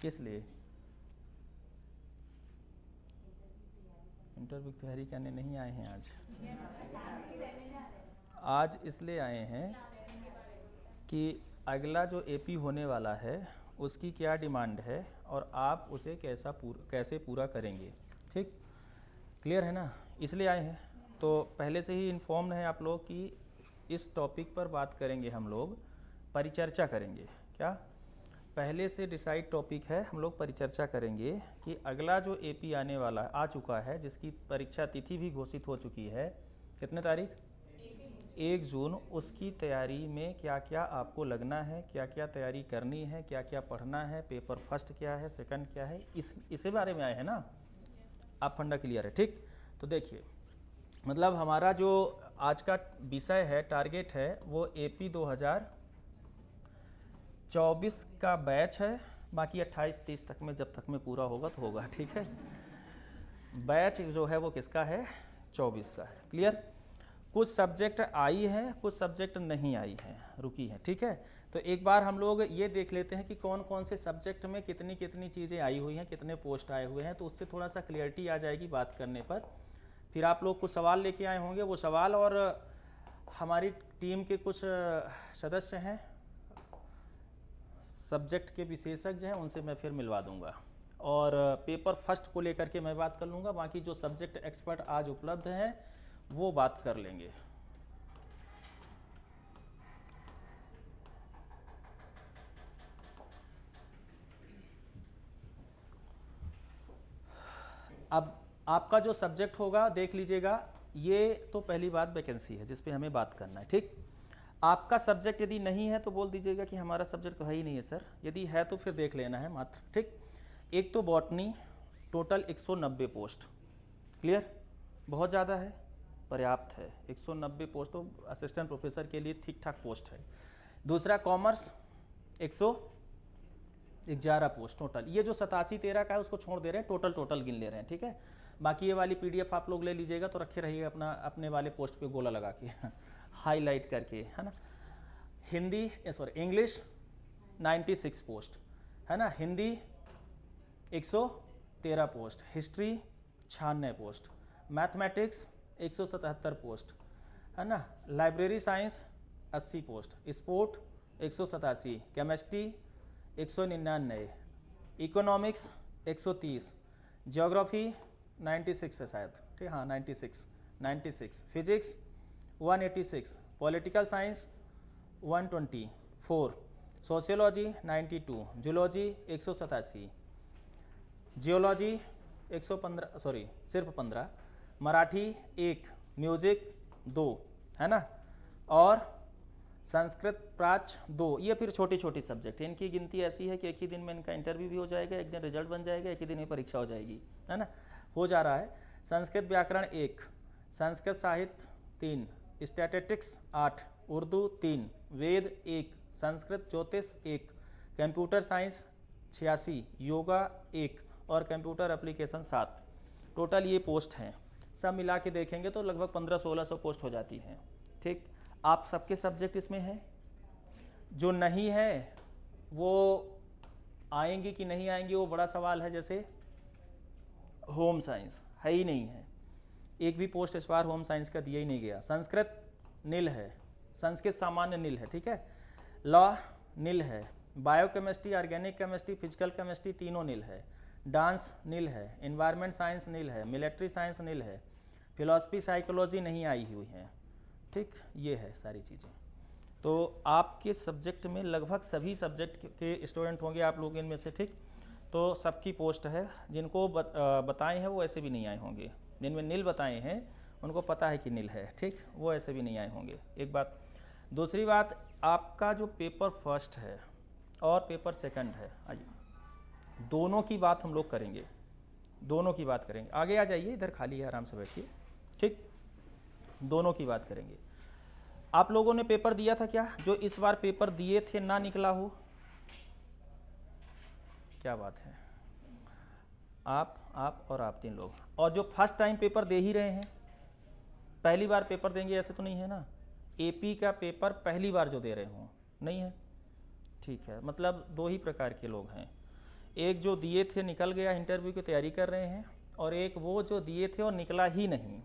किस लिए? इंटरव्यू की तैयारी करने नहीं आए हैं आज? आज इसलिए आए हैं कि अगला जो एपी होने वाला है उसकी क्या डिमांड है और आप उसे कैसे पूरा करेंगे। ठीक, क्लियर है ना? इसलिए आए हैं। तो पहले से ही इन्फॉर्म्ड है आप लोग कि इस टॉपिक पर बात करेंगे, हम लोग परिचर्चा करेंगे। क्या पहले से डिसाइड टॉपिक है, हम लोग परिचर्चा करेंगे कि अगला जो एपी आने वाला आ चुका है, जिसकी परीक्षा तिथि भी घोषित हो चुकी है, कितने तारीख? 1 जून। उसकी तैयारी में क्या क्या आपको लगना है, क्या क्या तैयारी करनी है, क्या क्या पढ़ना है, पेपर फर्स्ट क्या है, सेकंड क्या है, इसी बारे में आए हैं ना आप? फंडा क्लियर है? ठीक, तो देखिए, मतलब हमारा जो आज का विषय है, टारगेट है, वो एपी 2024 का बैच है। बाकी 28-30 तक में, जब तक में पूरा होगा तो होगा। ठीक है, बैच जो है वो किसका है? 24 का है। क्लियर? कुछ सब्जेक्ट आई हैं, कुछ सब्जेक्ट नहीं आई हैं, रुकी हैं। ठीक है, तो एक बार हम लोग ये देख लेते हैं कि कौन कौन से सब्जेक्ट में कितनी कितनी चीज़ें आई हुई हैं, कितने पोस्ट आए हुए हैं, तो उससे थोड़ा सा क्लियरिटी आ जाएगी बात करने पर। फिर आप लोग कुछ सवाल लेके आए होंगे, वो सवाल और हमारी टीम के कुछ सदस्य हैं, सब्जेक्ट के विशेषज्ञ हैं, उनसे मैं फिर मिलवा दूंगा और पेपर फर्स्ट को लेकर के मैं बात कर लूँगा। बाकी जो सब्जेक्ट एक्सपर्ट आज उपलब्ध हैं वो बात कर लेंगे। अब आपका जो सब्जेक्ट होगा देख लीजिएगा, ये तो पहली बात वैकेंसी है जिस पे हमें बात करना है। ठीक, आपका सब्जेक्ट यदि नहीं है तो बोल दीजिएगा कि हमारा सब्जेक्ट तो है ही नहीं है सर, यदि है तो फिर देख लेना है मात्र। ठीक, एक तो बॉटनी, टोटल 190 पोस्ट। क्लियर? बहुत ज़्यादा है, पर्याप्त है। 190 पोस्ट तो असिस्टेंट प्रोफेसर के लिए ठीक ठाक पोस्ट है। दूसरा कॉमर्स 111 पोस्ट टोटल। ये जो 87-13 का है उसको छोड़ दे रहे हैं, टोटल गिन ले रहे हैं। ठीक है, बाकी ये वाली पीडीएफ आप लोग ले लीजिएगा तो रखे रहिएगा अपने वाले पोस्ट पे गोला लगा के हाईलाइट करके, है ना। हिंदी इंग्लिश 96 पोस्ट, है ना। Hindi 113 post, history 96 post, mathematics 177 post, है ना। Library science 80 post, sport 187, chemistry 199, economics 130, geography 96 है शायद। ठीक, हाँ 96, physics 186, political science 124, sociology 92, zoology 187, geology 115, sorry सिर्फ 15, मराठी 1, म्यूजिक 2, है ना, और संस्कृत प्राच्य 2। ये फिर छोटी छोटी सब्जेक्ट, इनकी गिनती ऐसी है कि एक ही दिन में इनका इंटरव्यू भी हो जाएगा, एक दिन रिजल्ट बन जाएगा, एक ही दिन में परीक्षा हो जाएगी, है ना। हो जा रहा है। संस्कृत व्याकरण 1, संस्कृत साहित्य 3, स्टैटिस्टिक्स 8, उर्दू 3, वेद 1, संस्कृत ज्योतिष 1, कंप्यूटर साइंस 86, योगा 1 और कंप्यूटर एप्लीकेशन 7। टोटल ये पोस्ट हैं, सब मिला के देखेंगे तो लगभग 1500-1600 पोस्ट हो जाती हैं। ठीक, आप सबके सब्जेक्ट इसमें हैं। जो नहीं है वो आएंगी कि नहीं आएंगी वो बड़ा सवाल है। जैसे होम साइंस है ही नहीं है, एक भी पोस्ट इस बार होम साइंस का दिया ही नहीं गया। संस्कृत नील है, संस्कृत सामान्य नील है। ठीक है, लॉ नील है, biochemistry, organic chemistry, physical chemistry तीनों नील है, डांस नील है, एनवायरनमेंट साइंस नील है, मिलिट्री साइंस नील है, फिलॉसफी साइकोलॉजी नहीं आई हुई है। ठीक, ये है सारी चीज़ें। तो आपके सब्जेक्ट में लगभग सभी सब्जेक्ट के स्टूडेंट होंगे आप लोग इनमें से। ठीक, तो सबकी पोस्ट है। जिनको बताए हैं वो ऐसे भी नहीं आए होंगे, जिनमें नील बताए हैं उनको पता है कि नील है। ठीक, वो ऐसे भी नहीं आए होंगे, एक बात। दूसरी बात, आपका जो पेपर फर्स्ट है और पेपर सेकंड है, आइए दोनों की बात हम लोग करेंगे, दोनों की बात करेंगे। आगे आ जाइए, इधर खाली है, आराम से बैठिए। ठीक, दोनों की बात करेंगे। आप लोगों ने पेपर दिया था क्या? जो इस बार पेपर दिए थे ना निकला हो? क्या बात है, आप और आप 3 लोग। और जो फर्स्ट टाइम पेपर दे ही रहे हैं, पहली बार पेपर देंगे ऐसे तो नहीं है ना? एपी का पेपर पहली बार जो दे रहे हों, नहीं है? ठीक है, मतलब 2 ही प्रकार के लोग हैं। एक जो दिए थे निकल गया, इंटरव्यू की तैयारी कर रहे हैं, और एक वो जो दिए थे और निकला ही नहीं,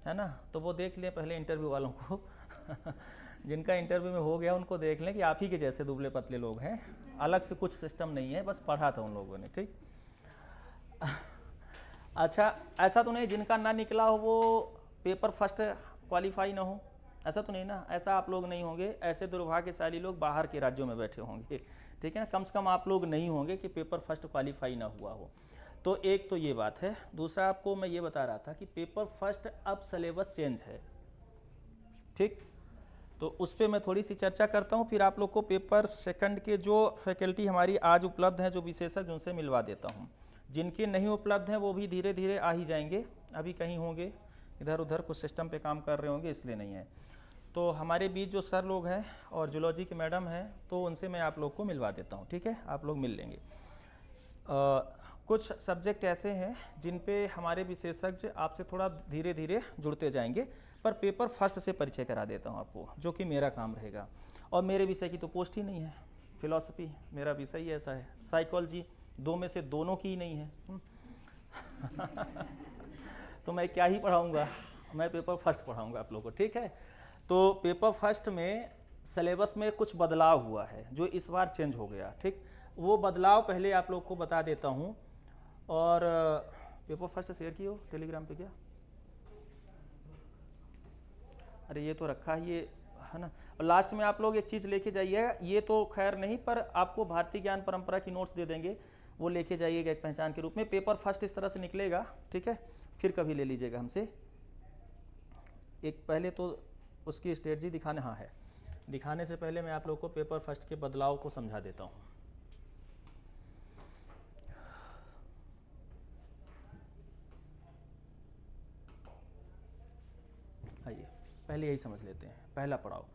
है ना। तो वो देख लें पहले इंटरव्यू वालों को जिनका इंटरव्यू में हो गया उनको देख लें कि आप ही के जैसे दुबले पतले लोग हैं, अलग से कुछ सिस्टम नहीं है, बस पढ़ा था उन लोगों ने, ठीक। अच्छा, ऐसा तो नहीं जिनका ना निकला हो वो पेपर फर्स्ट क्वालिफाई ना हो, ऐसा तो नहीं ना, ऐसा आप लोग नहीं होंगे, ऐसे दुर्भाग्यशाली लोग बाहर के राज्यों में बैठे होंगे, ठीक है ना। कम से कम आप लोग नहीं होंगे कि पेपर फर्स्ट क्वालिफाई ना हुआ हो। तो एक तो ये बात है। दूसरा आपको मैं ये बता रहा था कि पेपर फर्स्ट अब सिलेबस चेंज है, ठीक। तो उस पर मैं थोड़ी सी चर्चा करता हूँ, फिर आप लोग को पेपर सेकंड के जो फैकल्टी हमारी आज उपलब्ध हैं, जो विशेषज्ञ, उनसे मिलवा देता हूँ। जिनके नहीं उपलब्ध हैं वो भी धीरे धीरे आ ही जाएंगे, अभी कहीं होंगे इधर उधर कुछ सिस्टम पे काम कर रहे होंगे, इसलिए नहीं है। तो हमारे बीच जो सर लोग हैं और जूलॉजी के मैडम हैं, तो उनसे मैं आप लोग को मिलवा देता हूँ, ठीक है, आप लोग मिल लेंगे। कुछ सब्जेक्ट ऐसे हैं जिन पे हमारे विशेषज्ञ आपसे थोड़ा धीरे धीरे जुड़ते जाएंगे, पर पेपर फर्स्ट से परिचय करा देता हूँ आपको, जो कि मेरा काम रहेगा। और मेरे विषय की तो पोस्ट ही नहीं है, फिलॉसफी मेरा विषय ही ऐसा है, साइकोलॉजी दो में से दोनों की ही नहीं है। तो मैं क्या ही पढ़ाऊँगा, मैं पेपर फर्स्ट पढ़ाऊँगा आप लोगों को, ठीक है। तो पेपर फर्स्ट में सिलेबस में कुछ बदलाव हुआ है जो इस बार चेंज हो गया, ठीक। वो बदलाव पहले आप लोग को बता देता हूँ। और पेपर फर्स्ट शेयर किए हो टेलीग्राम पे क्या? अरे ये तो रखा ही है ना। और लास्ट में आप लोग एक चीज़ लेके जाइएगा, ये तो खैर नहीं, पर आपको भारतीय ज्ञान परंपरा की नोट्स दे देंगे, वो लेके जाइएगा एक पहचान के रूप में। पेपर फर्स्ट इस तरह से निकलेगा, ठीक है, फिर कभी ले लीजिएगा हमसे। एक पहले तो उसकी स्ट्रेटजी दिखाने, हाँ है, दिखाने से पहले मैं आप लोग को पेपर फर्स्ट के बदलाव को समझा देता हूँ। आइए पहले यही समझ लेते हैं, पहला पड़ाव।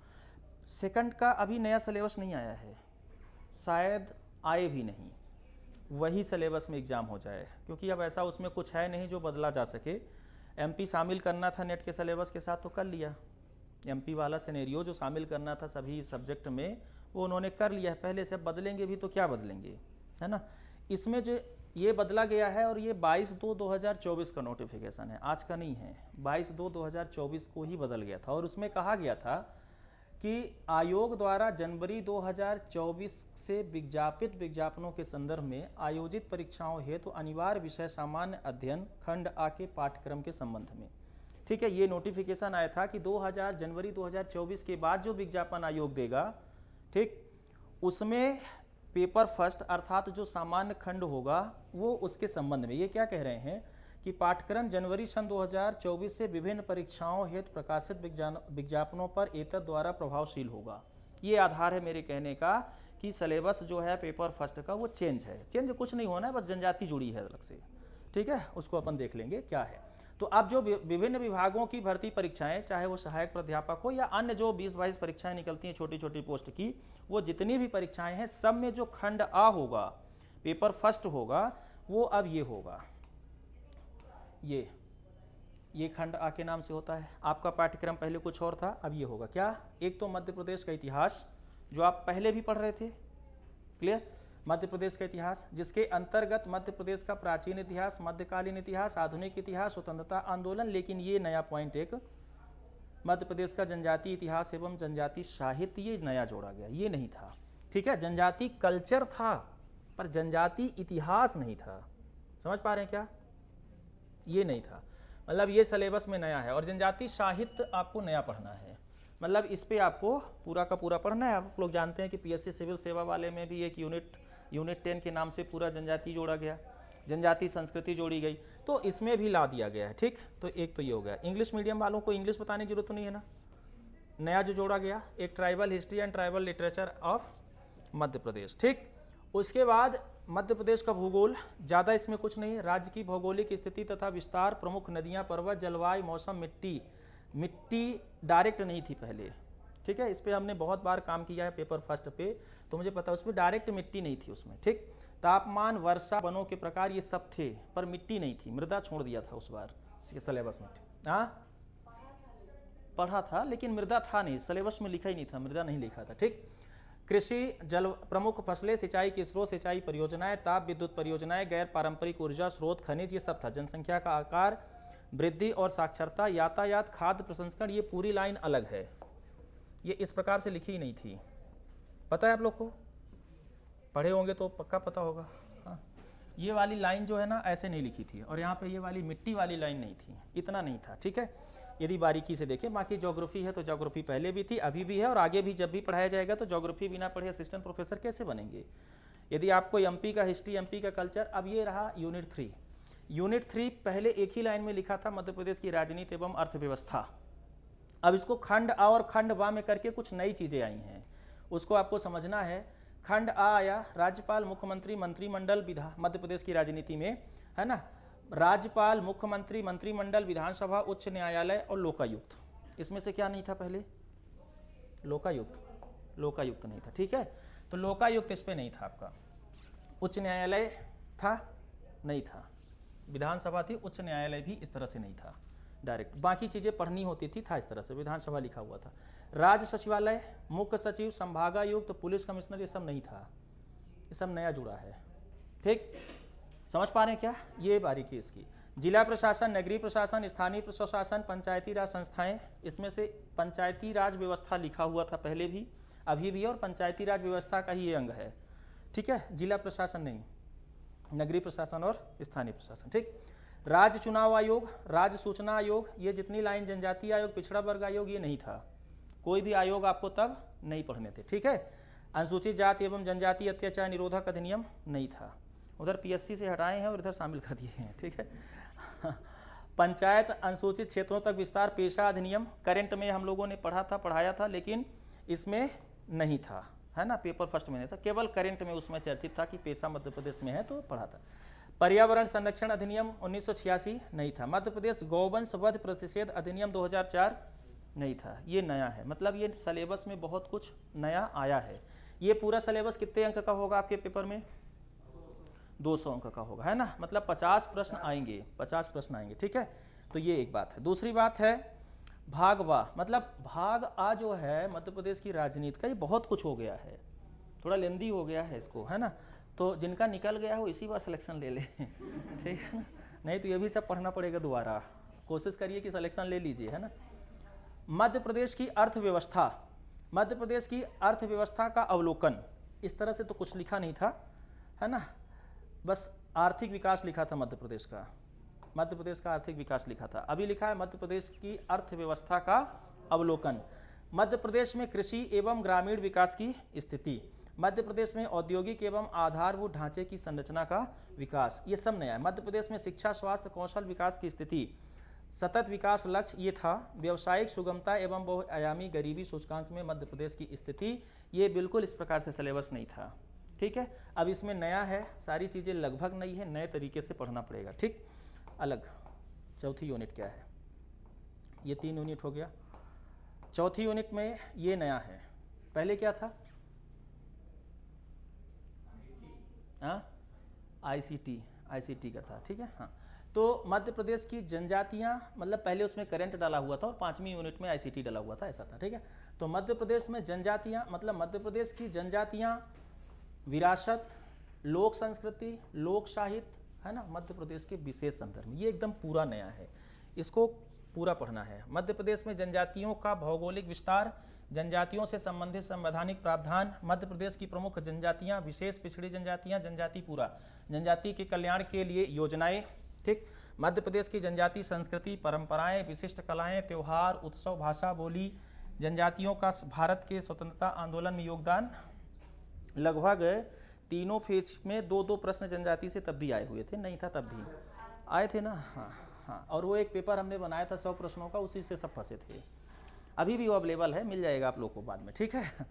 सेकंड का अभी नया सिलेबस नहीं आया है, शायद आए भी नहीं, वही सिलेबस में एग्ज़ाम हो जाए, क्योंकि अब ऐसा उसमें कुछ है नहीं जो बदला जा सके। एमपी शामिल करना था नेट के सिलेबस के साथ तो कर लिया, एमपी वाला सिनेरियो जो शामिल करना था सभी सब्जेक्ट में वो उन्होंने कर लिया है पहले से। अब बदलेंगे भी तो क्या बदलेंगे, है ना। इसमें जो ये बदला गया है, और ये 22/2/2024 का नोटिफिकेशन है, आज का नहीं है, 22/2/2024 को ही बदल गया था। और उसमें कहा गया था कि आयोग द्वारा जनवरी 2024 से विज्ञापित विज्ञापनों के संदर्भ में आयोजित परीक्षाओं हेतु अनिवार्य विषय सामान्य अध्ययन खंड आ के पाठ्यक्रम के संबंध में, ठीक है, ये नोटिफिकेशन आया था कि जनवरी 2024 के बाद जो विज्ञापन आयोग देगा, ठीक, उसमें पेपर फर्स्ट अर्थात जो सामान्य खंड होगा वो उसके संबंध में। ये क्या कह रहे हैं कि पाठ्यक्रम जनवरी सन 2024 से विभिन्न परीक्षाओं हेतु प्रकाशित विज्ञापनों पर एतद द्वारा प्रभावशील होगा। ये आधार है मेरे कहने का कि सिलेबस जो है पेपर फर्स्ट का वो चेंज है। चेंज कुछ नहीं होना है, बस जनजाति जुड़ी है अलग से, ठीक है, उसको अपन देख लेंगे क्या है। तो अब जो विभिन्न विभागों की भर्ती परीक्षाएं, चाहे वो सहायक प्राध्यापक हो या अन्य जो 20-22 परीक्षाएं निकलती हैं छोटी छोटी पोस्ट की, वो जितनी भी परीक्षाएं हैं सब में जो खंड आ होगा, पेपर फर्स्ट होगा, वो अब ये होगा, ये खंड आ के नाम से होता है। आपका पाठ्यक्रम पहले कुछ और था, अब ये होगा क्या, एक तो मध्य प्रदेश का इतिहास जो आप पहले भी पढ़ रहे थे, क्लियर, मध्य प्रदेश का इतिहास, जिसके अंतर्गत मध्य प्रदेश का प्राचीन इतिहास, मध्यकालीन इतिहास, आधुनिक इतिहास, स्वतंत्रता आंदोलन, लेकिन ये नया पॉइंट एक मध्य प्रदेश का जनजातीय इतिहास एवं जनजातीय साहित्य, ये नया जोड़ा गया, ये नहीं था, ठीक है। जनजातीय कल्चर था पर जनजातीय इतिहास नहीं था, समझ पा रहे हैं क्या, ये नहीं था, मतलब ये सिलेबस में नया है। और जनजातीय साहित्य आपको नया पढ़ना है, मतलब इस पे आपको पूरा का पूरा पढ़ना है। आप लोग जानते हैं कि पीएससी सिविल सेवा वाले में भी एक यूनिट 10 के नाम से पूरा जनजाति जोड़ा गया, जनजाति संस्कृति जोड़ी गई, तो इसमें भी ला दिया गया है, ठीक। तो एक तो ये हो गया। इंग्लिश मीडियम वालों को इंग्लिश बताने की जरूरत तो नहीं है ना, नया जो जोड़ा गया एक tribal history and tribal literature of Madhya Pradesh, ठीक। उसके बाद मध्य प्रदेश का भूगोल, ज़्यादा इसमें कुछ नहीं, राज्य की भौगोलिक स्थिति तथा विस्तार, प्रमुख नदियाँ, पर्वत, जलवायु, मौसम, मिट्टी डायरेक्ट नहीं थी पहले, ठीक है, इस पर हमने बहुत बार काम किया है पेपर फर्स्ट पे, तो मुझे पता है उसमें डायरेक्ट मिट्टी नहीं थी उसमें, ठीक। तापमान, वर्षा, वनों के प्रकार ये सब थे, पर मिट्टी नहीं थी, मृदा छोड़ दिया था उस बार सिलेबस में, हाँ पढ़ा था लेकिन मृदा था नहीं, सिलेबस में लिखा ही नहीं था, मृदा नहीं लिखा था, ठीक। कृषि, जल प्रमुख फसलें, सिंचाई के स्रोत, सिंचाई परियोजनाएं, ताप विद्युत परियोजनाएं, गैर पारंपरिक ऊर्जा स्रोत, खनिज, ये सब था। जनसंख्या का आकार, वृद्धि और साक्षरता, यातायात, खाद्य प्रसंस्करण, ये पूरी लाइन अलग है, ये इस प्रकार से लिखी ही नहीं थी। पता है आप लोग को, पढ़े होंगे तो पक्का पता होगा। हाँ, ये वाली लाइन जो है ना ऐसे नहीं लिखी थी, और यहाँ पे ये वाली मिट्टी वाली लाइन नहीं थी, इतना नहीं था, ठीक है। यदि बारीकी से देखें, बाकी ज्योग्राफी है तो ज्योग्राफी पहले भी थी, अभी भी है, और आगे भी जब भी पढ़ाया जाएगा तो ज्योग्राफी बिना पढ़े असिस्टेंट प्रोफेसर कैसे बनेंगे। यदि आपको एमपी का हिस्ट्री, एमपी का कल्चर, अब ये रहा यूनिट 3। यूनिट 3 पहले एक ही लाइन में लिखा था, मध्य प्रदेश की राजनीति एवं अर्थव्यवस्था। अब इसको खंड आ और खंड वा में करके कुछ नई चीज़ें आई हैं, उसको आपको समझना है। खंड आ आया राज्यपाल, मुख्यमंत्री, मंत्रिमंडल, विधान, मध्य प्रदेश की राजनीति में, है ना, राज्यपाल, मुख्यमंत्री, मंत्रिमंडल, विधानसभा, उच्च न्यायालय और लोकायुक्त। इसमें से क्या नहीं था पहले? लोकायुक्त। लोकायुक्त नहीं था, ठीक है। तो लोकायुक्त इस पे नहीं था आपका। उच्च न्यायालय था? नहीं था। विधानसभा थी, उच्च न्यायालय भी इस तरह से नहीं था डायरेक्ट। बाकी चीज़ें पढ़नी होती थी, था इस तरह से, विधानसभा लिखा हुआ था। राज्य सचिवालय, मुख्य सचिव, संभागायुक्त, पुलिस कमिश्नर, ये सब नहीं था, ये सब नया जुड़ा है, ठीक। समझ पा रहे हैं क्या? ये बारीकी इसकी। जिला प्रशासन, नगरीय प्रशासन, स्थानीय प्रशासन, पंचायती राज संस्थाएं, इसमें से पंचायती राज व्यवस्था लिखा हुआ था पहले भी, अभी भी, और पंचायती राज व्यवस्था का ही ये अंग है, ठीक है। जिला प्रशासन नहीं, नगरीय प्रशासन और स्थानीय प्रशासन, ठीक। राज्य चुनाव आयोग, राज्य सूचना आयोग, ये जितनी लाइन, जनजातीय आयोग, पिछड़ा वर्ग आयोग, ये नहीं था। कोई भी आयोग आपको तब नहीं पढ़ने थे, ठीक है। अनुसूचित जाति एवं जनजाति अत्याचार निरोधक अधिनियम नहीं था, उधर पीएससी से हटाए हैं और इधर शामिल कर दिए हैं, ठीक है। पंचायत अनुसूचित क्षेत्रों तक विस्तार, पेशा अधिनियम, करंट में हम लोगों ने पढ़ाया था, लेकिन इसमें नहीं था, है ना, पेपर फर्स्ट में नहीं था, केवल करंट में उसमें चर्चित था कि पेशा मध्य प्रदेश में है तो पढ़ा था। पर्यावरण संरक्षण अधिनियम 1986 नहीं था। मध्य प्रदेश गौवंश वध प्रतिषेध अधिनियम 2004 नहीं था, ये नया है। मतलब ये सिलेबस में बहुत कुछ नया आया है। ये पूरा सिलेबस कितने अंक का होगा आपके पेपर में? 200 अंक का होगा, है ना, मतलब 50 प्रश्न आएंगे, 50 प्रश्न आएंगे, ठीक है। तो ये एक बात है। दूसरी बात है भाग वा, मतलब भाग आ जो है मध्य प्रदेश की राजनीति का, ये बहुत कुछ हो गया है, थोड़ा लेंदी हो गया है इसको, है ना। तो जिनका निकल गया हो इसी बार सिलेक्शन ले ले, ठीक है ना, नहीं तो ये भी सब पढ़ना पड़ेगा दोबारा। कोशिश करिए कि सिलेक्शन ले लीजिए, है ना। मध्य प्रदेश की अर्थव्यवस्था, मध्य प्रदेश की अर्थव्यवस्था का अवलोकन, इस तरह से तो कुछ लिखा नहीं था, है ना, बस आर्थिक विकास लिखा था मध्य प्रदेश का, मध्य प्रदेश का आर्थिक विकास लिखा था। अभी लिखा है मध्य प्रदेश की अर्थव्यवस्था का अवलोकन। मध्य प्रदेश में कृषि एवं ग्रामीण विकास की स्थिति, मध्य प्रदेश में औद्योगिक एवं आधारभूत ढांचे की संरचना का विकास, ये सब नया है। मध्य प्रदेश में शिक्षा, स्वास्थ्य, कौशल विकास की स्थिति, सतत विकास लक्ष्य, ये था। व्यावसायिक सुगमता एवं बहुआयामी गरीबी सूचकांक में मध्य प्रदेश की स्थिति, ये बिल्कुल इस प्रकार से सिलेबस नहीं था, ठीक है। अब इसमें नया है, सारी चीज़ें लगभग नई है, नए तरीके से पढ़ना पड़ेगा, ठीक। अलग चौथी यूनिट क्या है? ये 3 यूनिट हो गया। चौथी यूनिट में ये नया है, पहले क्या था? हाँ, आईसीटी का था, ठीक है। हाँ, तो मध्य प्रदेश की जनजातियां, मतलब पहले उसमें करंट डाला हुआ था और 5वीं यूनिट में आईसीटी डाला हुआ था, ऐसा था, ठीक है। तो मध्य प्रदेश में जनजातियां, मतलब मध्य प्रदेश की जनजातियां, विरासत, लोक संस्कृति, लोक साहित्य, है ना, मध्य प्रदेश के विशेष संदर्भ में, ये एकदम पूरा नया है, इसको पूरा पढ़ना है। मध्य प्रदेश में जनजातियों का भौगोलिक विस्तार, जनजातियों से संबंधित संवैधानिक प्रावधान, मध्य प्रदेश की प्रमुख जनजातियां, विशेष पिछड़ी जनजातियां, जनजाति पूरा, जनजाति के कल्याण के लिए योजनाएं, ठीक। मध्य प्रदेश की जनजाति संस्कृति, परंपराएं, विशिष्ट कलाएं, त्यौहार, उत्सव, भाषा, बोली, जनजातियों का भारत के स्वतंत्रता आंदोलन में योगदान। लगभग तीनों फेज में 2-2 प्रश्न जनजाति से तब भी आए हुए थे, नहीं था तब भी आए थे ना। हाँ हाँ, और वो एक पेपर हमने बनाया था 100 प्रश्नों का, उसी से सब फंसे थे। अभी भी वो अवेलेबल है, मिल जाएगा आप लोग को बाद में, ठीक है।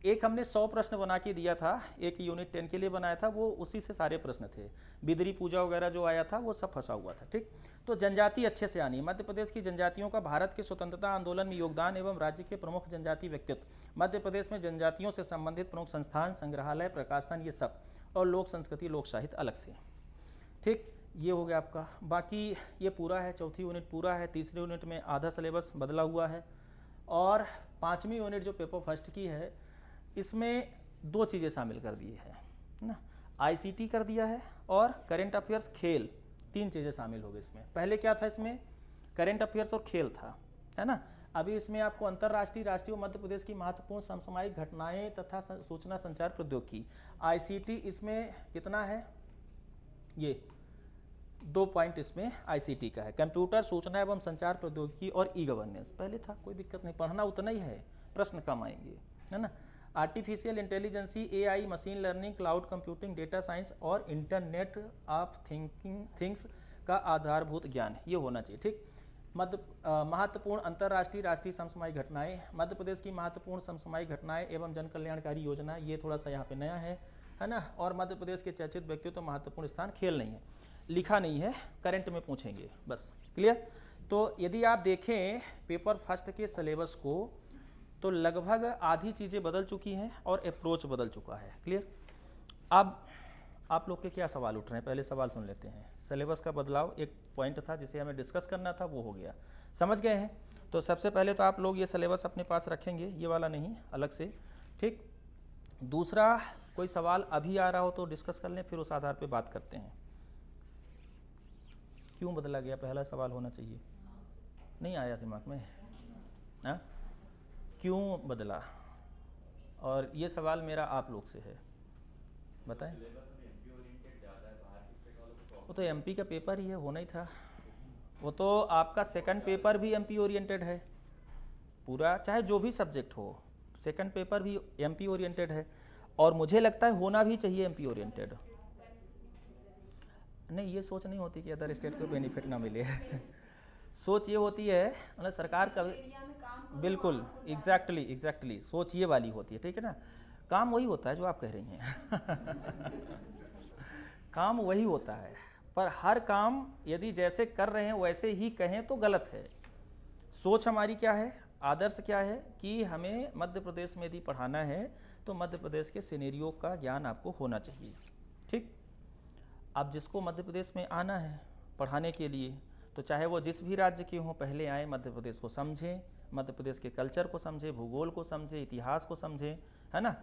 एक हमने 100 प्रश्न बना के दिया था, एक यूनिट 10 के लिए बनाया था, वो उसी से सारे प्रश्न थे। बिदरी पूजा वगैरह जो आया था वो सब फंसा हुआ था, ठीक। तो जनजाति अच्छे से आनी है। मध्य प्रदेश की जनजातियों का भारत के स्वतंत्रता आंदोलन में योगदान एवं राज्य के प्रमुख जनजाति व्यक्तित्व। मध्य प्रदेश में जनजातियों से संबंधित प्रमुख संस्थान, संग्रहालय, प्रकाशन, ये सब, और लोक संस्कृति, लोक साहित्य अलग से, ठीक। ये हो गया आपका। बाकी ये पूरा है, चौथी यूनिट पूरा है। तीसरी यूनिट में आधा सिलेबस बदला हुआ है, और 5वीं यूनिट जो पेपर फर्स्ट की है, इसमें दो चीज़ें शामिल कर दी है ना, आईसीटी कर दिया है और करंट अफेयर्स खेल, तीन चीज़ें शामिल हो गई इसमें। पहले क्या था इसमें, करंट अफेयर्स और खेल था, है ना। अभी इसमें आपको अंतर्राष्ट्रीय, राष्ट्रीय और मध्य प्रदेश की महत्वपूर्ण समसामयिक घटनाएं तथा सूचना संचार प्रौद्योगिकी, आईसीटी इसमें कितना है, ये 2 पॉइंट इसमें आईसीटी का है, कंप्यूटर सूचना एवं संचार प्रौद्योगिकी और ई गवर्नेंस। पहले था, कोई दिक्कत नहीं, पढ़ना उतना ही है, प्रश्न कम आएंगे, है ना। Artificial intelligence, AI, machine learning, cloud computing, data science और इंटरनेट ऑफ थिंग्स का आधारभूत ज्ञान, ये होना चाहिए, ठीक। महत्वपूर्ण अंतर्राष्ट्रीय, राष्ट्रीय समसामयिक घटनाएं, मध्य प्रदेश की महत्वपूर्ण समसामयिक घटनाएं एवं जन कल्याणकारी योजना, ये थोड़ा सा यहाँ पे नया है ना। और मध्य प्रदेश के चर्चित व्यक्तित्व, तो महत्वपूर्ण स्थान, खेल नहीं है, लिखा नहीं है, करंट में पूछेंगे बस, क्लियर। तो यदि आप देखें पेपर फर्स्ट के सिलेबस को, तो लगभग आधी चीज़ें बदल चुकी हैं और अप्रोच बदल चुका है, क्लियर। अब आप लोग के क्या सवाल उठ रहे हैं, पहले सवाल सुन लेते हैं। सिलेबस का बदलाव एक पॉइंट था जिसे हमें डिस्कस करना था, वो हो गया, समझ गए हैं। तो सबसे पहले तो आप लोग ये सिलेबस अपने पास रखेंगे, ये वाला नहीं, अलग से, ठीक। दूसरा, कोई सवाल अभी आ रहा हो तो डिस्कस कर लें, फिर उस आधार पे बात करते हैं। क्यों बदला गया, पहला सवाल होना चाहिए, नहीं आया दिमाग में, हाँ, क्यों बदला। और ये सवाल मेरा आप लोग से है, बताएं। वो तो एमपी का पेपर ही है, होना ही था। वो तो आपका सेकंड पेपर भी एमपी ओरिएंटेड है पूरा, चाहे जो भी सब्जेक्ट हो, सेकंड पेपर भी एमपी ओरिएंटेड है, और मुझे लगता है होना भी चाहिए एमपी ओरिएंटेड। नहीं, ये सोच नहीं होती कि अदर स्टेट को बेनिफिट ना मिले सोच ये होती है, मतलब सरकार का, बिल्कुल एग्जैक्टली सोच ये वाली होती है, ठीक है ना। काम वही होता है जो आप कह रही हैं काम वही होता है, पर हर काम यदि जैसे कर रहे हैं वैसे ही कहें तो गलत है। सोच हमारी क्या है, आदर्श क्या है कि हमें मध्य प्रदेश में यदि पढ़ाना है तो मध्य प्रदेश के सिनेरियो का ज्ञान आपको होना चाहिए, ठीक। अब जिसको मध्य प्रदेश में आना है पढ़ाने के लिए, तो चाहे वो जिस भी राज्य के हों, पहले आए, मध्य प्रदेश को समझें, मध्य प्रदेश के कल्चर को समझे, भूगोल को समझे, इतिहास को समझे, है ना।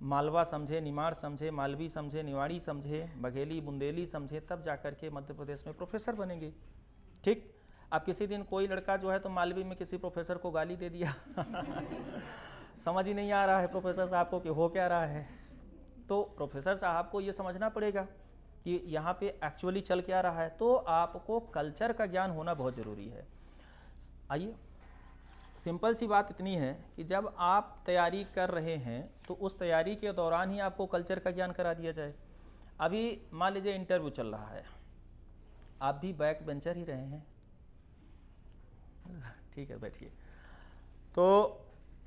मालवा समझे, निमाड़ समझे, मालवी समझे, निवाड़ी समझे, बघेली बुंदेली समझे, तब जाकर के मध्य प्रदेश में प्रोफेसर बनेंगे, ठीक। अब किसी दिन कोई लड़का जो है तो मालवी में किसी प्रोफेसर को गाली दे दिया समझ ही नहीं आ रहा है प्रोफेसर साहब को कि हो क्या रहा है, तो प्रोफेसर साहब को ये समझना पड़ेगा कि यहाँ पे एक्चुअली चल क्या रहा है, तो आपको कल्चर का ज्ञान होना बहुत ज़रूरी है। आइए, सिंपल सी बात इतनी है कि जब आप तैयारी कर रहे हैं तो उस तैयारी के दौरान ही आपको कल्चर का ज्ञान करा दिया जाए। अभी मान लीजिए इंटरव्यू चल रहा है, आप भी बैक बेंचर ही रहे हैं, ठीक है, बैठिए। तो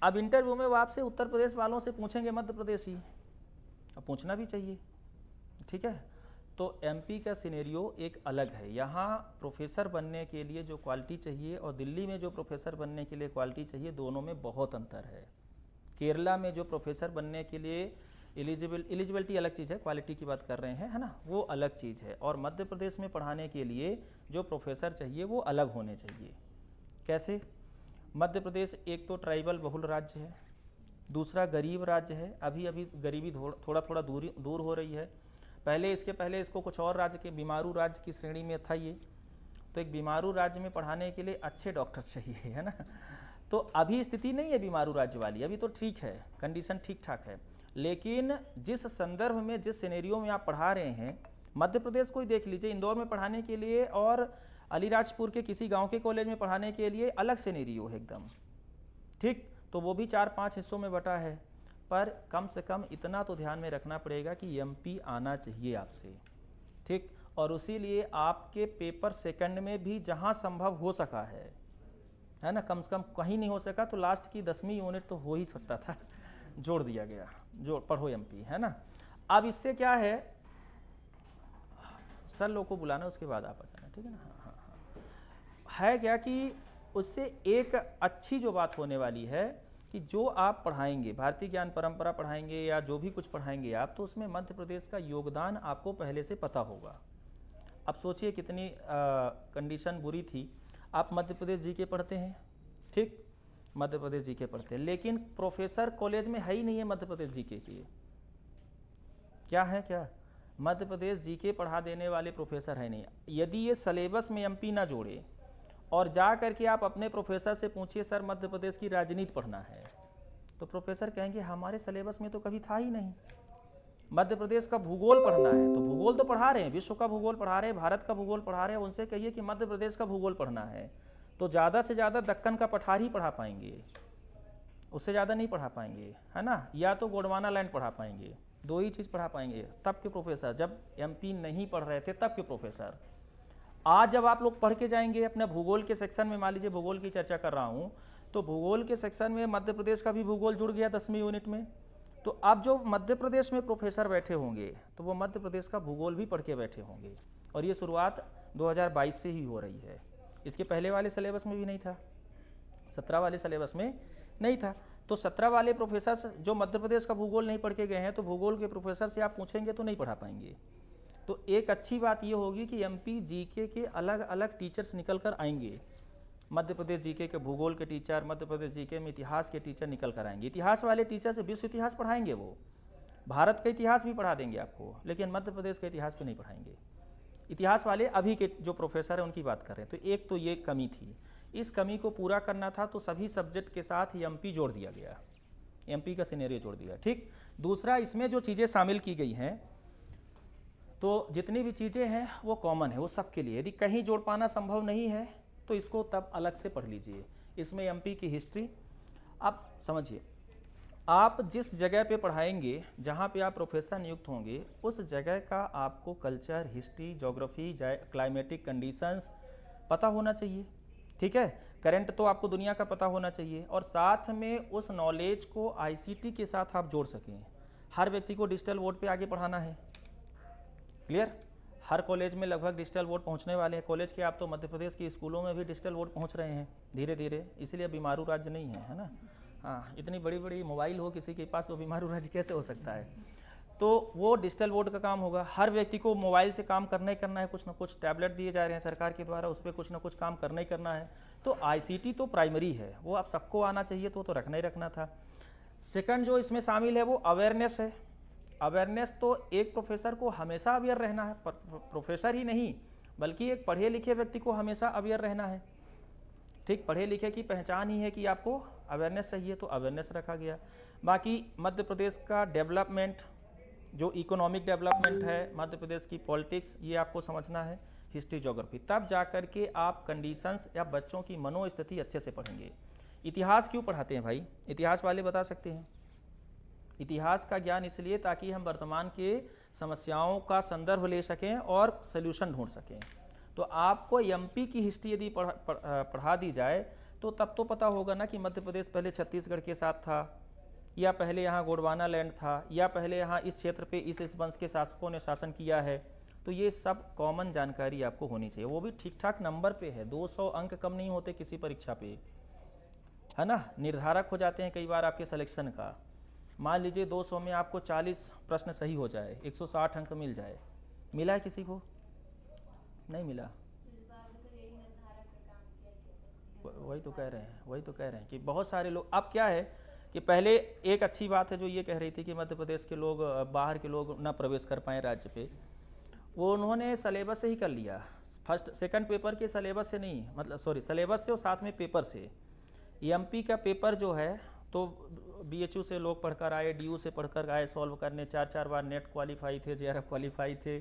अब इंटरव्यू में वो आपसे उत्तर प्रदेश वालों से पूछेंगे मध्य प्रदेशी, अब पूछना भी चाहिए, ठीक है। तो एमपी का सिनेरियो एक अलग है, यहाँ प्रोफेसर बनने के लिए जो क्वालिटी चाहिए और दिल्ली में जो प्रोफेसर बनने के लिए क्वालिटी चाहिए, दोनों में बहुत अंतर है। केरला में जो प्रोफेसर बनने के लिए एलिजिबिलिटी अलग चीज़ है, क्वालिटी की बात कर रहे हैं, है ना, वो अलग चीज़ है। और मध्य प्रदेश में पढ़ाने के लिए जो प्रोफेसर चाहिए वो अलग होने चाहिए। कैसे? मध्य प्रदेश एक तो ट्राइबल बहुल राज्य है, दूसरा गरीब राज्य है, अभी अभी गरीबी थोड़ा थोड़ा दूर हो रही है। इसके पहले इसको कुछ और राज्य के बीमारू राज्य की श्रेणी में था ये, तो एक बीमारू राज्य में पढ़ाने के लिए अच्छे डॉक्टर्स चाहिए, है ना। तो अभी स्थिति नहीं है बीमारू राज्य वाली, अभी तो ठीक है, कंडीशन ठीक ठाक है। लेकिन जिस संदर्भ में, जिस सिनेरियो में आप पढ़ा रहे हैं, मध्य प्रदेश को ही देख लीजिए, इंदौर में पढ़ाने के लिए और अलीराजपुर के किसी गांव के कॉलेज में पढ़ाने के लिए अलग सिनेरियो है एकदम, ठीक। तो वो भी 4-5 हिस्सों में बटा है, पर कम से कम इतना तो ध्यान में रखना पड़ेगा कि एमपी आना चाहिए आपसे, ठीक। और उसी लिए आपके पेपर सेकंड में भी जहां संभव हो सका है ना, कम से कम कहीं नहीं हो सका तो लास्ट की 10वीं यूनिट तो हो ही सकता था, जोड़ दिया गया, जो पढ़ो एमपी, है ना। अब इससे क्या है, सर लोग को बुलाना, उसके बाद आप आ जाना, ठीक है ना। हाँ, है क्या कि उससे एक अच्छी जो बात होने वाली है कि जो आप पढ़ाएंगे, भारतीय ज्ञान परंपरा पढ़ाएंगे या जो भी कुछ पढ़ाएंगे आप, तो उसमें मध्य प्रदेश का योगदान आपको पहले से पता होगा। अब सोचिए कितनी कंडीशन बुरी थी, आप मध्य प्रदेश जीके पढ़ते हैं, ठीक, मध्य प्रदेश जीके पढ़ते हैं, लेकिन प्रोफेसर कॉलेज में है ही नहीं है मध्य प्रदेश जीके की, क्या है, क्या मध्य प्रदेश जीके पढ़ा देने वाले प्रोफेसर है नहीं। यदि ये सिलेबस में एमपी ना जोड़े और जा करके आप अपने प्रोफेसर से पूछिए सर मध्य प्रदेश की राजनीति पढ़ना है, तो प्रोफेसर कहेंगे हमारे सिलेबस में तो कभी था ही नहीं। मध्य प्रदेश का भूगोल पढ़ना है तो भूगोल तो पढ़ा रहे हैं, विश्व का भूगोल पढ़ा रहे हैं, भारत का भूगोल पढ़ा रहे हैं, उनसे कहिए कि मध्य प्रदेश का भूगोल पढ़ना है तो ज़्यादा से ज़्यादा दक्कन का पठार ही पढ़ा पाएंगे, उससे ज़्यादा नहीं पढ़ा पाएंगे, है ना। या तो गोंडवाना लैंड पढ़ा पाएंगे, दो ही चीज़ पढ़ा पाएंगे तब के प्रोफेसर। जब एमपी नहीं पढ़ रहे थे तब के प्रोफेसर। आज जब आप लोग पढ़ के जाएंगे अपने भूगोल के सेक्शन में, मान लीजिए भूगोल की चर्चा कर रहा हूँ, तो भूगोल के सेक्शन में मध्य प्रदेश का भी भूगोल जुड़ गया 10वीं यूनिट में। तो अब जो मध्य प्रदेश में प्रोफेसर बैठे होंगे तो वो मध्य प्रदेश का भूगोल भी पढ़ के बैठे होंगे, और ये शुरुआत 2022 से ही हो रही है। इसके पहले वाले सिलेबस में भी नहीं था, 17 वाले सिलेबस में नहीं था। तो 17 वाले प्रोफेसर जो मध्य प्रदेश का भूगोल नहीं पढ़ के गए हैं, तो भूगोल के प्रोफेसर से आप पूछेंगे तो नहीं पढ़ा पाएंगे। तो एक अच्छी बात ये होगी कि एमपी जीके के अलग अलग टीचर्स निकल कर आएंगे। मध्य प्रदेश जीके के भूगोल के टीचर, मध्य प्रदेश जीके में इतिहास के टीचर निकल कर आएंगे। इतिहास वाले टीचर से विश्व इतिहास पढ़ाएंगे, वो भारत का इतिहास भी पढ़ा देंगे आपको, लेकिन मध्य प्रदेश का इतिहास पे नहीं पढ़ाएंगे। इतिहास वाले अभी के जो प्रोफेसर हैं उनकी बात कर रहे हैं। तो एक तो ये कमी थी, इस कमी को पूरा करना था तो सभी सब्जेक्ट के साथ एमपी जोड़ दिया गया, एमपी का सिनेरियो जोड़ दिया। ठीक, दूसरा इसमें जो चीज़ें शामिल की गई हैं, तो जितनी भी चीज़ें हैं वो कॉमन है, वो सबके लिए। यदि कहीं जोड़ पाना संभव नहीं है तो इसको तब अलग से पढ़ लीजिए। इसमें एमपी की हिस्ट्री, आप समझिए, आप जिस जगह पे पढ़ाएंगे, जहाँ पे आप प्रोफेसर नियुक्त होंगे, उस जगह का आपको culture, history, geography, climatic conditions पता होना चाहिए। ठीक है, करंट तो आपको दुनिया का पता होना चाहिए, और साथ में उस नॉलेज को आईसीटी के साथ आप जोड़ सकें। हर व्यक्ति को डिजिटल बोर्ड पे आगे पढ़ाना है, क्लियर। हर कॉलेज में लगभग डिजिटल बोर्ड पहुंचने वाले हैं। कॉलेज के आप तो मध्य प्रदेश के स्कूलों में भी डिजिटल बोर्ड पहुंच रहे हैं धीरे धीरे, इसलिए बीमारू राज्य नहीं है ना। हाँ, इतनी बड़ी बड़ी मोबाइल हो किसी के पास तो बीमारू राज्य कैसे हो सकता है। तो वो डिजिटल बोर्ड का काम होगा। हर व्यक्ति को मोबाइल से काम करना ही करना है, कुछ ना कुछ टैबलेट दिए जा रहे हैं सरकार के द्वारा, उस पर कुछ ना कुछ काम करना ही करना है। तो आईसीटी तो प्राइमरी है, वो आप सबको आना चाहिए, तो रखना ही रखना था। सेकंड जो इसमें शामिल है वो अवेयरनेस है। अवेयरनेस तो एक प्रोफेसर को हमेशा अवेयर रहना है, प्रोफेसर ही नहीं बल्कि एक पढ़े लिखे व्यक्ति को हमेशा अवेयर रहना है। ठीक, पढ़े लिखे की पहचान ही है कि आपको अवेयरनेस चाहिए, तो अवेयरनेस रखा गया। बाकी मध्य प्रदेश का डेवलपमेंट, जो इकोनॉमिक डेवलपमेंट है, मध्य प्रदेश की पॉलिटिक्स, ये आपको समझना है, हिस्ट्री, ज्योग्राफी, तब जा कर के आप कंडीशंस या बच्चों की मनोस्थिति अच्छे से पढ़ेंगे। इतिहास क्यों पढ़ाते हैं भाई, इतिहास वाले बता सकते हैं। इतिहास का ज्ञान इसलिए ताकि हम वर्तमान के समस्याओं का संदर्भ ले सकें और सल्यूशन ढूंढ सकें। तो आपको एमपी की हिस्ट्री यदि पढ़ा दी जाए तो तब तो पता होगा ना कि मध्य प्रदेश पहले छत्तीसगढ़ के साथ था, या पहले यहाँ गोंडवाना लैंड था, या पहले यहाँ इस क्षेत्र पे इस वंश के शासकों ने शासन किया है। तो ये सब कॉमन जानकारी आपको होनी चाहिए, वो भी ठीक ठाक नंबर पे है। 200 अंक कम नहीं होते किसी परीक्षा पे, है ना, निर्धारक हो जाते हैं कई बार आपके सिलेक्शन का। मान लीजिए 200 में आपको 40 प्रश्न सही हो जाए, 160 अंक मिल जाए, मिला है किसी को? नहीं मिला। वही तो कह रहे हैं कि बहुत सारे लोग, अब क्या है कि पहले एक अच्छी बात है जो ये कह रही थी कि मध्य प्रदेश के लोग, बाहर के लोग ना प्रवेश कर पाए राज्य पे, वो उन्होंने सिलेबस से ही कर लिया। फर्स्ट सेकंड पेपर के सिलेबस से नहीं, मतलब सॉरी, सिलेबस से और साथ में पेपर से। एमपी का पेपर जो है तो बीएचयू से लोग पढ़कर आए, डीयू से पढ़कर आए, सॉल्व करने 4 बार नेट क्वालिफाई थे, जेआरएफ क्वालिफाई थे।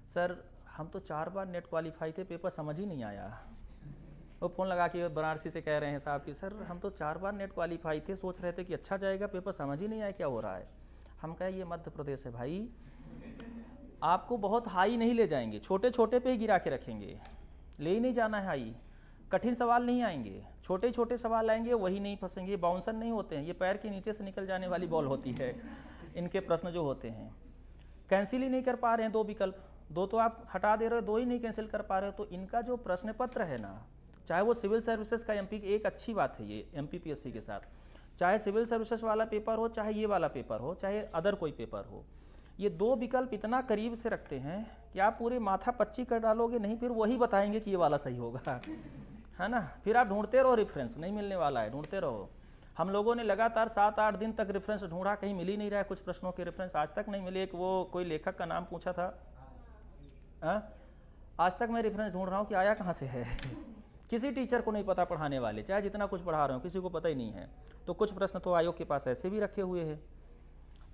सर हम तो 4 बार नेट क्वालिफाई थे, पेपर समझ ही नहीं आया। वो फ़ोन लगा के बनारसी से कह रहे हैं साहब कि सर हम तो 4 बार नेट क्वालिफाई थे, सोच रहे थे कि अच्छा जाएगा, पेपर समझ ही नहीं आया क्या हो रहा है। हम कहें ये मध्य प्रदेश है भाई, आपको बहुत हाई नहीं ले जाएंगे, छोटे छोटे पे ही गिरा के रखेंगे, ले ही नहीं जाना है हाई। कठिन सवाल नहीं आएंगे, छोटे छोटे सवाल आएंगे, वही नहीं फंसेंगे। बाउंसर नहीं होते हैं, ये पैर के नीचे से निकल जाने वाली बॉल होती है इनके प्रश्न जो होते हैं। कैंसिल ही नहीं कर पा रहे हैं 2 विकल्प, 2 तो आप हटा दे रहे हो, 2 ही नहीं कैंसिल कर पा रहे हो। तो इनका जो प्रश्न पत्र है ना, चाहे वो सिविल सर्विसेज का एमपी, एक अच्छी बात है ये एमपीपीएससी के साथ, चाहे सिविल सर्विसेज वाला पेपर हो, चाहे ये वाला पेपर हो, चाहे अदर कोई पेपर हो, ये 2 विकल्प इतना करीब से रखते हैं कि आप पूरे माथा पच्ची कर डालोगे नहीं, फिर वही बताएंगे कि ये वाला सही होगा, है ना। फिर आप ढूंढते रहो, रेफरेंस नहीं मिलने वाला है, ढूंढते रहो। हम लोगों ने लगातार 7-8 दिन तक रेफरेंस ढूंढा, कहीं मिल ही नहीं रहा है, कुछ प्रश्नों के रेफरेंस आज तक नहीं मिले। एक वो कोई लेखक का नाम पूछा था, आज तक मैं रेफरेंस ढूंढ रहा हूँ कि आया कहाँ से है किसी टीचर को नहीं पता, पढ़ाने वाले चाहे जितना कुछ पढ़ा रहे हो किसी को पता ही नहीं है। तो कुछ प्रश्न तो आयोग के पास ऐसे भी रखे हुए हैं।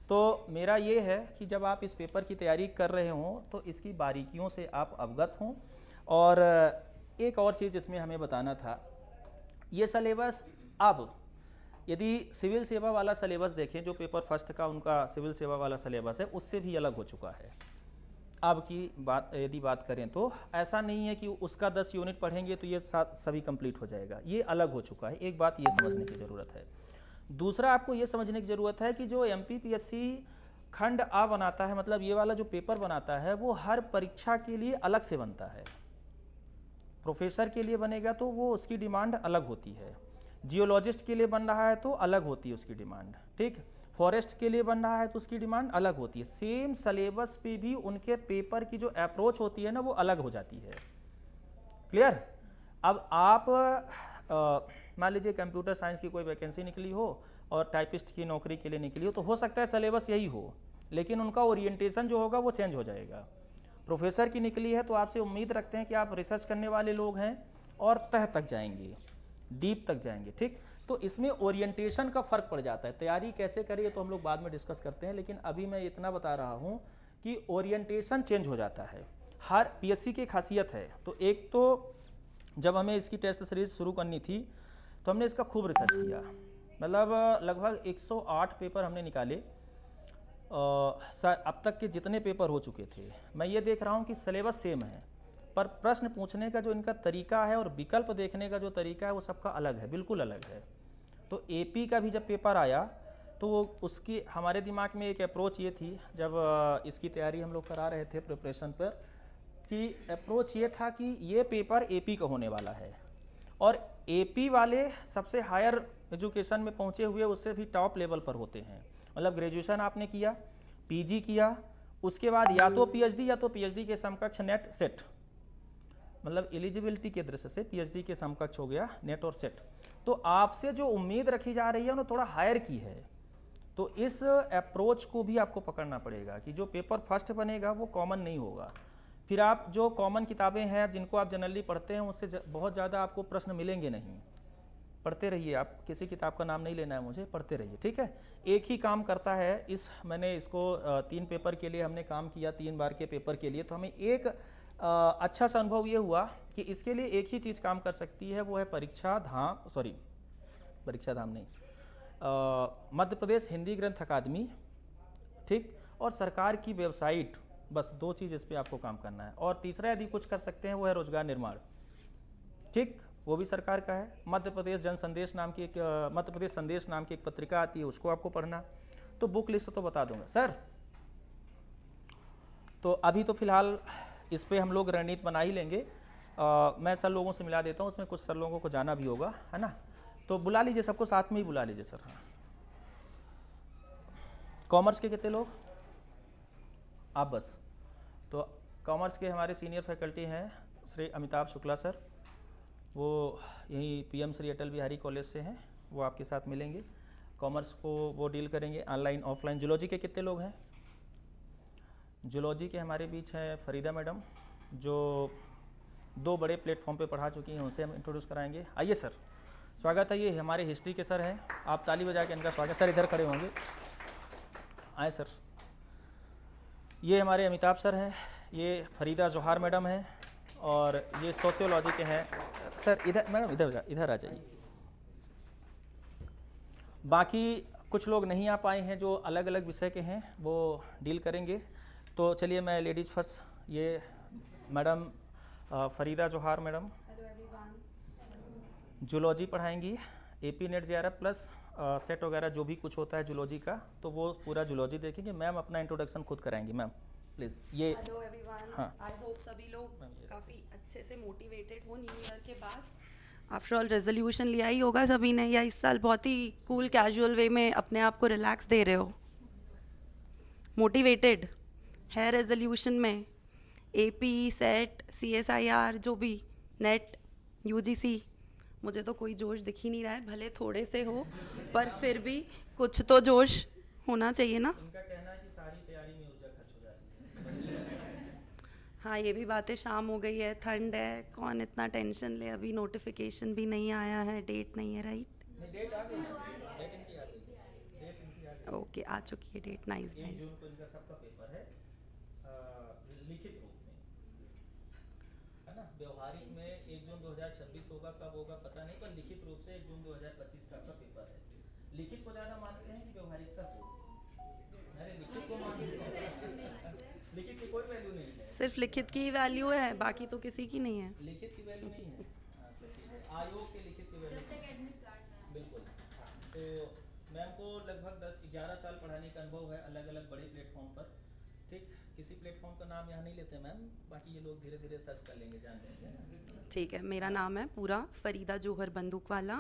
तो मेरा ये है कि जब आप इस पेपर की तैयारी कर रहे हों तो इसकी बारीकियों से आप अवगत हों। और एक और चीज़ इसमें हमें बताना था, ये सिलेबस अब यदि सिविल सेवा वाला सिलेबस देखें, जो पेपर फर्स्ट का उनका सिविल सेवा वाला सिलेबस है, उससे भी अलग हो चुका है। अब की बात यदि बात करें तो ऐसा नहीं है कि उसका 10 यूनिट पढ़ेंगे तो ये सभी कंप्लीट हो जाएगा, ये अलग हो चुका है। एक बात ये समझने की ज़रूरत है। दूसरा आपको ये समझने की ज़रूरत है कि जो MPPSC खंड आ बनाता है, मतलब ये वाला जो पेपर बनाता है, वो हर परीक्षा के लिए अलग से बनता है। प्रोफेसर के लिए बनेगा तो वो उसकी डिमांड अलग होती है, जियोलॉजिस्ट के लिए बन रहा है तो अलग होती है उसकी डिमांड, ठीक। फॉरेस्ट के लिए बन रहा है तो उसकी डिमांड अलग होती है। सेम सिलेबस पे भी उनके पेपर की जो अप्रोच होती है ना, वो अलग हो जाती है। क्लियर? अब आप मान लीजिए कंप्यूटर साइंस की कोई वैकेंसी निकली हो और टाइपिस्ट की नौकरी के लिए निकली हो, तो हो सकता है सिलेबस यही हो, लेकिन उनका ओरिएंटेशन जो होगा वो चेंज हो जाएगा। प्रोफेसर की निकली है तो आपसे उम्मीद रखते हैं कि आप रिसर्च करने वाले लोग हैं और तह तक जाएंगे, डीप तक जाएंगे, ठीक। तो इसमें ओरिएंटेशन का फ़र्क पड़ जाता है। तैयारी कैसे करिए तो हम लोग बाद में डिस्कस करते हैं, लेकिन अभी मैं इतना बता रहा हूँ कि ओरिएंटेशन चेंज हो जाता है। हर PSC की खासियत है। तो एक तो जब हमें इसकी टेस्ट सीरीज शुरू करनी थी तो हमने इसका खूब रिसर्च किया, मतलब लगभग 108 पेपर हमने निकाले। अब तक के जितने पेपर हो चुके थे, मैं ये देख रहा हूँ कि सिलेबस सेम है, पर प्रश्न पूछने का जो इनका तरीका है और विकल्प देखने का जो तरीका है वो सबका अलग है, बिल्कुल अलग है। तो AP का भी जब पेपर आया तो वो उसकी हमारे दिमाग में एक अप्रोच ये थी, जब इसकी तैयारी हम लोग करा रहे थे प्रिपरेशन पर, कि अप्रोच ये था कि ये पेपर AP का होने वाला है और AP वाले सबसे हायर एजुकेशन में पहुँचे हुए उससे भी टॉप लेवल पर होते हैं। मतलब ग्रेजुएशन आपने किया, PG किया, उसके बाद या तो PhD या तो PhD के समकक्ष नेट सेट, मतलब एलिजिबिलिटी के दृष्टि से PhD के समकक्ष हो गया नेट और सेट। तो आपसे जो उम्मीद रखी जा रही है वो थोड़ा हायर की है। तो इस अप्रोच को भी आपको पकड़ना पड़ेगा कि जो पेपर फर्स्ट बनेगा वो कॉमन नहीं होगा। फिर आप जो कॉमन किताबें हैं जिनको आप जनरली पढ़ते हैं उससे बहुत ज़्यादा आपको प्रश्न मिलेंगे नहीं। पढ़ते रहिए, आप किसी किताब का नाम नहीं लेना है मुझे, पढ़ते रहिए, ठीक है। एक ही काम करता है, मैंने इसको 3 पेपर के लिए हमने काम किया, 3 बार के पेपर के लिए। तो हमें एक अच्छा सा अनुभव ये हुआ कि इसके लिए एक ही चीज़ काम कर सकती है, वो है परीक्षा धाम नहीं, मध्य प्रदेश हिंदी ग्रंथ अकादमी, ठीक, और सरकार की वेबसाइट। बस 2 चीज़ इस पर आपको काम करना है। और तीसरा यदि कुछ कर सकते हैं वो है रोजगार निर्माण, ठीक, वो भी सरकार का है। मध्य प्रदेश संदेश नाम की एक पत्रिका आती है, उसको आपको पढ़ना। तो बुक लिस्ट तो बता दूंगा सर। तो अभी तो फिलहाल इस पे हम लोग रणनीति बना ही लेंगे। मैं सर लोगों से मिला देता हूँ, उसमें कुछ सर लोगों को जाना भी होगा, है ना। तो बुला लीजिए, सबको साथ में ही बुला लीजिए सर। हाँ, कॉमर्स के कितने लोग आप? बस। तो कॉमर्स के हमारे सीनियर फैकल्टी हैं श्री अमिताभ शुक्ला सर, वो यहीं PM श्री अटल बिहारी कॉलेज से हैं, वो आपके साथ मिलेंगे। कॉमर्स को वो डील करेंगे ऑनलाइन ऑफलाइन। जूलॉजी के कितने लोग हैं? जूलॉजी के हमारे बीच हैं फरीदा मैडम, जो 2 बड़े प्लेटफॉर्म पे पढ़ा चुकी हैं, उनसे हम इंट्रोड्यूस कराएंगे। आइए सर, स्वागत है। ये हमारे हिस्ट्री के सर हैं, आप ताली बजा के इनका स्वागत। सर इधर खड़े होंगे, आए सर। ये हमारे अमिताभ सर हैं, ये फरीदा जोहार मैडम हैं, और ये सोशियोलॉजी के हैं सर। इधर मैडम, इधर आ जाइए। बाकी कुछ लोग नहीं आ पाए हैं जो अलग अलग विषय के हैं, वो डील करेंगे। तो चलिए मैं लेडीज़ फर्स्ट, ये madam Farida Johar madam zoology पढ़ाएंगी, AP NET JRF plus SET वगैरह जो भी कुछ होता है जूलॉजी का, तो वो पूरा जूलॉजी देखेंगे। मैम अपना इंट्रोडक्शन खुद कराएंगी, मैम प्लीज़। ये हेलो एवरीवन, हाँ, आई होप सभी लोग काफ़ी अच्छे से मोटिवेटेड हो न्यू ईयर के बाद। आफ्टर ऑल रेजोल्यूशन लिया ही होगा सभी ने, या इस साल बहुत ही कूल कैजुअल वे में अपने आप को रिलैक्स दे रहे हो? मोटिवेटेड है रेजोल्यूशन में। AP सेट CSIR जो भी नेट UGC, मुझे तो कोई जोश दिख ही नहीं रहा है, भले थोड़े से हो पर फिर भी कुछ तो जोश होना चाहिए ना। इनका कहना है कि सारी तैयारी में ऊर्जा खर्च हो जाती है। हाँ ये भी बात है, शाम हो गई है, ठंड है, कौन इतना टेंशन ले, अभी नोटिफिकेशन भी नहीं आया है, डेट नहीं है, राइट? नहीं, डेट आ गई है, डेट इनकी आ गई है, डेट इनकी आ गई है। ओके, आ चुकी है डेट, नाइस 1 नाइस। जून को इनका सबका पेपर है, लिखित रूप में, है ना। व्यवहारिक में 1 जून 2026 होगा, कब होगा पता नहीं, पर लिखित रूप से 1 जून 2025 का आपका पेपर है। लिखित को ज़्यादा मानते हैं कि व्यवहारिकता को? अरे लिखित को मानते हैं। लिखित की कोई वैल्यू नहीं है, सिर्फ लिखित की वैल्यू है, बाकी तो किसी की नहीं है। लिखित की वैल्यू नहीं है। अच्छा ठीक है, आयोग के लिखित की वैल्यू बिल्कुल। तो मैम को लगभग 10-11 साल पढ़ाने का अनुभव है अलग अलग बड़े प्लेटफॉर्म पर। ठीक, किसी प्लेटफॉर्म का नाम यहाँ नहीं लेते मैम, बाकी ये लोग धीरे धीरे सर्च कर लेंगे, जान लेंगे। ठीक है, मेरा नाम है पूरा फरीदा जौहर बंदूकवाला,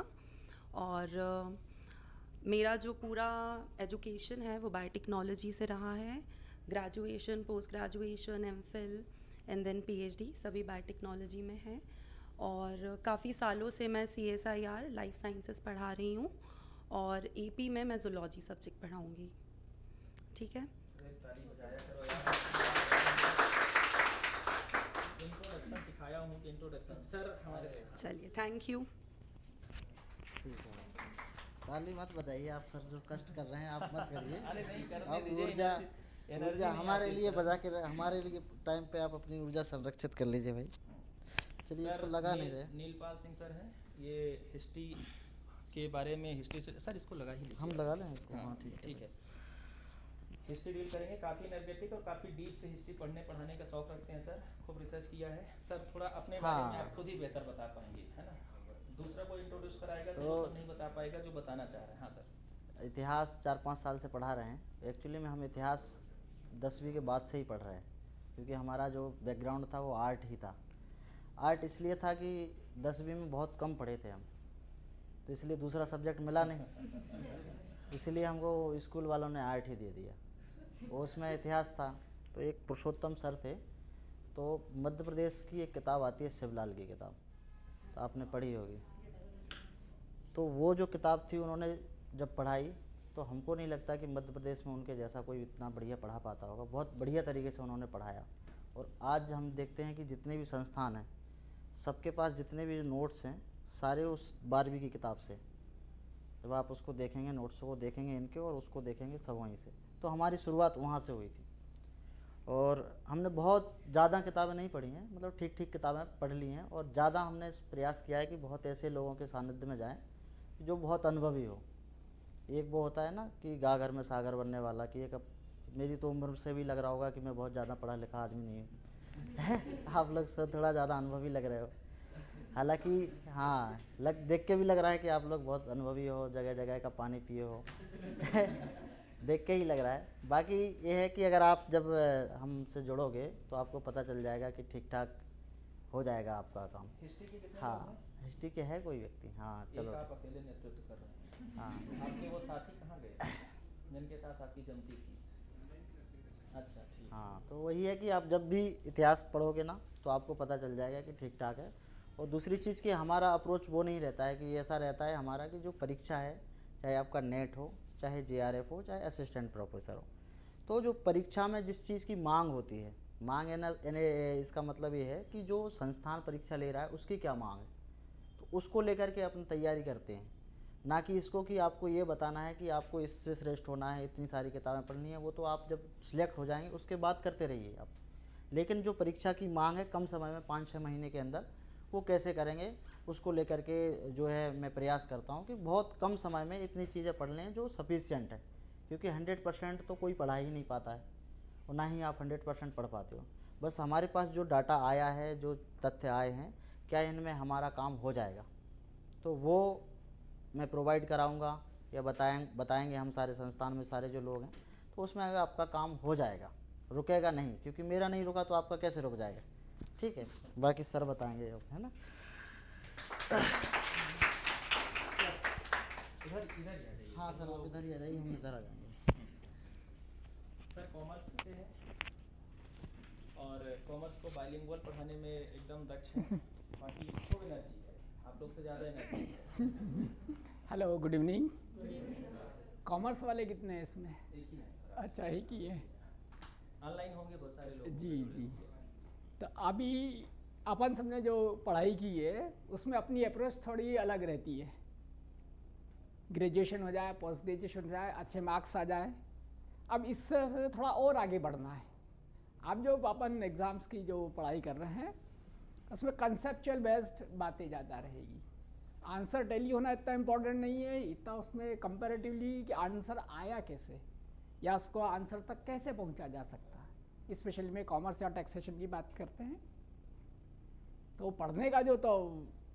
और मेरा जो पूरा एजुकेशन है वो बायोटेक्नोलॉजी से रहा है। Graduation, post graduation, MPhil and then PhD सभी बायोटेक्नोलॉजी में है। और काफ़ी सालों से मैं CSIR लाइफ साइंसेस पढ़ा रही हूँ, और AP में मैं जूलॉजी सब्जेक्ट पढ़ाऊँगी। ठीक है, ताली बजाया करो यार। इंट्रोडक्शन सिखाया हूँ कि इंट्रोडक्शन सर हमारे से। चलिए, थैंक यू। ठीक है, ताली मत बजाइए आप सर, जो कष्ट कर रहे हैं आप मत करिए। अरे नहीं, करने आप दीजिए, ऊर्जा एनर्जी ऊर्जा नहीं हमारे आती लिए सर। बजा के हमारे लिए टाइम पे आप अपनी ऊर्जा संरक्षित कर लीजिए भाई। चलिए, सर, इसको लगा नहीं रहे। नीलपाल सिंह सर हैं, ये हिस्ट्री के बारे में, हिस्ट्री से सर इसको लगा ही लीजिए। हम लगा लें इसको? हाँ हाँ ठीक है। ठीक है। हिस्ट्री डील करेंगे, काफ़ी एनर्जेटिक और काफ़ी डीप से हिस्ट्री पढ़ने पढ़ाने का शौक रखते हैं सर, खूब रिसर्च किया है सर। थोड़ा अपने बारे में हाँ। आप खुद ही बेहतर बता पाएंगे, है ना। दूसरा कोई इंट्रोड्यूस कराएगा तो तो- वो सब नहीं बता पाएगा जो बताना चाह रहे हैं। हाँ सर। इतिहास 4-5 साल से पढ़ा रहे हैं। एक्चुअली में हम इतिहास 10वीं के बाद से ही पढ़ रहे हैं, क्योंकि हमारा जो बैकग्राउंड था वो आर्ट ही था। आर्ट इसलिए था कि 10वीं में बहुत कम पढ़े थे हम, तो इसलिए दूसरा सब्जेक्ट मिला नहीं, इसलिए हमको स्कूल वालों ने आर्ट ही दे दिया। वो उसमें इतिहास था, तो एक पुरुषोत्तम सर थे, तो मध्य प्रदेश की एक किताब आती है शिवलाल की किताब, तो आपने पढ़ी होगी। तो वो जो किताब थी उन्होंने जब पढ़ाई, तो हमको नहीं लगता कि मध्य प्रदेश में उनके जैसा कोई इतना बढ़िया पढ़ा पाता होगा। बहुत बढ़िया तरीके से उन्होंने पढ़ाया। और आज हम देखते हैं कि जितने भी संस्थान हैं, सबके पास जितने भी नोट्स हैं सारे उस 12वीं की किताब से। जब आप उसको देखेंगे, नोट्स को देखेंगे इनके और उसको देखेंगे, सब वहीं से। तो हमारी शुरुआत वहाँ से हुई थी। और हमने बहुत ज़्यादा किताबें नहीं पढ़ी हैं, मतलब ठीक ठीक किताबें पढ़ ली हैं। और ज़्यादा हमने प्रयास किया है कि बहुत ऐसे लोगों के सानिध्य में जाएं जो बहुत अनुभवी हो। एक वो होता है ना कि गागर में सागर बनने वाला, कि एक मेरी तो उम्र से भी लग रहा होगा कि मैं बहुत ज़्यादा पढ़ा लिखा आदमी नहीं हूँ। आप लोग सब थोड़ा ज़्यादा अनुभवी लग रहे हो, हालांकि हाँ देख के भी लग रहा है कि आप लोग बहुत अनुभवी हो, जगह जगह का पानी पिए हो। देख के ही लग रहा है। बाकी ये है कि अगर आप जब हमसे जुड़ोगे तो आपको पता चल जाएगा कि ठीक ठाक हो जाएगा आपका काम। हिस्ट्री के कितने लोग हाँ, हैं? हिस्ट्री के है कोई व्यक्ति? हाँ चलो। एक आप अकेले नेतृत्व कर रहे हैं। हाँ आपके वो साथी कहाँ गए जिनके साथ आपकी जमती थी? अच्छा ठीक। हाँ, तो वही है कि आप जब भी इतिहास पढ़ोगे ना तो आपको पता चल जाएगा कि ठीक ठाक है। और दूसरी चीज़ कि हमारा अप्रोच वो नहीं रहता है कि ऐसा रहता है हमारा कि जो परीक्षा है, चाहे आपका नेट हो, चाहे JRF हो, चाहे असिस्टेंट प्रोफेसर हो, तो जो परीक्षा में जिस चीज़ की मांग होती है, मांग है ना, इसका मतलब ये है कि जो संस्थान परीक्षा ले रहा है उसकी क्या मांग है, तो उसको लेकर के अपनी तैयारी करते हैं। ना कि इसको कि आपको ये बताना है कि आपको इससे श्रेष्ठ होना है, इतनी सारी किताबें पढ़नी है। वो तो आप जब सिलेक्ट हो जाएंगे उसके बाद करते रहिए आप। लेकिन जो परीक्षा की मांग है कम समय में 5-6 महीने के अंदर, वो कैसे करेंगे उसको लेकर के जो है मैं प्रयास करता हूँ कि बहुत कम समय में इतनी चीज़ें पढ़ लें जो सफिशिएंट है। क्योंकि 100% तो कोई पढ़ा ही नहीं पाता है, और ना ही आप 100% पढ़ पाते हो। बस हमारे पास जो डाटा आया है, जो तथ्य आए हैं, क्या इनमें हमारा काम हो जाएगा, तो वो मैं प्रोवाइड कराऊंगा या बताएंगे हम सारे संस्थान में सारे जो लोग हैं, तो उसमें अगर आपका काम हो जाएगा, रुकेगा नहीं। क्योंकि मेरा नहीं रुका तो आपका कैसे रुक जाएगा। ठीक है, बाकी सर बताएंगे अब, है ना। इधर इधर ही आ जाइए। हाँ सर, आप इधर ही आ जाइए, हम इधर आ जाएंगे। सर कॉमर्स से है और कॉमर्स को बाइलिंगुअल पढ़ाने में एकदम दक्ष है। बाकी खूब एनर्जी है, आप लोग से ज़्यादा energy. Hello, good evening. Commerce वाले कितने हैं इसमें? एक ही है सर, अच्छा, एक ही है। ऑनलाइन होंगे बहुत सारे लोग। जी जी। तो अभी अपन सबने जो पढ़ाई की है उसमें अपनी अप्रोच थोड़ी अलग रहती है। ग्रेजुएशन हो जाए, पोस्ट ग्रेजुएशन हो जाए, अच्छे मार्क्स आ जाए, अब इससे थोड़ा और आगे बढ़ना है। अब जो अपन एग्ज़ाम्स की जो पढ़ाई कर रहे हैं उसमें कंसेप्चुअल बेस्ड बातें ज़्यादा रहेगी। आंसर टैली होना इतना इम्पोर्टेंट नहीं है, इतना उसमें कंपैरेटिवली कि आंसर आया कैसे या उसको आंसर तक कैसे पहुंचा जा सकता है। स्पेशली में कॉमर्स या टैक्सेशन की बात करते हैं तो पढ़ने का जो तो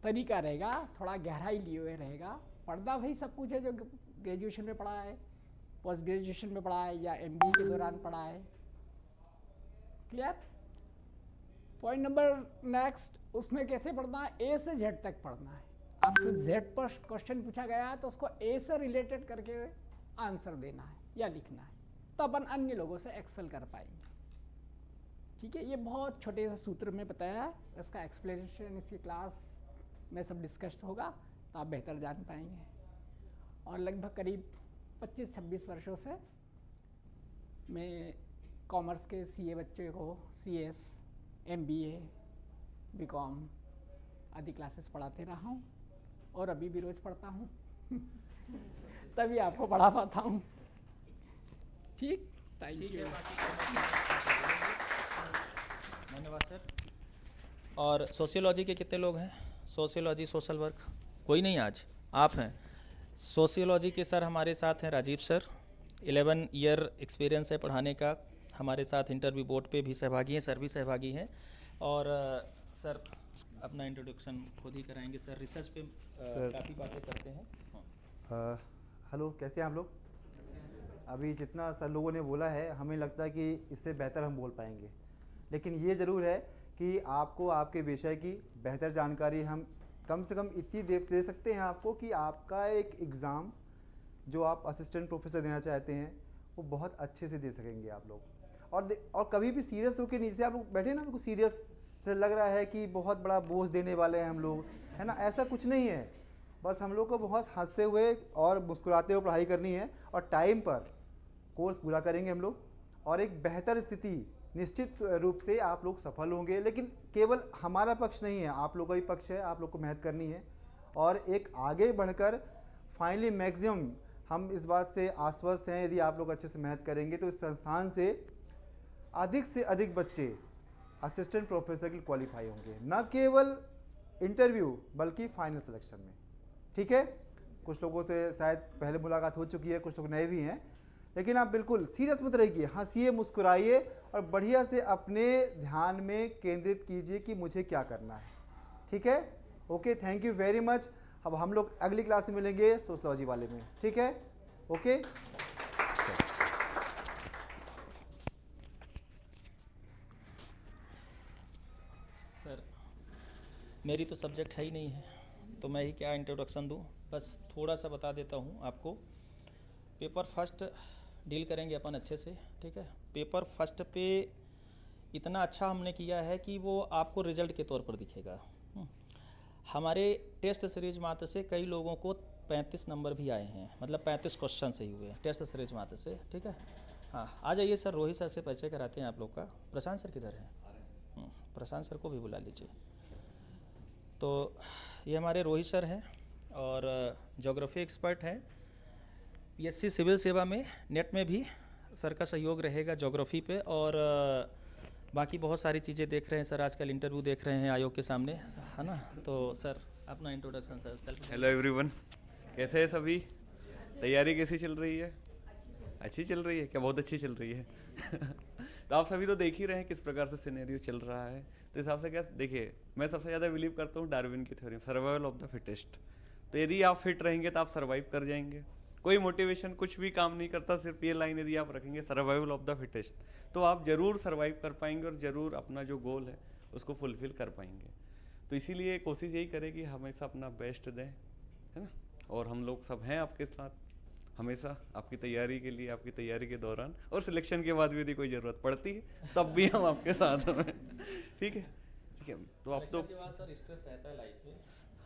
तरीका रहेगा थोड़ा गहराई लिए हुए रहेगा। पढ़ना वही सब कुछ है जो ग्रेजुएशन में पढ़ा है, पोस्ट ग्रेजुएशन में पढ़ा है या MBA के दौरान पढ़ा है। क्लियर? पॉइंट नंबर नेक्स्ट, उसमें कैसे पढ़ना है? A से Z तक पढ़ना है। आपसे Z पर क्वेश्चन पूछा गया है तो उसको A से रिलेटेड करके आंसर देना है या लिखना है, तो अपन अन्य लोगों से एक्सेल कर पाएंगे। ठीक है, ये बहुत छोटे से सूत्र में बताया है, इसका एक्सप्लेनेशन इसकी क्लास में सब डिस्कस होगा तो आप बेहतर जान पाएंगे। और लगभग करीब 25-26 वर्षों से मैं कॉमर्स के CA बच्चों को CS, MBA, BCom आदि क्लासेस पढ़ाते रहा हूँ और अभी भी रोज़ पढ़ता हूँ तभी आपको पढ़ा पाता हूँ। ठीक, थैंक यू। धन्यवाद सर। और सोशियोलॉजी के कितने लोग हैं? सोशियोलॉजी, सोशल वर्क कोई नहीं? आज आप हैं। सोशियोलॉजी के सर हमारे साथ हैं राजीव सर, 11 ईयर एक्सपीरियंस है पढ़ाने का, हमारे साथ इंटरव्यू बोर्ड पे भी सहभागी हैं, सर भी सहभागी हैं। और सर अपना इंट्रोडक्शन खुद ही कराएंगे। सर रिसर्च पे काफ़ी बातें करते हैं। हेलो, कैसे हैं आप लोग? अभी जितना सर लोगों ने बोला है हमें लगता है कि इससे बेहतर हम बोल पाएंगे, लेकिन ये ज़रूर है कि आपको आपके विषय की बेहतर जानकारी हम कम से कम इतनी दे सकते हैं आपको कि आपका एक एग्ज़ाम जो आप असिस्टेंट प्रोफेसर देना चाहते हैं वो बहुत अच्छे से दे सकेंगे आप लोग। और कभी भी सीरियस होकर नीचे आप लोग बैठे ना, आपको सीरियस से लग रहा है कि बहुत बड़ा बोझ देने वाले हैं हम लोग, है ना? ऐसा कुछ नहीं है। बस हम लोग को बहुत हंसते हुए और मुस्कुराते हुए पढ़ाई करनी है और टाइम पर कोर्स पूरा करेंगे हम लोग और एक बेहतर स्थिति निश्चित रूप से आप लोग सफल होंगे। लेकिन केवल हमारा पक्ष नहीं है, आप लोगों का भी पक्ष है, आप लोग को मेहनत करनी है और एक आगे बढ़कर फाइनली मैक्सिमम हम इस बात से आश्वस्त हैं, यदि आप लोग अच्छे से मेहनत करेंगे तो इस संस्थान से अधिक बच्चे असिस्टेंट प्रोफेसर के लिए क्वालिफाई होंगे, न केवल इंटरव्यू बल्कि फाइनल सिलेक्शन में। ठीक है, कुछ लोगों से शायद पहले मुलाकात हो चुकी है, कुछ लोग नए भी हैं, लेकिन आप बिल्कुल सीरियस मत रहिए, हंसिए, मुस्कुराइए और बढ़िया से अपने ध्यान में केंद्रित कीजिए कि मुझे क्या करना है। ठीक है, okay, thank you very much. अब हम लोग अगली क्लास में मिलेंगे सोशियोलॉजी वाले में। ठीक है, ओके। सर मेरी तो सब्जेक्ट है ही नहीं है तो मैं ही क्या इंट्रोडक्शन दूं, बस थोड़ा सा बता देता हूं आपको। पेपर फर्स्ट डील करेंगे अपन अच्छे से। ठीक है, पेपर फर्स्ट पे इतना अच्छा हमने किया है कि वो आपको रिजल्ट के तौर पर दिखेगा। हमारे टेस्ट सीरीज मात्र से कई लोगों को 35 नंबर भी आए हैं, मतलब 35 क्वेश्चन सही हुए टेस्ट सीरीज मात्र से। ठीक है, हाँ आ जाइए सर, रोहित सर से परिचय कराते हैं आप लोग का। प्रशांत सर किधर है? प्रशांत सर को भी बुला लीजिए। तो ये हमारे रोहित सर हैं और ज्योग्राफी एक्सपर्ट हैं। PSC सिविल सेवा में नेट में भी सर का सहयोग रहेगा ज्योग्राफी पे, और बाकी बहुत सारी चीज़ें देख रहे हैं सर, आजकल इंटरव्यू देख रहे हैं आयोग के सामने, है ना? तो सर अपना introduction sir self. Hello everyone, कैसे है सभी? तैयारी कैसी चल रही है? अच्छी चल रही है क्या? बहुत अच्छी चल रही है तो आप सभी तो देख ही रहे हैं किस प्रकार से सिनेरियो चल रहा है। तो इस हिसाब से क्या, देखिए मैं सबसे ज़्यादा बिलीव करता हूँ डार्विन की theory, survival of the fittest. तो यदि आप फिट रहेंगे तो आप सर्वाइव कर जाएंगे। कोई मोटिवेशन कुछ भी काम नहीं करता, सिर्फ ये लाइन यदि आप रखेंगे सर्वाइवल ऑफ द फिटेस्ट, तो आप ज़रूर सर्वाइव कर पाएंगे और ज़रूर अपना जो गोल है उसको फुलफिल कर पाएंगे। तो इसीलिए कोशिश यही करें कि हमेशा अपना बेस्ट दें, है ना? और हम लोग सब हैं आपके साथ हमेशा, आपकी तैयारी के लिए, आपकी तैयारी के दौरान और सिलेक्शन के बाद भी यदि कोई ज़रूरत पड़ती है तब भी हम आपके साथ हैं। ठीक है, ठीक है। तो आप तो सर स्ट्रेस रहता है लाइफ में?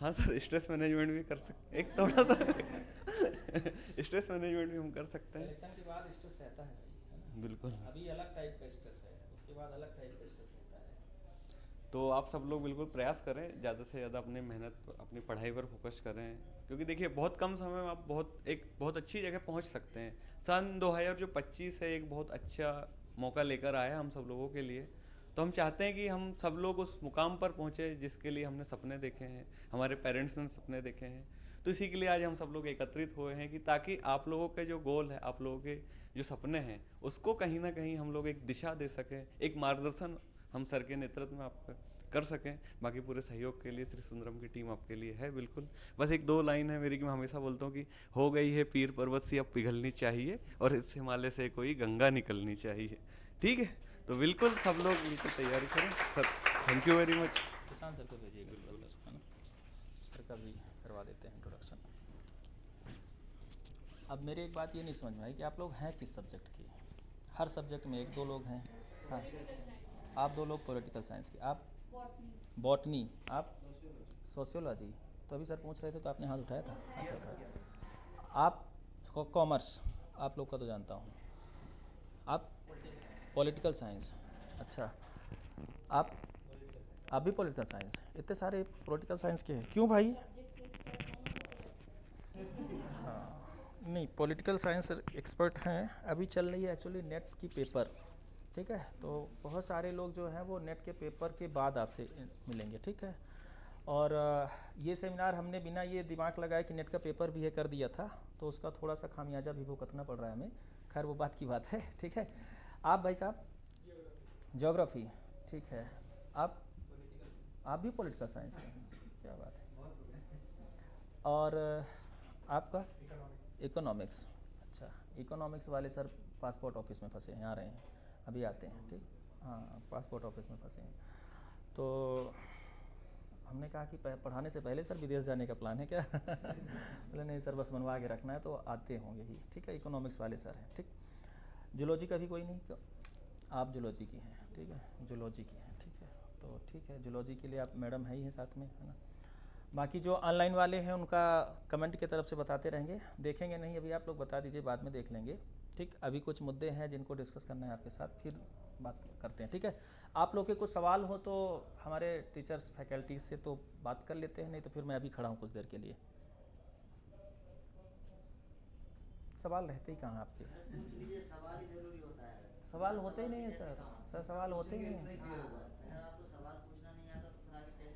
हाँ सर, स्ट्रेस मैनेजमेंट भी कर सकते, एक थोड़ा सा स्ट्रेस मैनेजमेंट भी हम कर सकते हैं। सिलेक्शन के बाद स्ट्रेस रहता है भाई, है ना? बिल्कुल। अभी अलग टाइप का स्ट्रेस है, उसके बाद अलग टाइप का स्ट्रेस रहता है। तो आप सब लोग बिल्कुल प्रयास करें, ज़्यादा से ज़्यादा अपनी मेहनत अपनी पढ़ाई पर फोकस करें, क्योंकि देखिए बहुत कम समय में आप बहुत अच्छी जगह पहुंच सकते हैं। सन 2025 है, एक बहुत अच्छा मौका लेकर आया हम सब लोगों के लिए। तो हम चाहते हैं कि हम सब लोग उस मुकाम पर पहुंचे जिसके लिए हमने सपने देखे हैं, हमारे पेरेंट्स ने सपने देखे हैं। तो इसी के लिए आज हम सब लोग एकत्रित हुए हैं कि ताकि आप लोगों के जो गोल है, आप लोगों के जो सपने हैं, उसको कहीं ना कहीं हम लोग एक दिशा दे सकें, एक मार्गदर्शन हम सर के नेतृत्व में आपका कर सकें। बाकी पूरे सहयोग के लिए श्री सुंदरम की टीम आपके लिए है बिल्कुल। बस एक दो लाइन है मेरी कि मैं हमेशा बोलता हूँ कि हो गई है पीर पर्वत सी अब पिघलनी चाहिए और इस हिमालय से कोई गंगा निकलनी चाहिए। ठीक है, तो बिल्कुल सब लोग बिल्कुल तैयारी करें sir. Thank you very much. किसान सर को भेजिएगा सर, है ना? सर का भी करवा देते हैं इंट्रोडक्शन। अब मेरी एक बात ये नहीं समझ में आई कि आप लोग हैं किस सब्जेक्ट के? हर सब्जेक्ट में एक दो लोग हैं। हाँ, आप दो लोग पॉलिटिकल साइंस के, आप बॉटनी, आप सोशियोलॉजी। तो अभी सर पूछ रहे थे तो आपने हाथ उठाया था। अच्छा, उठाया। आप कॉमर्स, आप लोग का तो जानता हूँ। आप पॉलिटिकल साइंस, अच्छा। आप भी पॉलिटिकल साइंस? इतने सारे पॉलिटिकल साइंस के हैं, क्यों भाई? हाँ, नहीं, पॉलिटिकल साइंस एक्सपर्ट हैं। अभी चल रही है एक्चुअली नेट की पेपर, ठीक है? तो बहुत सारे लोग जो हैं वो नेट के पेपर के बाद आपसे मिलेंगे, ठीक है? और ये सेमिनार हमने बिना ये दिमाग लगाए कि नेट का पेपर भी है कर दिया था, तो उसका थोड़ा सा खामियाजा भी भुगतना पड़ रहा है हमें। खैर वो बात की बात है, ठीक है? आप भाई साहब ज्योग्राफी, ठीक है। आप भी पॉलिटिकल साइंस के हैं, क्या बात है। और आपका इकोनॉमिक्स, अच्छा। इकोनॉमिक्स वाले सर पासपोर्ट ऑफिस में फंसे हैं, आ रहे हैं, अभी आते हैं, ठीक। हाँ, पासपोर्ट ऑफिस में फंसे हैं। तो हमने कहा कि पढ़ाने से पहले सर विदेश जाने का प्लान है क्या? बोले नहीं सर, बस बनवा के रखना है, तो आते होंगे ही, ठीक है? इकोनॉमिक्स वाले सर हैं, ठीक। जूलॉजी का भी कोई नहीं? आप जूलॉजी की हैं, ठीक है? जूलॉजी की हैं, ठीक है। तो ठीक है, जूलॉजी के लिए आप मैडम है ही हैं साथ में, है ना? बाकी जो ऑनलाइन वाले हैं उनका कमेंट की तरफ से बताते रहेंगे, देखेंगे नहीं अभी, आप लोग बता दीजिए, बाद में देख लेंगे, ठीक। अभी कुछ मुद्दे हैं जिनको डिस्कस करना है आपके साथ, फिर बात करते हैं, ठीक है? आप लोग के कुछ सवाल हो तो हमारे टीचर्स फैकल्टीज से तो बात कर लेते हैं, नहीं तो फिर मैं अभी खड़ा हूँ कुछ देर के लिए। सवाल रहते ही कहाँ आपके? सवाल ही जरूरी होता है। सवाल होते ही नहीं है सर, सवाल होते ही नहीं है। अगर आपको सवाल पूछना नहीं आता तो फिर आगे कैसे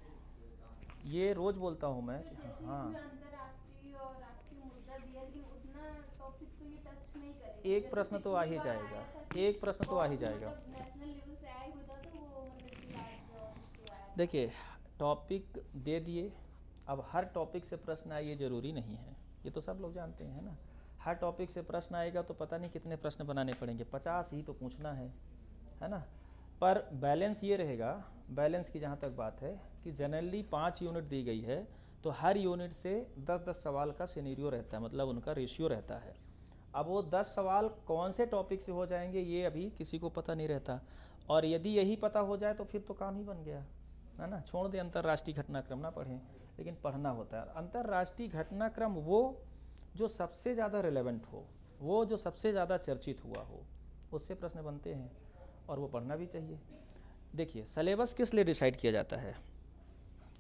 काम? ये रोज़ बोलता हूँ मैं, हाँ। अंतरराष्ट्रीय और राष्ट्रीय मुद्दा दिया, लेकिन उतना टॉपिक को ये टच नहीं करेगा। एक प्रश्न तो आ ही जाएगा, एक प्रश्न तो आ ही जाएगा। नेशनल लेवल से आया होता तो वो मतलब कि आया। देखिए, टॉपिक दे दिए, अब हर टॉपिक से प्रश्न आए ये ज़रूरी नहीं है, ये तो सब लोग जानते हैं ना। हर टॉपिक से प्रश्न आएगा तो पता नहीं कितने प्रश्न बनाने पड़ेंगे, 50 ही तो पूछना है ना? पर बैलेंस ये रहेगा, बैलेंस की जहाँ तक बात है कि जनरली 5 यूनिट दी गई है, तो हर यूनिट से 10-10 सवाल का सिनेरियो रहता है, मतलब उनका रेशियो रहता है। अब वो 10 सवाल कौन से टॉपिक से हो जाएंगे ये अभी किसी को पता नहीं रहता, और यदि यही पता हो जाए तो फिर तो काम ही बन गया, है ना? छोड़ दे अंतर्राष्ट्रीय घटनाक्रम ना पढ़ें, लेकिन पढ़ना होता है। अंतर्राष्ट्रीय घटनाक्रम वो जो सबसे ज़्यादा रिलेवेंट हो, वो जो सबसे ज़्यादा चर्चित हुआ हो, उससे प्रश्न बनते हैं, और वो पढ़ना भी चाहिए। देखिए, सिलेबस किस लिए डिसाइड किया जाता है?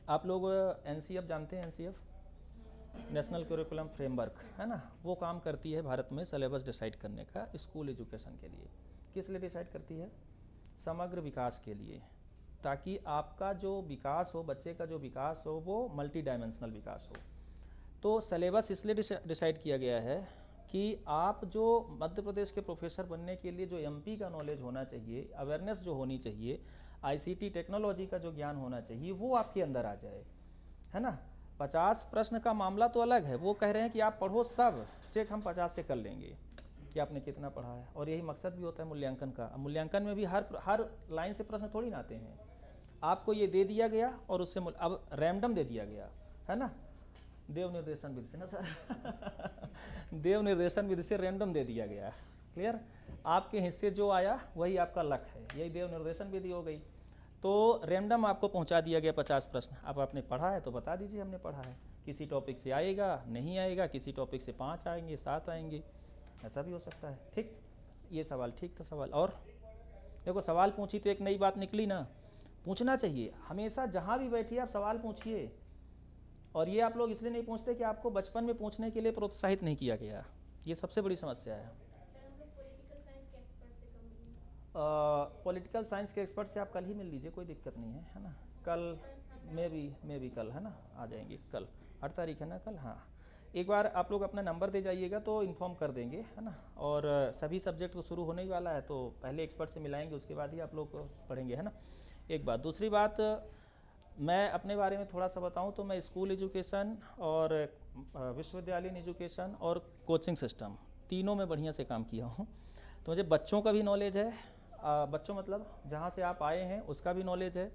आप लोग एनसीएफ जानते हैं? एनसीएफ नेशनल करिकुलम फ्रेमवर्क, है ना? वो काम करती है भारत में सिलेबस डिसाइड करने का स्कूल एजुकेशन के लिए। किस लिए डिसाइड करती है? समग्र विकास के लिए, ताकि आपका जो विकास हो, बच्चे का जो विकास हो, वो मल्टी डायमेंशनल विकास हो। तो सिलेबस इसलिए डिसाइड किया गया है कि आप जो मध्य प्रदेश के प्रोफेसर बनने के लिए जो एमपी का नॉलेज होना चाहिए, अवेयरनेस जो होनी चाहिए, आईसीटी टेक्नोलॉजी का जो ज्ञान होना चाहिए, वो आपके अंदर आ जाए, है ना? 50 प्रश्न का मामला तो अलग है, वो कह रहे हैं कि आप पढ़ो सब, चेक हम 50 से कर लेंगे कि आपने कितना पढ़ा है, और यही मकसद भी होता है मूल्यांकन का। अब मूल्यांकन में भी हर लाइन से प्रश्न थोड़ी ना आते हैं, आपको ये दे दिया गया और उससे अब रैंडम दे दिया गया, है ना? देव निर्देशन विधि से ना सर देव निर्देशन विधि से रैंडम दे दिया गया, क्लियर? आपके हिस्से जो आया वही आपका लक है, यही देव निर्देशन विधि हो गई। तो रैंडम आपको पहुंचा दिया गया 50 प्रश्न। अब आपने पढ़ा है तो बता दीजिए हमने पढ़ा है। किसी टॉपिक से आएगा, नहीं आएगा, किसी टॉपिक से 5 आएंगे, 7 आएंगे, ऐसा भी हो सकता है। ठीक, ये सवाल ठीक था। सवाल और देखो, सवाल पूछी तो एक नई बात निकली ना, पूछना चाहिए हमेशा, जहाँ भी बैठिए आप सवाल पूछिए। और ये आप लोग इसलिए नहीं पूछते कि आपको बचपन में पूछने के लिए प्रोत्साहित नहीं किया गया, ये सबसे बड़ी समस्या है। पॉलिटिकल साइंस के एक्सपर्ट से आप कल ही मिल लीजिए, कोई दिक्कत नहीं है ना। कल मे भी कल है ना, आ जाएंगे कल, 8 तारीख है ना कल। हाँ, एक बार आप लोग अपना नंबर दे जाइएगा तो इन्फॉर्म कर देंगे, है ना। और सभी सब्जेक्ट तो शुरू होने ही वाला है, तो पहले एक्सपर्ट से मिलाएंगे, उसके बाद ही आप लोग पढ़ेंगे, है ना। एक बात। दूसरी बात, मैं अपने बारे में थोड़ा सा बताऊं तो मैं स्कूल एजुकेशन और विश्वविद्यालयीन एजुकेशन और कोचिंग सिस्टम तीनों में बढ़िया से काम किया हूं। तो मुझे बच्चों का भी नॉलेज है, बच्चों मतलब जहाँ से आप आए हैं उसका भी नॉलेज है,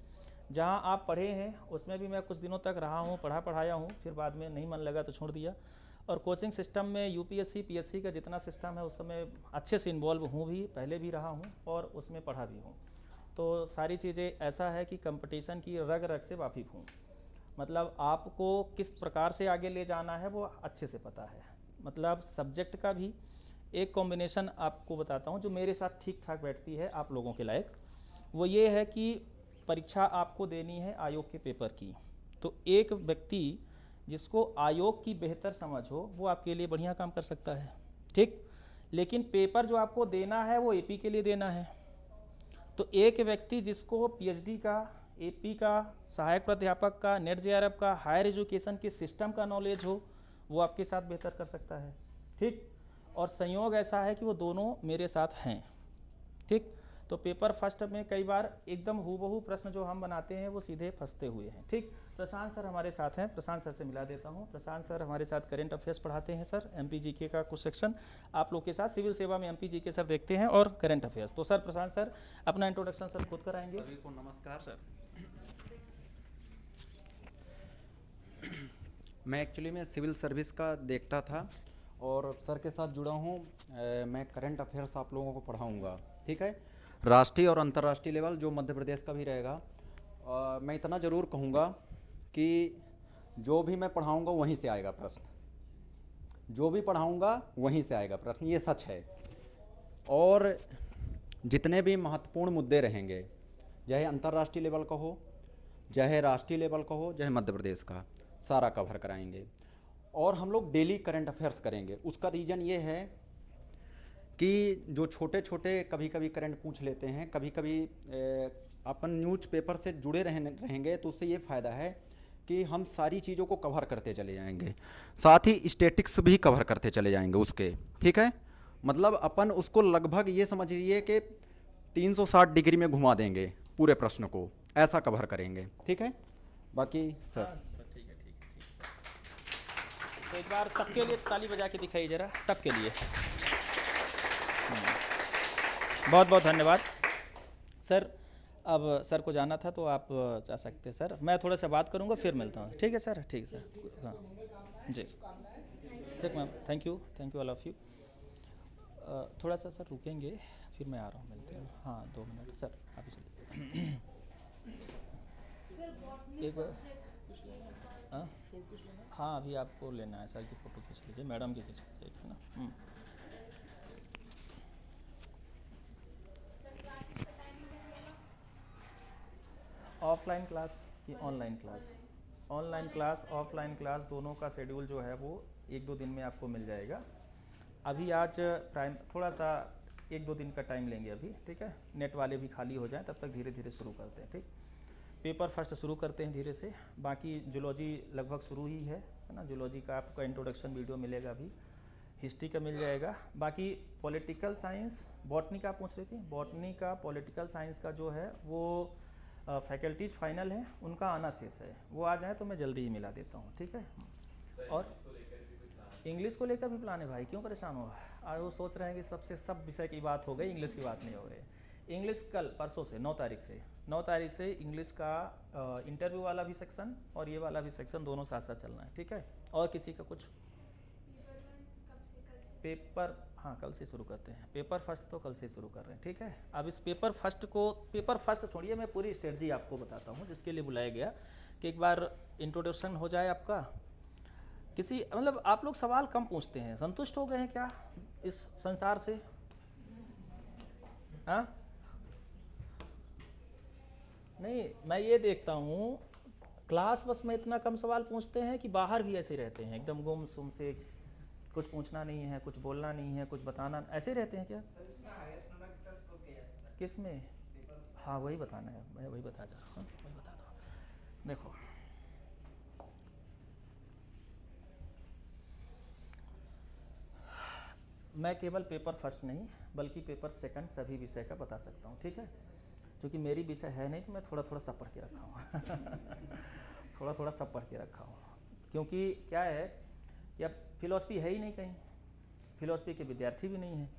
जहाँ आप पढ़े हैं उसमें भी मैं कुछ दिनों तक रहा हूँ, पढ़ाया हूँ, फिर बाद में नहीं मन लगा तो छोड़ दिया। और कोचिंग सिस्टम में यूपीएससी पीएससी का जितना सिस्टम है उस समय अच्छे से इन्वॉल्व हूँ भी, पहले भी रहा हूँ और उसमें पढ़ा भी हूँ। तो सारी चीज़ें ऐसा है कि कंपटीशन की रग रग से वाकिफ़ हूँ। मतलब आपको किस प्रकार से आगे ले जाना है वो अच्छे से पता है। मतलब सब्जेक्ट का भी एक कॉम्बिनेशन आपको बताता हूँ जो मेरे साथ ठीक ठाक बैठती है आप लोगों के लायक। वो ये है कि परीक्षा आपको देनी है आयोग के पेपर की, तो एक व्यक्ति जिसको आयोग की बेहतर समझ हो वो आपके लिए बढ़िया काम कर सकता है, ठीक। लेकिन पेपर जो आपको देना है वो एपी के लिए देना है। तो एक व्यक्ति जिसको पीएचडी का, एपी का, सहायक प्राध्यापक का, नेट जेआरएफ का, हायर एजुकेशन के सिस्टम का नॉलेज हो, वो आपके साथ बेहतर कर सकता है, ठीक। और संयोग ऐसा है कि वो दोनों मेरे साथ हैं, ठीक। तो पेपर फर्स्ट में कई बार एकदम हूबहू प्रश्न जो हम बनाते हैं वो सीधे फंसते हुए हैं, ठीक। प्रशांत सर हमारे साथ हैं, प्रशांत सर से मिला देता हूँ। प्रशांत सर हमारे साथ करेंट अफेयर्स पढ़ाते हैं सर, एमपीजीके का कुछ सेक्शन आप लोग के साथ, सिविल सेवा में एमपीजीके सर देखते हैं और करेंट अफेयर्स। तो सर प्रशांत सर अपना इंट्रोडक्शन सर खुद कराएंगे। सभी को नमस्कार सर। मैं एक्चुअली में सिविल सर्विस का देखता था और सर के साथ जुड़ा हूँ। मैं करंट अफेयर्स आप लोगों को पढ़ाऊँगा, ठीक है। राष्ट्रीय और अंतर्राष्ट्रीय लेवल जो मध्य प्रदेश का भी रहेगा। मैं इतना ज़रूर कहूँगा कि जो भी मैं पढ़ाऊँगा वहीं से आएगा प्रश्न, जो भी पढ़ाऊँगा वहीं से आएगा प्रश्न, ये सच है। और जितने भी महत्वपूर्ण मुद्दे रहेंगे, चाहे अंतर्राष्ट्रीय लेवल का हो, चाहे राष्ट्रीय लेवल का हो, चाहे मध्य प्रदेश का, सारा कवर कराएंगे। और हम लोग डेली करंट अफेयर्स करेंगे। उसका रीज़न ये है कि जो छोटे छोटे कभी कभी करंट पूछ लेते हैं, कभी कभी अपन न्यूज़पेपर से जुड़े रहेंगे तो उससे ये फ़ायदा है कि हम सारी चीज़ों को कवर करते चले जाएंगे, साथ ही स्टैटिक्स भी कवर करते चले जाएंगे उसके, ठीक है। मतलब अपन उसको लगभग ये समझ लीजिए कि 360 डिग्री में घुमा देंगे पूरे प्रश्न को, ऐसा कवर करेंगे, ठीक है। बाकी सर ठीक है। तो एक बार सबके लिए ताली बजा के दिखाइए जरा, सबके लिए। बहुत बहुत धन्यवाद सर। अब सर को जाना था तो आप जा सकते हैं सर, मैं थोड़ा सा बात करूंगा फिर मिलता हूँ, ठीक है सर। ठीक है सर, हाँ जी ठीक ma'am, thank you all of you. थोड़ा सा सर रुकेंगे, फिर मैं आ रहा हूँ, मिलते हैं। हाँ 2 मिनट सर, आप ही चलिए। एक बार हाँ अभी आपको लेना है सर की फ़ोटो खींच लीजिए, मैडम की खींच लीजिए, है ना। ऑफलाइन क्लास कि online class? Online class, offline class दोनों का शेड्यूल जो है वो 1-2 दिन में आपको मिल जाएगा। अभी आज थोड़ा सा 1-2 दिन का टाइम लेंगे अभी, ठीक है। नेट वाले भी खाली हो जाएं, तब तक धीरे धीरे शुरू करते हैं, ठीक। पेपर फर्स्ट शुरू करते हैं धीरे से। बाकी जूलॉजी लगभग शुरू ही है ना। जूलॉजी का आपका इंट्रोडक्शन वीडियो मिलेगा अभी, हिस्ट्री का मिल जाएगा। बाकी पॉलिटिकल साइंस, बॉटनी का पूछ रही थी, बॉटनी का, पॉलिटिकल साइंस का जो है वो फैकल्टीज़ फाइनल हैं, उनका आना शेष है। वो आ जाए तो मैं जल्दी ही मिला देता हूँ, ठीक है। और इंग्लिश को लेकर भी प्लान है भाई, क्यों परेशान हो? आज वो सोच रहे हैं कि सब विषय की बात हो गई, इंग्लिश की बात नहीं हो रही। इंग्लिश कल परसों से 9 तारीख से इंग्लिश का इंटरव्यू वाला भी सेक्शन और ये वाला भी सेक्शन दोनों साथ साथ चलना है, ठीक है। और किसी का कुछ पेपर, हाँ कल से शुरू करते हैं। पेपर फर्स्ट तो कल से शुरू कर रहे हैं, ठीक है। अब इस पेपर फर्स्ट छोड़िए, मैं पूरी स्ट्रेटजी आपको बताता हूँ जिसके लिए बुलाया गया, कि एक बार इंट्रोडक्शन हो जाए आपका। किसी मतलब आप लोग सवाल कम पूछते हैं, संतुष्ट हो गए हैं क्या इस संसार से? हाँ नहीं, मैं ये देखता हूँ क्लास बस में इतना कम सवाल पूछते हैं कि बाहर भी ऐसे रहते हैं एकदम गुमसुम से, कुछ पूछना नहीं है, कुछ बोलना नहीं है, कुछ बताना, ऐसे रहते हैं क्या? किस में? हाँ वही बताना है, मैं वही बता जा रहा हूँ, वही बता दो। देखो मैं केवल पेपर फर्स्ट नहीं बल्कि पेपर सेकंड सभी विषय का बता सकता हूँ, ठीक है। क्योंकि मेरी विषय है नहीं तो मैं थोड़ा थोड़ा सब पढ़ के रखा हूँ थोड़ा थोड़ा सब पढ़ के रखा हूँ। क्योंकि क्या है कि अब फिलॉसफी है ही नहीं कहीं, फिलॉसफी के विद्यार्थी भी नहीं हैं।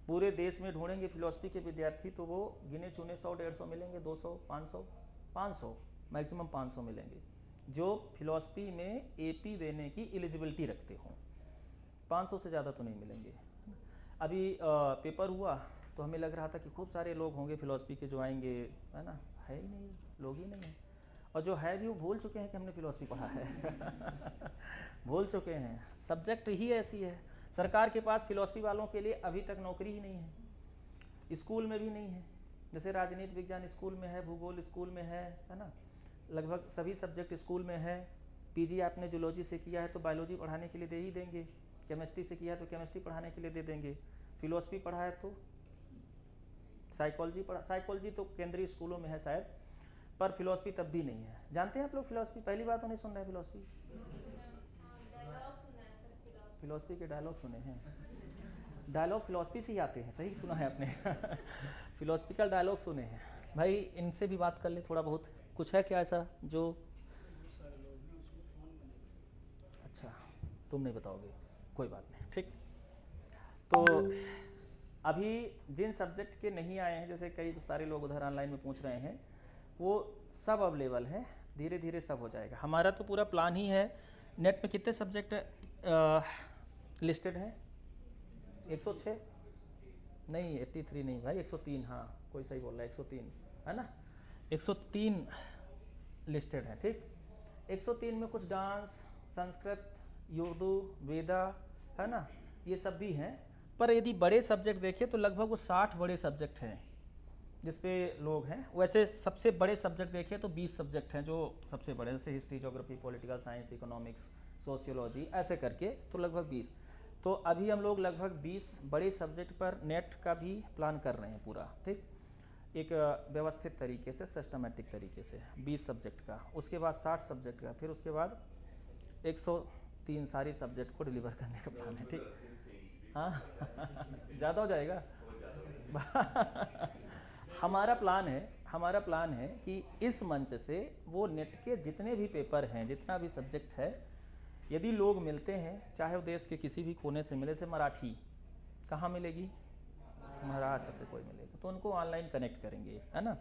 पूरे देश में ढूंढेंगे फिलॉसफी के विद्यार्थी तो वो गिने चुने 100-150 मिलेंगे, 200, 500 मैक्सिमम 500 मिलेंगे जो फिलॉसफी में एपी देने की एलिजिबिलिटी रखते हों। 500 से ज़्यादा तो नहीं मिलेंगे। अभी पेपर हुआ तो हमें लग रहा था कि खूब सारे लोग होंगे फिलॉसफी के जो आएंगे, है ना, है ही नहीं, लोग ही नहीं हैं। और जो है भी वो भूल चुके हैं कि हमने फिलॉसफी पढ़ा है भूल चुके हैं, सब्जेक्ट ही ऐसी है। सरकार के पास फिलॉसफी वालों के लिए अभी तक नौकरी ही नहीं है, स्कूल में भी नहीं है। जैसे राजनीति विज्ञान स्कूल में है, भूगोल स्कूल में है ना, लगभग सभी सब्जेक्ट स्कूल में है। पीजी आपने जूलॉजी से किया है तो बायोलॉजी पढ़ाने के लिए दे ही देंगे, केमिस्ट्री से किया है तो केमिस्ट्री पढ़ाने के लिए दे देंगे, फिलॉसफी पढ़ा है तो साइकोलॉजी तो केंद्रीय स्कूलों में है शायद, पर फिलॉसफी तब भी नहीं है। जानते हैं आप लोग फिलॉसफी? पहली बार तो नहीं सुन रहे फिलॉसफी? फिलॉसफी के डायलॉग सुने हैं? डायलॉग फिलॉसफी से ही आते हैं, सही सुना है आपने फिलॉसफिकल डायलॉग सुने हैं। भाई इनसे भी बात कर ले थोड़ा बहुत, कुछ है क्या ऐसा जो, अच्छा तुम नहीं बताओगे, कोई बात नहीं, ठीक। तो अभी जिन सब्जेक्ट के नहीं आए हैं, जैसे कई सारे लोग उधर ऑनलाइन में पूछ रहे हैं, वो सब अवेलेबल है, धीरे धीरे सब हो जाएगा। हमारा तो पूरा प्लान ही है। नेट में कितने सब्जेक्ट लिस्टेड हैं? 106 नहीं, 83 नहीं भाई, 103, हाँ कोई सही बोल रहा है, 103 है ना, 103 लिस्टेड है, ठीक। 103 में कुछ डांस, संस्कृत, उर्दू, वेदा, है ना, ये सब भी हैं। पर यदि बड़े सब्जेक्ट देखें तो लगभग वो 60 बड़े सब्जेक्ट हैं जिसपे लोग हैं। वैसे सबसे बड़े सब्जेक्ट देखें तो 20 सब्जेक्ट हैं जो सबसे बड़े, जैसे history, geography, political science, economics, sociology, ऐसे करके तो लगभग 20। तो अभी हम लोग लगभग 20 बड़े सब्जेक्ट पर नेट का भी प्लान कर रहे हैं पूरा, ठीक, एक व्यवस्थित तरीके से, सिस्टमेटिक तरीके से 20 सब्जेक्ट का, उसके बाद 60 सब्जेक्ट का, फिर उसके बाद 103 सारी सब्जेक्ट को डिलीवर करने का प्लान है, ठीक। हाँ ज़्यादा हो जाएगा हमारा प्लान है कि इस मंच से वो नेट के जितने भी पेपर हैं, जितना भी सब्जेक्ट है, यदि लोग मिलते हैं, चाहे वो देश के किसी भी कोने से मिले, से मराठी कहाँ मिलेगी, महाराष्ट्र से कोई मिलेगा तो उनको ऑनलाइन कनेक्ट करेंगे, है ना।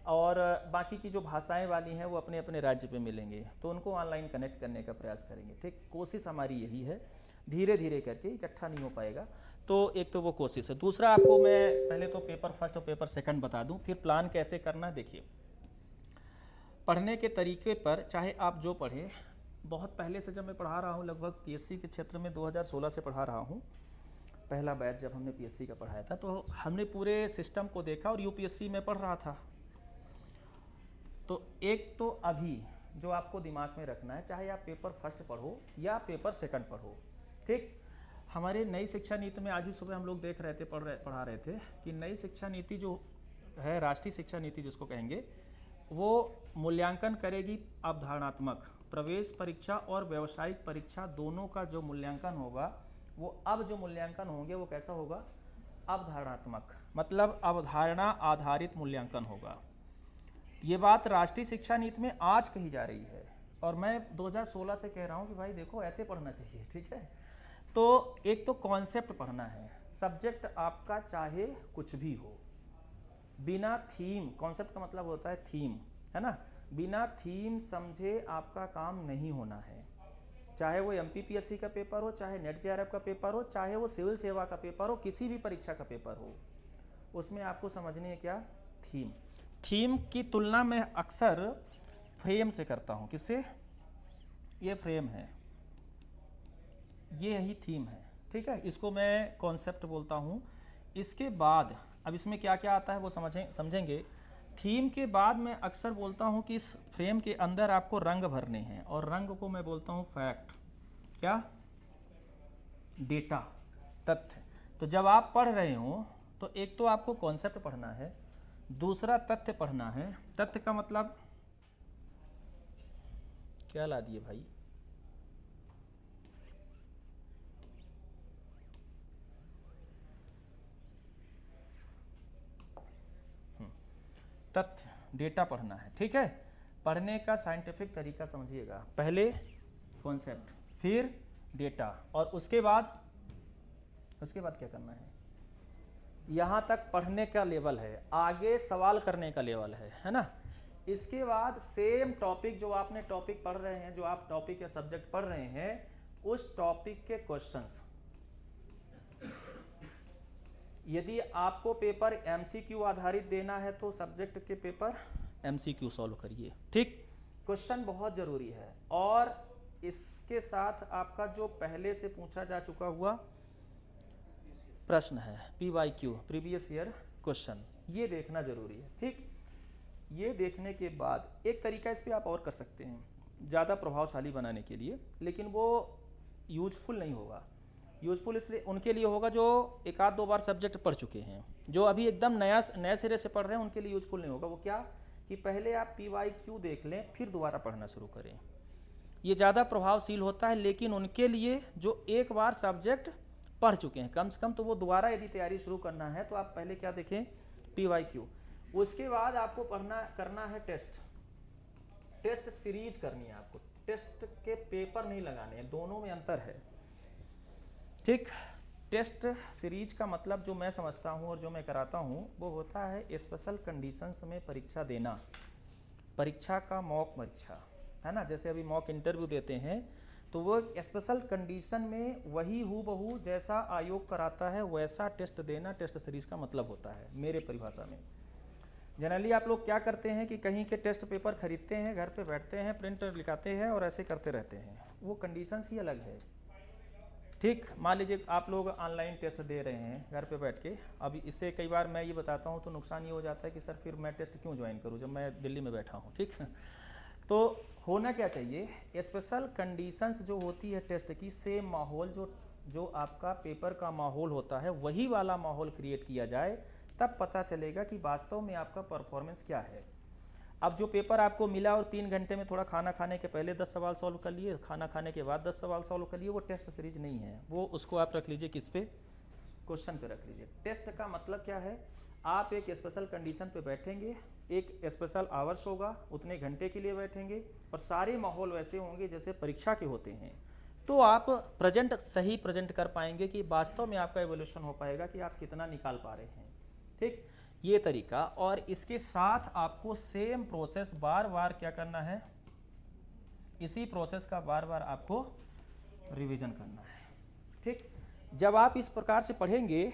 और बाकी की जो भाषाएं वाली हैं वो अपने अपने राज्य पे मिलेंगे तो उनको ऑनलाइन कनेक्ट करने का प्रयास करेंगे, ठीक। कोशिश हमारी यही है, धीरे धीरे करके, इकट्ठा नहीं हो पाएगा। तो एक तो वो कोशिश है। दूसरा, आपको मैं पहले तो पेपर फर्स्ट और पेपर सेकंड बता दूं, फिर प्लान कैसे करना है। देखिए, पढ़ने के तरीके पर चाहे आप जो पढ़ें, बहुत पहले से जब मैं पढ़ा रहा हूं, लगभग पीएससी के क्षेत्र में 2016 से पढ़ा रहा हूं, पहला बैच जब हमने पीएससी का पढ़ाया था, तो हमने पूरे सिस्टम को देखा और यूपीएससी में पढ़ रहा था। तो एक तो अभी जो आपको दिमाग में रखना है, चाहे आप पेपर फर्स्ट पढ़ो या पेपर सेकंड पढ़ो, ठीक। हमारे नई शिक्षा नीति में आज ही सुबह हम लोग देख रहे थे, पढ़ा रहे थे कि नई शिक्षा नीति जो है, राष्ट्रीय शिक्षा नीति जिसको कहेंगे, वो मूल्यांकन करेगी अवधारणात्मक। प्रवेश परीक्षा और व्यावसायिक परीक्षा दोनों का जो मूल्यांकन होगा, वो अब जो मूल्यांकन होंगे वो कैसा होगा, अवधारणात्मक, मतलब अवधारणा आधारित मूल्यांकन होगा। ये बात राष्ट्रीय शिक्षा नीति में आज कही जा रही है और मैं 2016 से कह रहा हूँ कि भाई देखो ऐसे पढ़ना चाहिए, ठीक है। तो एक तो कॉन्सेप्ट पढ़ना है, सब्जेक्ट आपका चाहे कुछ भी हो, बिना थीम, कॉन्सेप्ट का मतलब होता है थीम, है ना, बिना थीम समझे आपका काम नहीं होना है। चाहे वो MPPSC का पेपर हो, चाहे नेट JRF का पेपर हो, चाहे वो सिविल सेवा का पेपर हो, किसी भी परीक्षा का पेपर हो, उसमें आपको समझनी है क्या, थीम। थीम की तुलना मैं अक्सर फ्रेम से करता हूँ। किससे? ये फ्रेम है, ये यही थीम है, ठीक है। इसको मैं कॉन्सेप्ट बोलता हूँ। इसके बाद अब इसमें क्या क्या आता है वो समझेंगे। थीम के बाद मैं अक्सर बोलता हूँ कि इस फ्रेम के अंदर आपको रंग भरने हैं, और रंग को मैं बोलता हूँ फैक्ट। क्या? डेटा, तथ्य। तो जब आप पढ़ रहे हो तो एक तो आपको कॉन्सेप्ट पढ़ना है, दूसरा तथ्य पढ़ना है। तथ्य का मतलब क्या ला दिए भाई? तथ्य, डेटा पढ़ना है, ठीक है। पढ़ने का साइंटिफिक तरीका समझिएगा। पहले कॉन्सेप्ट, फिर डेटा, और उसके बाद क्या करना है? यहाँ तक पढ़ने का लेवल है, आगे सवाल करने का लेवल है ना। इसके बाद सेम टॉपिक, जो आपने टॉपिक पढ़ रहे हैं, जो आप टॉपिक या सब्जेक्ट पढ़ रहे हैं, उस टॉपिक के क्वेश्चंस। यदि आपको पेपर MCQ आधारित देना है तो सब्जेक्ट के पेपर MCQ सॉल्व करिए, ठीक। क्वेश्चन बहुत जरूरी है। और इसके साथ आपका जो पहले से पूछा जा चुका हुआ प्रश्न है, PYQ, प्रीवियस ईयर क्वेश्चन, ये देखना जरूरी है, ठीक। ये देखने के बाद एक तरीका इस पर आप और कर सकते हैं ज़्यादा प्रभावशाली बनाने के लिए, लेकिन वो यूजफुल नहीं होगा। यूजफुल इसलिए उनके लिए होगा जो एक आध दो बार सब्जेक्ट पढ़ चुके हैं। जो अभी एकदम नए सिरे से पढ़ रहे हैं उनके लिए यूजफुल नहीं होगा। वो क्या कि पहले आप PYQ देख लें, फिर दोबारा पढ़ना शुरू करें। ये ज़्यादा प्रभावशील होता है, लेकिन उनके लिए जो एक बार सब्जेक्ट पढ़ चुके हैं, कम से कम तो वो दोबारा यदि तैयारी शुरू करना है तो आप पहले क्या देखें, PYQ। उसके बाद आपको करना है टेस्ट सीरीज करनी है आपको। टेस्ट के पेपर नहीं लगाने हैं, दोनों में अंतर है, ठीक। टेस्ट सीरीज का मतलब जो मैं समझता हूँ और जो मैं कराता हूँ वो होता है स्पेशल कंडीशंस में परीक्षा देना, परीक्षा का मॉक परीक्षा, है ना। जैसे अभी मॉक इंटरव्यू देते हैं तो वो स्पेशल कंडीशन में वही हूबहू जैसा आयोग कराता है वैसा टेस्ट देना टेस्ट सीरीज का मतलब होता है मेरे परिभाषा में। जनरली आप लोग क्या करते हैं कि कहीं के टेस्ट पेपर खरीदते हैं, घर पे बैठते हैं, प्रिंट लिखाते हैं और ऐसे करते रहते हैं, वो कंडीशंस ही अलग है, ठीक। मान लीजिए आप लोग ऑनलाइन टेस्ट दे रहे हैं घर पे बैठ के। अब इससे कई बार मैं ये बताता हूँ तो नुकसान ये हो जाता है कि सर फिर मैं टेस्ट क्यों ज्वाइन करूँ जब मैं दिल्ली में बैठा हूँ, ठीक। तो होना क्या चाहिए, स्पेशल कंडीशंस जो होती है टेस्ट की, सेम माहौल जो आपका पेपर का माहौल होता है वही वाला माहौल क्रिएट किया जाए, तब पता चलेगा कि वास्तव में आपका परफॉर्मेंस क्या है। अब जो पेपर आपको मिला और 3 घंटे में थोड़ा खाना खाने के पहले 10 सवाल सॉल्व कर लिए, खाना खाने के बाद 10 सवाल सॉल्व कर लिए, वो टेस्ट सीरीज नहीं है। वो उसको आप रख लीजिए किस पे, क्वेश्चन पे रख लीजिए। टेस्ट का मतलब क्या है, आप एक स्पेशल कंडीशन पे बैठेंगे, एक स्पेशल आवर्स होगा, उतने घंटे के लिए बैठेंगे और सारे माहौल वैसे होंगे जैसे परीक्षा के होते हैं, तो आप सही प्रेजेंट कर पाएंगे कि वास्तव में आपका एवोल्यूशन हो पाएगा कि आप कितना निकाल पा रहे हैं, ठीक। ये तरीका, और इसके साथ आपको सेम प्रोसेस बार बार क्या करना है, इसी प्रोसेस का बार बार आपको रिवीजन करना है, ठीक। जब आप इस प्रकार से पढ़ेंगे,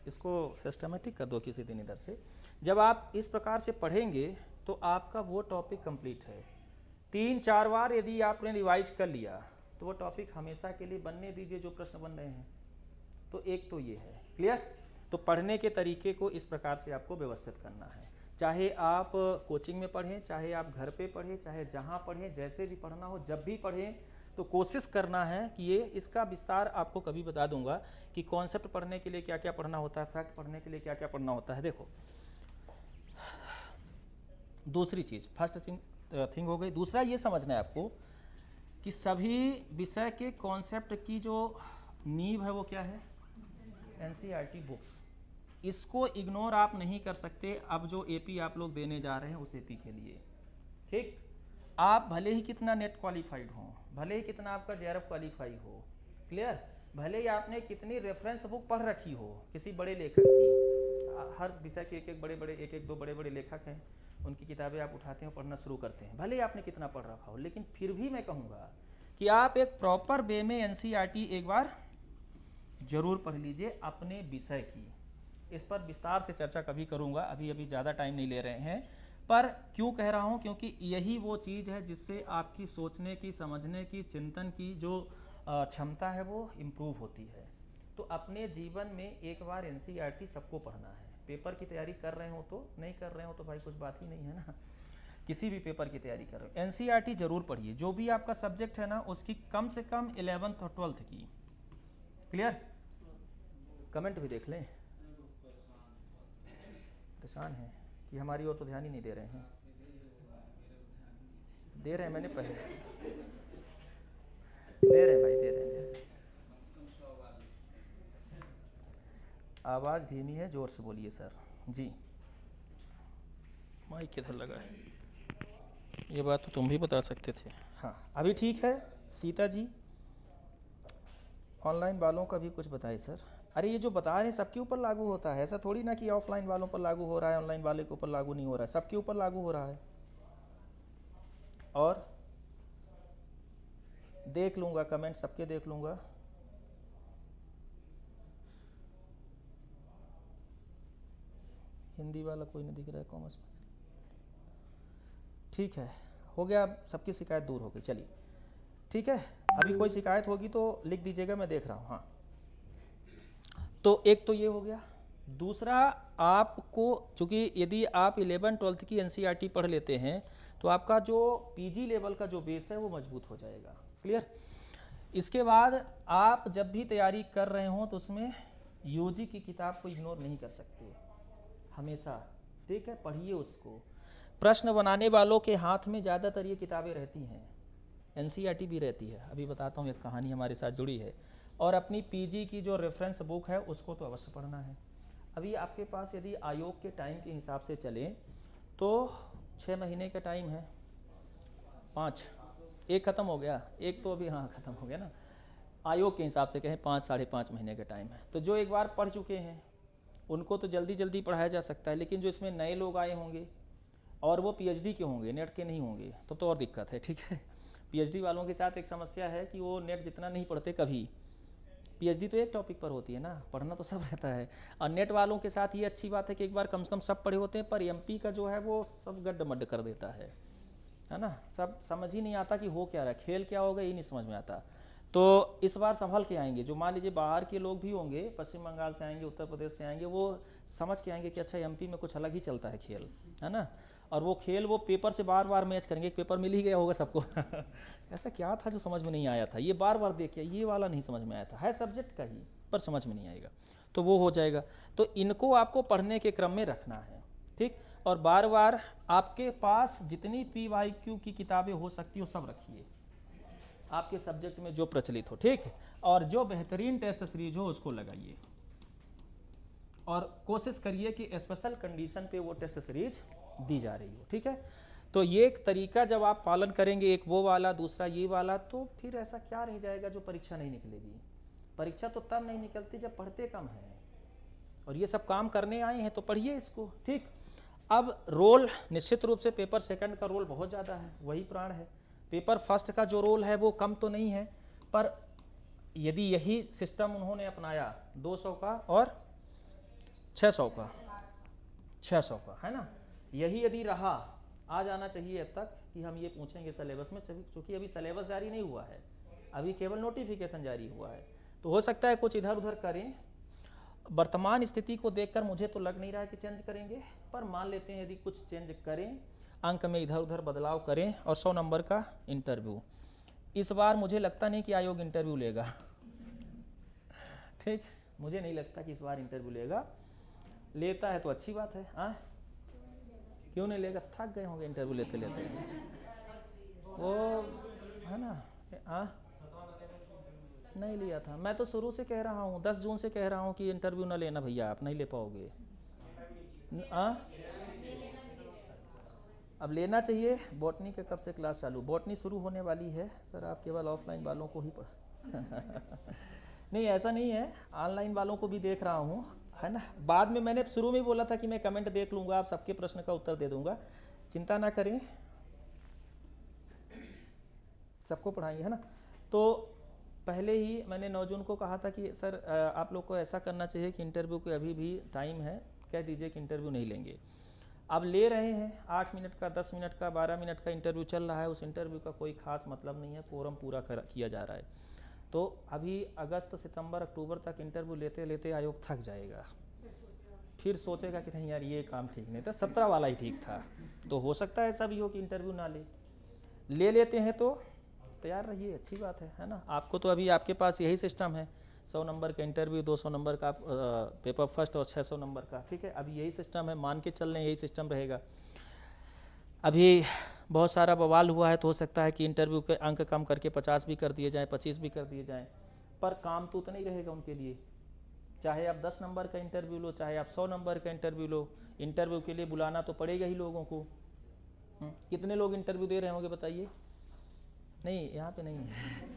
इसको सिस्टमेटिक कर दो किसी दिन इधर से, जब आप इस प्रकार से पढ़ेंगे तो आपका वो टॉपिक कंप्लीट है। 3-4 बार यदि आपने रिवाइज कर लिया तो वो टॉपिक हमेशा के लिए बनने दीजिए जो प्रश्न बन रहे हैं। तो एक तो ये है, क्लियर। तो पढ़ने के तरीके को इस प्रकार से आपको व्यवस्थित करना है, चाहे आप कोचिंग में पढ़ें, चाहे आप घर पे पढ़ें, चाहे जहाँ पढ़ें, जैसे भी पढ़ना हो, जब भी पढ़ें तो कोशिश करना है कि ये इसका विस्तार आपको कभी बता दूंगा कि कॉन्सेप्ट पढ़ने के लिए क्या क्या पढ़ना होता है, फैक्ट पढ़ने के लिए क्या क्या पढ़ना होता है। देखो, दूसरी चीज़, फर्स्ट थिंग हो गई। दूसरा ये समझना है आपको कि सभी विषय के कॉन्सेप्ट की जो नींव है वो क्या है, NCERT बुक्स। इसको इग्नोर आप नहीं कर सकते। अब जो AP आप लोग देने जा रहे हैं उस AP के लिए, ठीक। आप भले ही कितना नेट क्वालिफाइड हो, भले ही कितना आपका JRF क्वालिफाई हो, क्लियर, भले ही आपने कितनी रेफरेंस बुक पढ़ रखी हो किसी बड़े लेखक की, हर विषय के एक दो बड़े बड़े लेखक हैं, उनकी किताबें आप उठाते हैं, पढ़ना शुरू करते हैं, भले ही आपने कितना पढ़ रखा हो, लेकिन फिर भी मैं कहूँगा कि आप एक प्रॉपर वे में एनसीईआरटी एक बार जरूर पढ़ लीजिए अपने विषय की। इस पर विस्तार से चर्चा कभी करूंगा, अभी अभी ज़्यादा टाइम नहीं ले रहे हैं। पर क्यों कह रहा हूं, क्योंकि यही वो चीज़ है जिससे आपकी सोचने की, समझने की, चिंतन की जो क्षमता है वो इम्प्रूव होती है। तो अपने जीवन में एक बार एनसीईआरटी सबको पढ़ना है। पेपर की तैयारी कर रहे हो तो, नहीं कर रहे हो तो भाई कुछ बात ही नहीं है ना। किसी भी पेपर की तैयारी कर रहे हो एनसीईआरटी जरूर पढ़िए। जो भी आपका सब्जेक्ट है ना उसकी कम से कम 11th और 12th की। क्लियर? कमेंट भी देख लें। परेशान है कि हमारी ओर तो ध्यान ही नहीं दे रहे हैं। दे रहे हैं, मैंने पहले दे रहे हैं भाई, दे रहे हैं। आवाज़ धीमी है, जोर से बोलिए सर जी। माइक किधर लगा है? ये बात तो तुम भी बता सकते थे। हाँ अभी ठीक है। सीता जी ऑनलाइन वालों का भी कुछ बताइए सर। अरे ये जो बता रहे हैं सबके ऊपर लागू होता है, ऐसा थोड़ी ना कि ऑफलाइन वालों पर लागू हो रहा है, ऑनलाइन वाले के ऊपर लागू नहीं हो रहा है, सबके ऊपर लागू हो रहा है। और देख लूँगा कमेंट सबके, देख लूँगा। हिंदी वाला कोई नहीं दिख रहा है, कॉमर्स में ठीक है, हो गया। अब सबकी शिकायत दूर हो गई। चलिए ठीक है, अभी कोई शिकायत होगी तो लिख दीजिएगा, मैं देख रहा हूँ। हाँ तो एक तो ये हो गया। दूसरा, आपको चूँकि यदि आप 11th-12th की एनसीईआरटी पढ़ लेते हैं तो आपका जो पीजी लेवल का जो बेस है वो मजबूत हो जाएगा। क्लियर? इसके बाद आप जब भी तैयारी कर रहे हो तो उसमें यूजी की किताब को इग्नोर नहीं कर सकते हमेशा। ठीक है, पढ़िए उसको। प्रश्न बनाने वालों के हाथ में ज़्यादातर ये किताबें रहती हैं, एनसीईआरटी भी रहती है। अभी बताता हूँ, एक कहानी हमारे साथ जुड़ी है। और अपनी पीजी की जो रेफरेंस बुक है उसको तो अवश्य पढ़ना है। अभी आपके पास यदि आयोग के टाइम के हिसाब से चलें तो 6 महीने का टाइम है, 5, एक ख़त्म हो गया, एक तो अभी हाँ ख़त्म हो गया ना। आयोग के हिसाब से कहें 5 साढ़े 5 महीने का टाइम है। तो जो एक बार पढ़ चुके हैं उनको तो जल्दी जल्दी पढ़ाया जा सकता है, लेकिन जो इसमें नए लोग आए होंगे और वो पीएचडी के होंगे, नेट के नहीं होंगे, तो और दिक्कत है। ठीक है, पीएचडी वालों के साथ एक समस्या है कि वो नेट जितना नहीं पढ़ते कभी। पीएचडी तो एक टॉपिक पर होती है ना, पढ़ना तो सब रहता है। और नेट वालों के साथ ये अच्छी बात है कि एक बार कम से कम सब पढ़े होते हैं, पर एमपी का जो है वो सब गड्ढ-मड्ढ कर देता है ना। सब समझ ही नहीं आता कि हो क्या रहा है, खेल क्या होगा, ये नहीं समझ में आता। तो इस बार संभल के आएंगे। जो मान लीजिए बाहर के लोग भी होंगे, पश्चिम बंगाल से आएंगे, उत्तर प्रदेश से आएंगे, वो समझ के आएंगे कि अच्छा एमपी में कुछ अलग ही चलता है खेल, है ना। और वो खेल वो पेपर से बार बार मैच करेंगे। एक पेपर मिल ही गया होगा सबको ऐसा क्या था जो समझ में नहीं आया था, ये बार बार देखिए, ये वाला नहीं समझ में आया था, है सब्जेक्ट का ही पर समझ में नहीं आएगा, तो वो हो जाएगा। तो इनको आपको पढ़ने के क्रम में रखना है, ठीक। और बार बार आपके पास जितनी PYQ की किताबें हो सकती हो सब रखिए, आपके सब्जेक्ट में जो प्रचलित हो, ठीक। और जो बेहतरीन टेस्ट सीरीज हो उसको लगाइए, और कोशिश करिए कि स्पेशल कंडीशन पे वो टेस्ट सीरीज दी जा रही हो, ठीक है। तो ये एक तरीका जब आप पालन करेंगे, एक वो वाला, दूसरा ये वाला, तो फिर ऐसा क्या रह जाएगा जो परीक्षा नहीं निकलेगी। परीक्षा तो तब नहीं निकलती जब पढ़ते कम हैं, और ये सब काम करने आए हैं तो पढ़िए इसको, ठीक। अब रोल निश्चित रूप से पेपर सेकंड का रोल बहुत ज़्यादा है, वही प्राण है। पेपर फर्स्ट का जो रोल है वो कम तो नहीं है, पर यदि यही सिस्टम उन्होंने अपनाया 200 का और 600 का, 600 का, है ना, यही यदि रहा, आ जाना चाहिए अब तक कि हम ये पूछेंगे सिलेबस में, क्योंकि अभी सिलेबस जारी नहीं हुआ है, अभी केवल नोटिफिकेशन जारी हुआ है। तो हो सकता है कुछ इधर उधर करें। वर्तमान स्थिति को देखकर मुझे तो लग नहीं रहा है कि चेंज करेंगे, पर मान लेते हैं यदि कुछ चेंज करें, अंक में इधर उधर बदलाव करें। और 100 नंबर का इंटरव्यू, इस बार मुझे लगता नहीं कि आयोग इंटरव्यू लेगा ठीक, मुझे नहीं लगता कि इस बार इंटरव्यू लेगा। लेता है तो अच्छी बात है। हाँ, क्यों नहीं लेगा, थक गए होंगे इंटरव्यू लेते लेते, वो है ना। हाँ, नहीं लिया था, मैं तो शुरू से कह रहा हूँ, 10 जून से कह रहा हूँ कि इंटरव्यू ना लेना भैया, आप नहीं ले पाओगे। अब लेना चाहिए। बॉटनी के कब से क्लास चालू? बॉटनी शुरू होने वाली है सर, आप केवल ऑफलाइन वालों को ही नहीं, ऐसा नहीं है, ऑनलाइन वालों को भी देख रहा हूँ, है ना। बाद में मैंने शुरू में बोला था कि मैं कमेंट देख लूँगा, आप सबके प्रश्न का उत्तर दे दूँगा, चिंता ना करें, सबको पढ़ाएंगे, है ना। तो पहले ही मैंने 9 जून को कहा था कि सर आप लोग को ऐसा करना चाहिए कि इंटरव्यू के अभी भी टाइम है, कह दीजिए कि इंटरव्यू नहीं लेंगे। अब ले रहे हैं, 8 मिनट का, 10 मिनट का, 12 मिनट का इंटरव्यू चल रहा है, उस इंटरव्यू का कोई खास मतलब नहीं है, कोरम पूरा किया जा रहा है। तो अभी अगस्त, सितंबर, अक्टूबर तक इंटरव्यू लेते लेते आयोग थक जाएगा, फिर सोचेगा कि नहीं यार ये काम ठीक नहीं था, 17 वाला ही ठीक था। तो हो सकता है ऐसा भी हो कि इंटरव्यू ना ले लेते हैं तो तैयार रहिए, अच्छी बात है ना। आपको तो अभी आपके पास यही सिस्टम है, 100 नंबर का इंटरव्यू, 200 नंबर का पेपर फर्स्ट और 600 नंबर का, ठीक है। अभी यही सिस्टम है, मान के चल रहे हैं यही सिस्टम रहेगा। अभी बहुत सारा बवाल हुआ है, तो हो सकता है कि इंटरव्यू के अंक कम करके 50 भी कर दिए जाएँ, 25 भी कर दिए जाएँ, पर काम तो उतना ही रहेगा उनके लिए। चाहे आप 10 नंबर का इंटरव्यू लो, चाहे आप 100 नंबर का इंटरव्यू लो, इंटरव्यू के लिए बुलाना तो पड़ेगा ही लोगों को। कितने लोग इंटरव्यू दे रहे होंगे बताइए? नहीं, यहाँ पे नहीं है।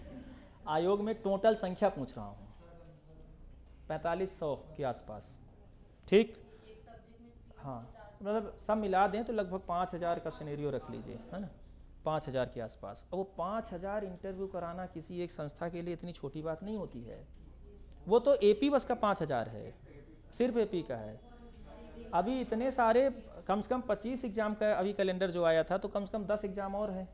आयोग में टोटल संख्या पूछ रहा हूँ, 4500 के आसपास, ठीक। हाँ, मतलब सब मिला दें तो लगभग 5000 का सिनेरियो रख लीजिए, है ना, 5000 के आसपास। अब वो 5000 इंटरव्यू कराना किसी एक संस्था के लिए इतनी छोटी बात नहीं होती है। वो तो एपी बस का 5000 है, सिर्फ एपी का है। अभी इतने सारे, कम से कम 25 एग्ज़ाम का अभी कैलेंडर जो आया था, तो कम से कम 10 एग्ज़ाम और हैं,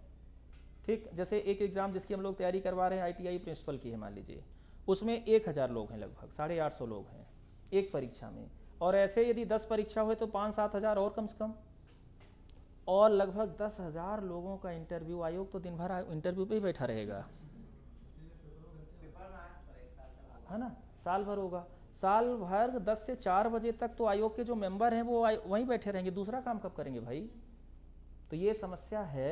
ठीक। जैसे एक एग्ज़ाम जिसकी हम लोग तैयारी करवा रहे हैं ITI प्रिंसिपल की है, मान लीजिए, उसमें 1000 लोग हैं, लगभग 850 लोग हैं एक परीक्षा में। और ऐसे यदि 10 परीक्षा हुए तो 5-7 हज़ार और कम से कम, और लगभग 10,000 लोगों का इंटरव्यू। आयोग तो दिन भर इंटरव्यू पे ही बैठा रहेगा, है ना, साल भर होगा। साल भर 10 से 4 बजे तक तो आयोग के जो मेंबर हैं वो वहीं बैठे रहेंगे, दूसरा काम कब करेंगे भाई? तो ये समस्या है।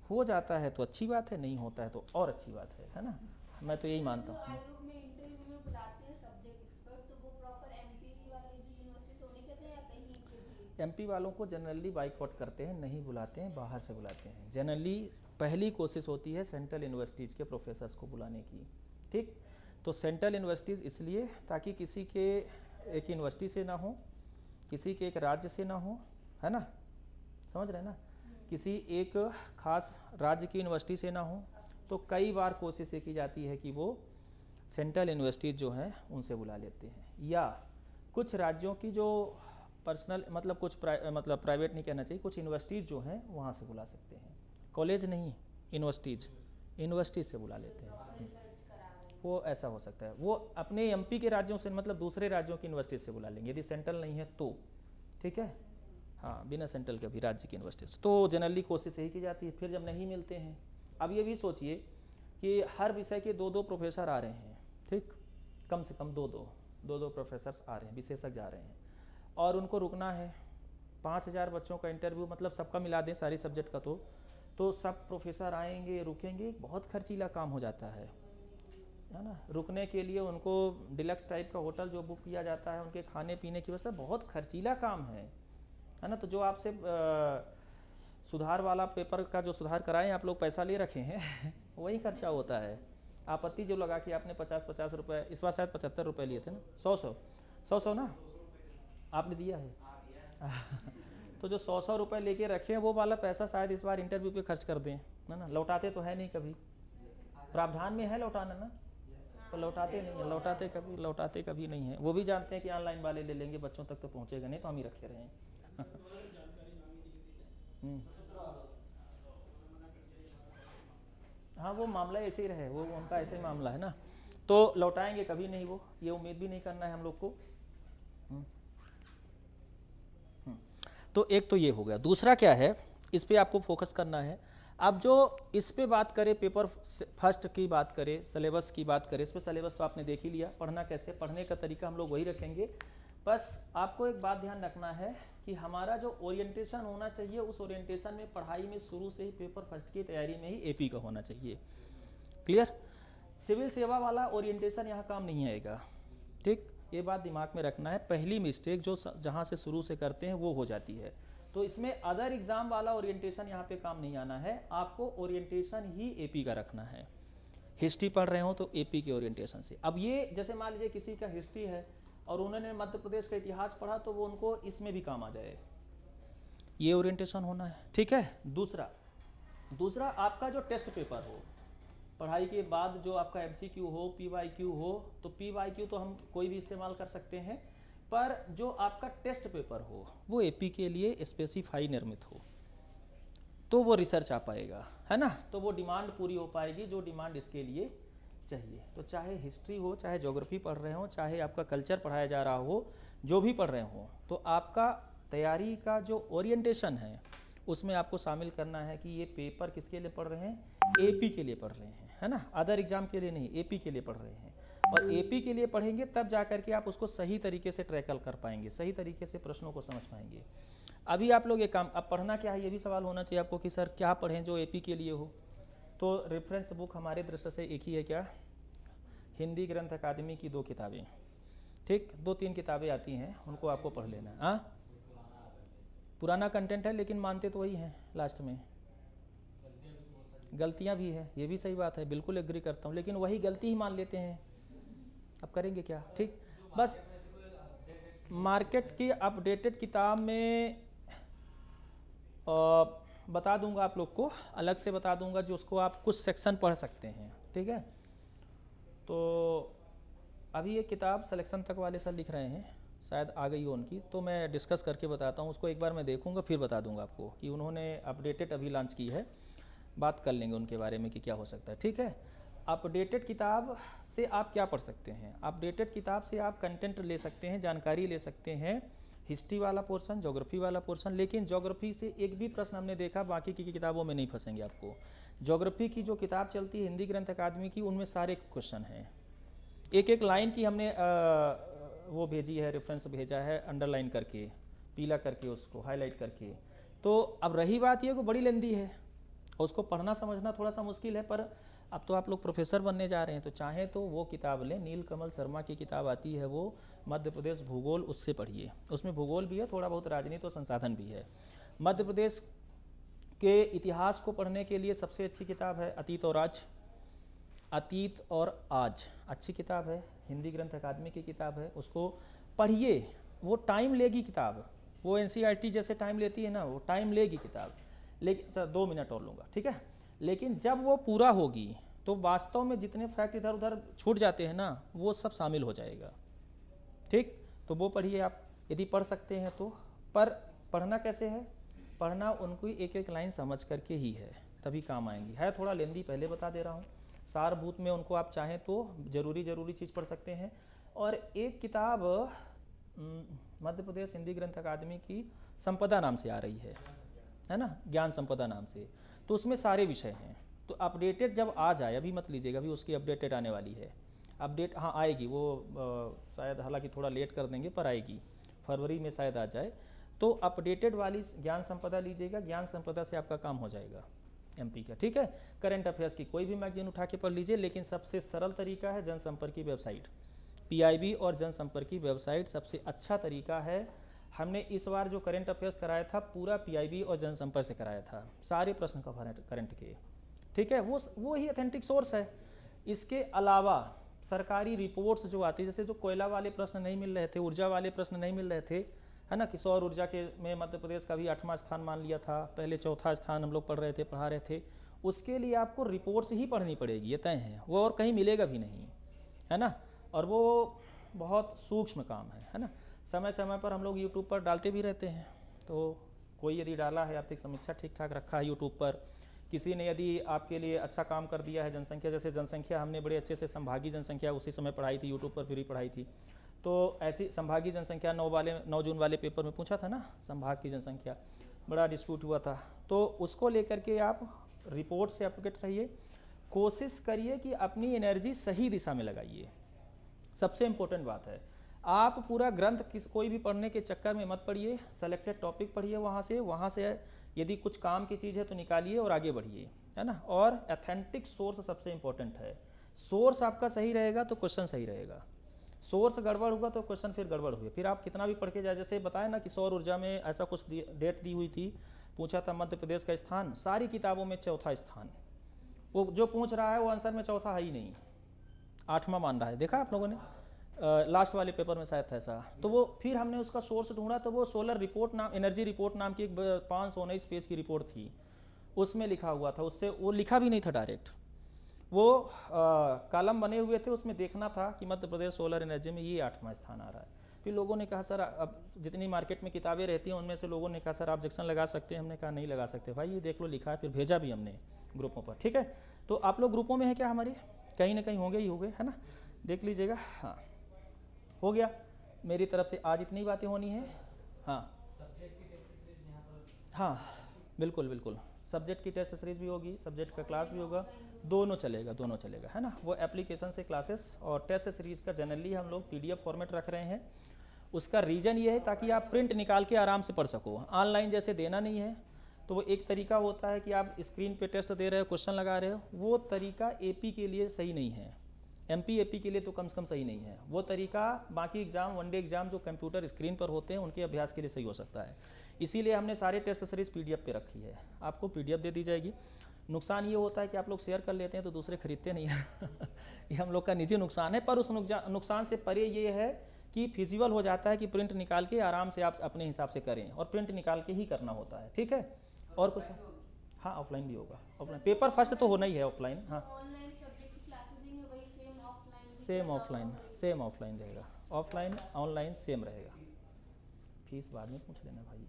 हो जाता है तो अच्छी बात है, नहीं होता है तो और अच्छी बात है ना। मैं तो यही मानता हूँ। आयोग में इंटरव्यू में बुलाते हैं सब्जेक्ट एक्सपर्ट, तो वो प्रॉपर MP वाले जो यूनिवर्सिटी से होने कहते हैं या कहीं के भी? MP वालों को जनरली बाइकआउट करते हैं, नहीं बुलाते हैं, बाहर से बुलाते हैं। जनरली पहली कोशिश होती है सेंट्रल यूनिवर्सिटीज़ के प्रोफेसर्स को बुलाने की, ठीक। तो सेंट्रल यूनिवर्सिटीज़ इसलिए ताकि किसी के एक यूनिवर्सिटी से ना हो, किसी के एक राज्य से ना हो, है ना, समझ रहे हैं ना, किसी एक खास राज्य की यूनिवर्सिटी से ना हो। तो कई बार कोशिश ये की जाती है कि वो सेंट्रल यूनिवर्सिटीज़ जो हैं उनसे बुला लेते हैं, या कुछ राज्यों की जो पर्सनल, मतलब कुछ मतलब प्राइवेट नहीं कहना चाहिए, कुछ यूनिवर्सिटीज़ जो हैं वहाँ से बुला सकते हैं। कॉलेज नहीं, यूनिवर्सिटीज़ से बुला लेते हैं। वो ऐसा हो सकता है, वो अपने MP के राज्यों से, मतलब दूसरे राज्यों की यूनिवर्सिटी से बुला लेंगे यदि सेंट्रल नहीं है तो, ठीक है। हाँ, बिना सेंट्रल के भी राज्य की यूनिवर्सिटी से। तो जनरली कोशिश यही की जाती है। फिर जब नहीं मिलते हैं, अब ये भी सोचिए कि हर विषय के 2-2 प्रोफेसर आ रहे हैं, ठीक, कम से कम 2-2 प्रोफेसर्स आ रहे हैं, विशेषज्ञ आ रहे हैं, और उनको रुकना है। 5000 बच्चों का इंटरव्यू, मतलब सबका मिला दें सारी सब्जेक्ट का, तो सब प्रोफेसर आएंगे, रुकेंगे, बहुत खर्चीला काम हो जाता है ना। रुकने के लिए उनको डिलक्स टाइप का होटल जो बुक किया जाता है, उनके खाने पीने की व्यवस्था, बहुत खर्चीला काम है ना। तो जो आपसे सुधार वाला पेपर का जो सुधार कराएं आप लोग पैसा ले रखे हैं वही खर्चा होता है। आपत्ति जो लगा कि आपने 50-50 रुपये, इस बार शायद 75 रुपये लिए थे ना, 100 ना आपने दिया है तो जो 100 रुपये लेके रखे हैं वो वाला पैसा शायद इस बार इंटरव्यू पे खर्च कर दें, है ना। लौटाते तो है नहीं कभी, प्रावधान में है लौटाना ना, तो लौटाते नहीं है, लौटाते कभी नहीं है। वो भी जानते हैं कि ऑनलाइन वाले ले लेंगे, बच्चों तक तो पहुँचेगा नहीं, तो हम ही रखे रहे हैं हाँ, वो मामला ऐसे ही रहे, वो उनका ऐसे ही मामला है ना। तो लौटाएंगे कभी नहीं, वो ये उम्मीद भी नहीं करना है हम लोग को। तो एक तो ये हो गया। दूसरा क्या है, इस पे आपको फोकस करना है। अब जो इस पे बात करें, पेपर फर्स्ट की बात करें, सिलेबस की बात करें, इस पर सिलेबस तो आपने देख ही लिया। पढ़ना कैसे, पढ़ने का तरीका हम लोग वही रखेंगे। बस आपको एक बात ध्यान रखना है कि हमारा जो ओरिएंटेशन होना चाहिए, उस ओरिएंटेशन में पढ़ाई में शुरू से ही पेपर फर्स्ट की तैयारी में ही AP का होना चाहिए। क्लियर? सिविल सेवा वाला ओरिएंटेशन यहाँ काम नहीं आएगा, ठीक, ये बात दिमाग में रखना है। पहली मिस्टेक जो जहाँ से शुरू से करते हैं वो हो जाती है। तो इसमें अदर एग्जाम वाला ओरिएंटेशन यहाँ पे काम नहीं आना है, आपको ओरिएंटेशन ही AP का रखना है। हिस्ट्री पढ़ रहे हो तो AP के ओरिएंटेशन से। अब ये जैसे मान लीजिए किसी का हिस्ट्री है और उन्होंने मध्य प्रदेश का इतिहास पढ़ा, तो वो उनको इसमें भी काम आ जाए, ये ओरिएंटेशन होना है, ठीक है। दूसरा आपका जो टेस्ट पेपर हो, पढ़ाई के बाद जो आपका एमसीक्यू हो, पीवाईक्यू हो, तो पीवाईक्यू तो हम कोई भी इस्तेमाल कर सकते हैं, पर जो आपका टेस्ट पेपर हो वो एपी के लिए स्पेसिफाई निर्मित हो, तो वो रिसर्च आ पाएगा, है ना। तो वो डिमांड पूरी हो पाएगी जो डिमांड इसके लिए चाहिए। तो चाहे हिस्ट्री हो, चाहे ज्योग्राफी पढ़ रहे हो, चाहे आपका कल्चर पढ़ाया जा रहा हो, जो भी पढ़ रहे हो, तो आपका तैयारी का जो ओरिएंटेशन है उसमें आपको शामिल करना है कि ये पेपर किसके लिए पढ़ रहे हैं, एपी के लिए पढ़ रहे हैं, है ना, अदर एग्जाम के लिए नहीं, एपी के लिए पढ़ रहे हैं। और एपी के लिए पढ़ेंगे तब जा करके आप उसको सही तरीके से ट्रैकल कर पाएंगे, सही तरीके से प्रश्नों को समझ पाएंगे। अभी आप लोग ये काम, अब पढ़ना क्या है ये भी सवाल होना चाहिए आपको कि सर क्या पढ़ें जो एपी के लिए हो। तो रेफरेंस बुक हमारे दृष्टि से एक ही है, क्या, हिंदी ग्रंथ अकादमी की 2 किताबें, ठीक, 2-3 किताबें आती हैं, उनको आपको पढ़ लेना। हाँ, पुराना कंटेंट है लेकिन मानते तो वही हैं, लास्ट में गलतियां भी है, ये भी सही बात है, बिल्कुल एग्री करता हूँ, लेकिन वही गलती ही मान लेते हैं, अब करेंगे क्या। ठीक, बस मार्केट की अपडेटेड किताब में बता दूंगा आप लोग को, अलग से बता दूंगा, जो उसको आप कुछ सेक्शन पढ़ सकते हैं, ठीक है। तो अभी ये किताब सिलेक्शन तक वाले सर लिख रहे हैं, शायद आ गई हो उनकी, तो मैं डिस्कस करके बताता हूँ उसको, एक बार मैं देखूंगा फिर बता दूंगा आपको कि उन्होंने अपडेटेड अभी लॉन्च की है, बात कर लेंगे उनके बारे में कि क्या हो सकता है, ठीक है। अपडेटेड किताब से आप क्या पढ़ सकते हैं, अपडेटेड किताब से आप कंटेंट ले सकते हैं, जानकारी ले सकते हैं, हिस्ट्री वाला पोर्शन, ज्योग्राफी वाला पोर्शन, लेकिन ज्योग्राफी से एक भी प्रश्न हमने देखा बाकी की किताबों में नहीं फंसेंगे आपको। ज्योग्राफी की जो किताब चलती है हिंदी ग्रंथ अकादमी की, उनमें सारे क्वेश्चन हैं, एक एक लाइन की हमने वो भेजी है, रेफरेंस भेजा है अंडरलाइन करके, पीला करके, उसको हाईलाइट करके। तो अब रही बात ये कि बड़ी लेंदी है और उसको पढ़ना समझना थोड़ा सा मुश्किल है, पर अब तो आप लोग प्रोफेसर बनने जा रहे हैं तो चाहें तो वो किताब लें, नीलकमल शर्मा की किताब आती है वो मध्य प्रदेश भूगोल, उससे पढ़िए, उसमें भूगोल भी है, थोड़ा बहुत राजनीति और संसाधन भी है। मध्य प्रदेश के इतिहास को पढ़ने के लिए सबसे अच्छी किताब है अतीत और आज, अतीत और आज अच्छी किताब है, हिंदी ग्रंथ अकादमी की किताब है, उसको पढ़िए, वो टाइम लेगी किताब, वो एनसीईआरटी जैसे टाइम लेती है ना, वो टाइम लेगी किताब, लेकिन सर 2 मिनट और लूँगा, ठीक है। लेकिन जब वो पूरा होगी तो वास्तव में जितने फैक्ट इधर उधर छूट जाते हैं ना, वो सब शामिल हो जाएगा, ठीक। तो वो पढ़िए आप, यदि पढ़ सकते हैं तो। पर पढ़ना कैसे है, पढ़ना उनको एक एक लाइन समझ करके ही है, तभी काम आएंगी। है थोड़ा लेंदी, पहले बता दे रहा हूँ, सारभूत में उनको आप चाहें तो जरूरी चीज़ पढ़ सकते हैं। और एक किताब मध्य प्रदेश हिंदी ग्रंथ अकादमी की संपदा नाम से आ रही है ना, ज्ञान संपदा नाम से, तो उसमें सारे विषय हैं। तो अपडेटेड जब आ जाए, अभी मत लीजिएगा, अभी उसकी अपडेटेड आने वाली है, अपडेट हाँ आएगी, वो शायद हालांकि थोड़ा लेट कर देंगे पर आएगी, फरवरी में शायद आ जाए। तो अपडेटेड वाली ज्ञान संपदा लीजिएगा, ज्ञान संपदा से आपका काम हो जाएगा एमपी का, ठीक है। करंट अफेयर्स की कोई भी मैगजीन उठा के पढ़ लीजिए, लेकिन सबसे सरल तरीका है जनसंपर्क की वेबसाइट, पीआईबी और जनसंपर्क की वेबसाइट सबसे अच्छा तरीका है। हमने इस बार जो करंट अफेयर्स कराया था पूरा पीआईबी और जनसंपर्क से कराया था, सारे प्रश्न का करंट के, ठीक है, वो ही ऑथेंटिक सोर्स है। इसके अलावा सरकारी रिपोर्ट्स जो आती है, जैसे जो कोयला वाले प्रश्न नहीं मिल रहे थे, ऊर्जा वाले प्रश्न नहीं मिल रहे थे, है ना, कि सौर ऊर्जा के में मध्य प्रदेश का भी 8वां स्थान मान लिया था, पहले 4था स्थान हम लोग पढ़ा रहे थे, उसके लिए आपको रिपोर्ट्स ही पढ़नी पड़ेगी, ये तय है, वो और कहीं मिलेगा भी नहीं, है ना। और वो बहुत सूक्ष्म काम है ना। समय समय पर हम लोग यूट्यूब पर डालते भी रहते हैं, तो कोई यदि डाला है, आर्थिक समीक्षा ठीक ठाक रखा है यूट्यूब पर, किसी ने यदि आपके लिए अच्छा काम कर दिया है, जनसंख्या, जैसे जनसंख्या हमने बड़े अच्छे से संभागीय जनसंख्या उसी समय पढ़ाई थी, यूट्यूब पर फ्री पढ़ाई थी, तो ऐसी संभागीय जनसंख्या 9 जून वाले पेपर में पूछा था ना, संभाग की जनसंख्या, बड़ा डिस्प्यूट हुआ था, तो उसको लेकर के आप रिपोर्ट से अपडेट रहिए, कोशिश करिए कि अपनी एनर्जी सही दिशा में लगाइए, सबसे इम्पोर्टेंट बात है। आप पूरा ग्रंथ कोई भी पढ़ने के चक्कर में मत पढ़िए, सेलेक्टेड टॉपिक पढ़िए, वहाँ से यदि कुछ काम की चीज़ है तो निकालिए और आगे बढ़िए, है ना। और ऑथेंटिक सोर्स सबसे इम्पोर्टेंट है, सोर्स आपका सही रहेगा तो क्वेश्चन सही रहेगा, सोर्स गड़बड़ होगा तो क्वेश्चन फिर गड़बड़ हुए, फिर आप कितना भी पढ़ के जाए। जैसे बताया ना कि सौर ऊर्जा में ऐसा कुछ डेट दी हुई थी, पूछा था मध्य प्रदेश का स्थान, सारी किताबों में 4था स्थान, वो जो पूछ रहा है वो आंसर में 4था है ही नहीं, 8वां मान रहा है, देखा आप लोगों ने लास्ट वाले पेपर में शायद था ऐसा। तो वो फिर हमने उसका सोर्स ढूंढा, तो वो सोलर रिपोर्ट नाम, एनर्जी रिपोर्ट नाम की एक 519 पेज की रिपोर्ट थी, उसमें लिखा हुआ था, उससे वो लिखा भी नहीं था डायरेक्ट, वो कॉलम बने हुए थे, उसमें देखना था कि मध्य प्रदेश सोलर एनर्जी में ये 8वां स्थान आ रहा है। फिर लोगों ने कहा सर अब जितनी मार्केट में किताबें रहती हैं उनमें से लोगों ने कहा सर आप ऑब्जेक्शन लगा सकते हैं। हमने कहा नहीं लगा सकते भाई, ये देख लो लिखा है। फिर भेजा भी हमने ग्रुपों पर, ठीक है। तो आप लोग ग्रुपों में है क्या हमारे? कहीं ना कहीं होंगे ही होंगे, है ना, देख लीजिएगा। हाँ हो गया, मेरी तरफ से आज इतनी बातें होनी है। हाँ हाँ बिल्कुल बिल्कुल, सब्जेक्ट की टेस्ट सीरीज भी होगी, सब्जेक्ट का क्लास भी होगा, दोनों चलेगा, दोनों चलेगा, है ना। वो एप्लीकेशन से क्लासेस और टेस्ट सीरीज का जनरली हम लोग PDF फॉर्मेट रख रहे हैं। उसका रीज़न ये है ताकि आप प्रिंट निकाल के आराम से पढ़ सको। ऑनलाइन जैसे देना नहीं है, तो वो एक तरीका होता है कि आप स्क्रीन पे टेस्ट दे रहे हो, क्वेश्चन लगा रहे हो, वो तरीका AP के लिए सही नहीं है, MP AP के लिए तो कम से कम सही नहीं है। वो तरीका बाकी एग्जाम, वनडे एग्जाम जो कंप्यूटर स्क्रीन पर होते हैं उनके अभ्यास के लिए सही हो सकता है। इसीलिए हमने सारे टेस्ट सीरीज PDF पे रखी है, आपको PDF दे दी जाएगी। नुकसान ये होता है कि आप लोग शेयर कर लेते हैं तो दूसरे खरीदते नहीं हैं ये हम लोग का निजी नुकसान है। पर उस नुकसान से परे ये है कि फिजिबल हो जाता है कि प्रिंट निकाल के आराम से आप अपने हिसाब से करें, और प्रिंट निकाल के ही करना होता है, ठीक है। और कुछ? हाँ ऑफलाइन भी होगा, ऑफलाइन पेपर फर्स्ट तो होना ही है ऑफलाइन। हाँ ऑनलाइन सब्जेक्ट की क्लासेस देंगे वही सेम ऑफलाइन सेम ऑफलाइन रहेगा, ऑफलाइन ऑनलाइन सेम रहेगा। फीस बाद में पूछ लेना भाई,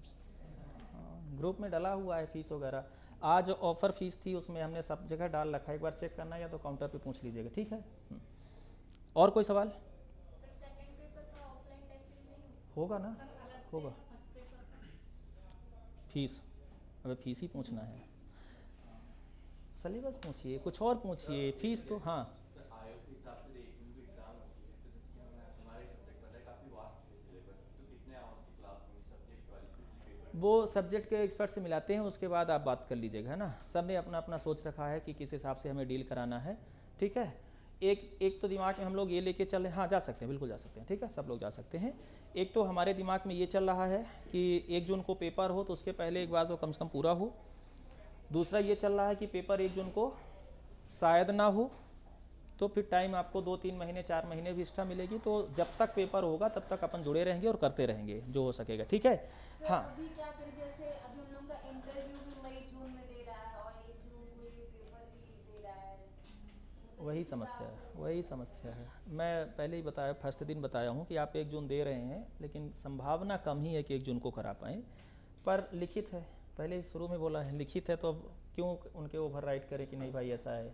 हाँ ग्रुप में डला हुआ है फीस वगैरह। आज ऑफर फीस थी, उसमें हमने सब जगह डाल रखा है, एक बार चेक करना या तो काउंटर पे पूछ लीजिएगा, ठीक है। और कोई सवाल? सेकंड पेपर का ऑफलाइन टेस्ट सीरीज नहीं होगा ना, होगा। फीस, अगर फीस ही पूछना है, सिलेबस पूछिए, कुछ और पूछिए, फीस तो हाँ। वो सब्जेक्ट के एक्सपर्ट से मिलाते हैं, उसके बाद आप बात कर लीजिएगा, है ना। सब ने अपना अपना सोच रखा है कि किस हिसाब से हमें डील कराना है, ठीक है। एक तो दिमाग में हम लोग ये लेके चल रहे हैं, हाँ जा सकते हैं, बिल्कुल जा सकते हैं, ठीक है, सब लोग जा सकते हैं। एक तो हमारे दिमाग में ये चल रहा है कि 1 जून को पेपर हो तो उसके पहले एक बार तो कम से कम पूरा हो। दूसरा ये चल रहा है कि पेपर 1 जून को शायद ना हो, तो फिर टाइम आपको 2-3 महीने 4 महीने भी एक्स्ट्रा मिलेगी। तो जब तक पेपर होगा तब तक अपन जुड़े रहेंगे और करते रहेंगे जो हो सकेगा, ठीक है। हाँ अभी क्या करें, जैसे अभी हम लोग का इंटरव्यू भी मई जून में दे रहा है और 1 जून को ये पेपर भी दे रहा है, वही समस्या है। मैं पहले ही बताया, फर्स्ट दिन बताया हूँ कि आप 1 जून दे रहे हैं, लेकिन संभावना कम ही है कि 1 जून को करा पाएँ। पर लिखित है, पहले शुरू में बोला है लिखित है, तो अब क्यों उनके ओवर राइट करें कि नहीं भाई ऐसा है,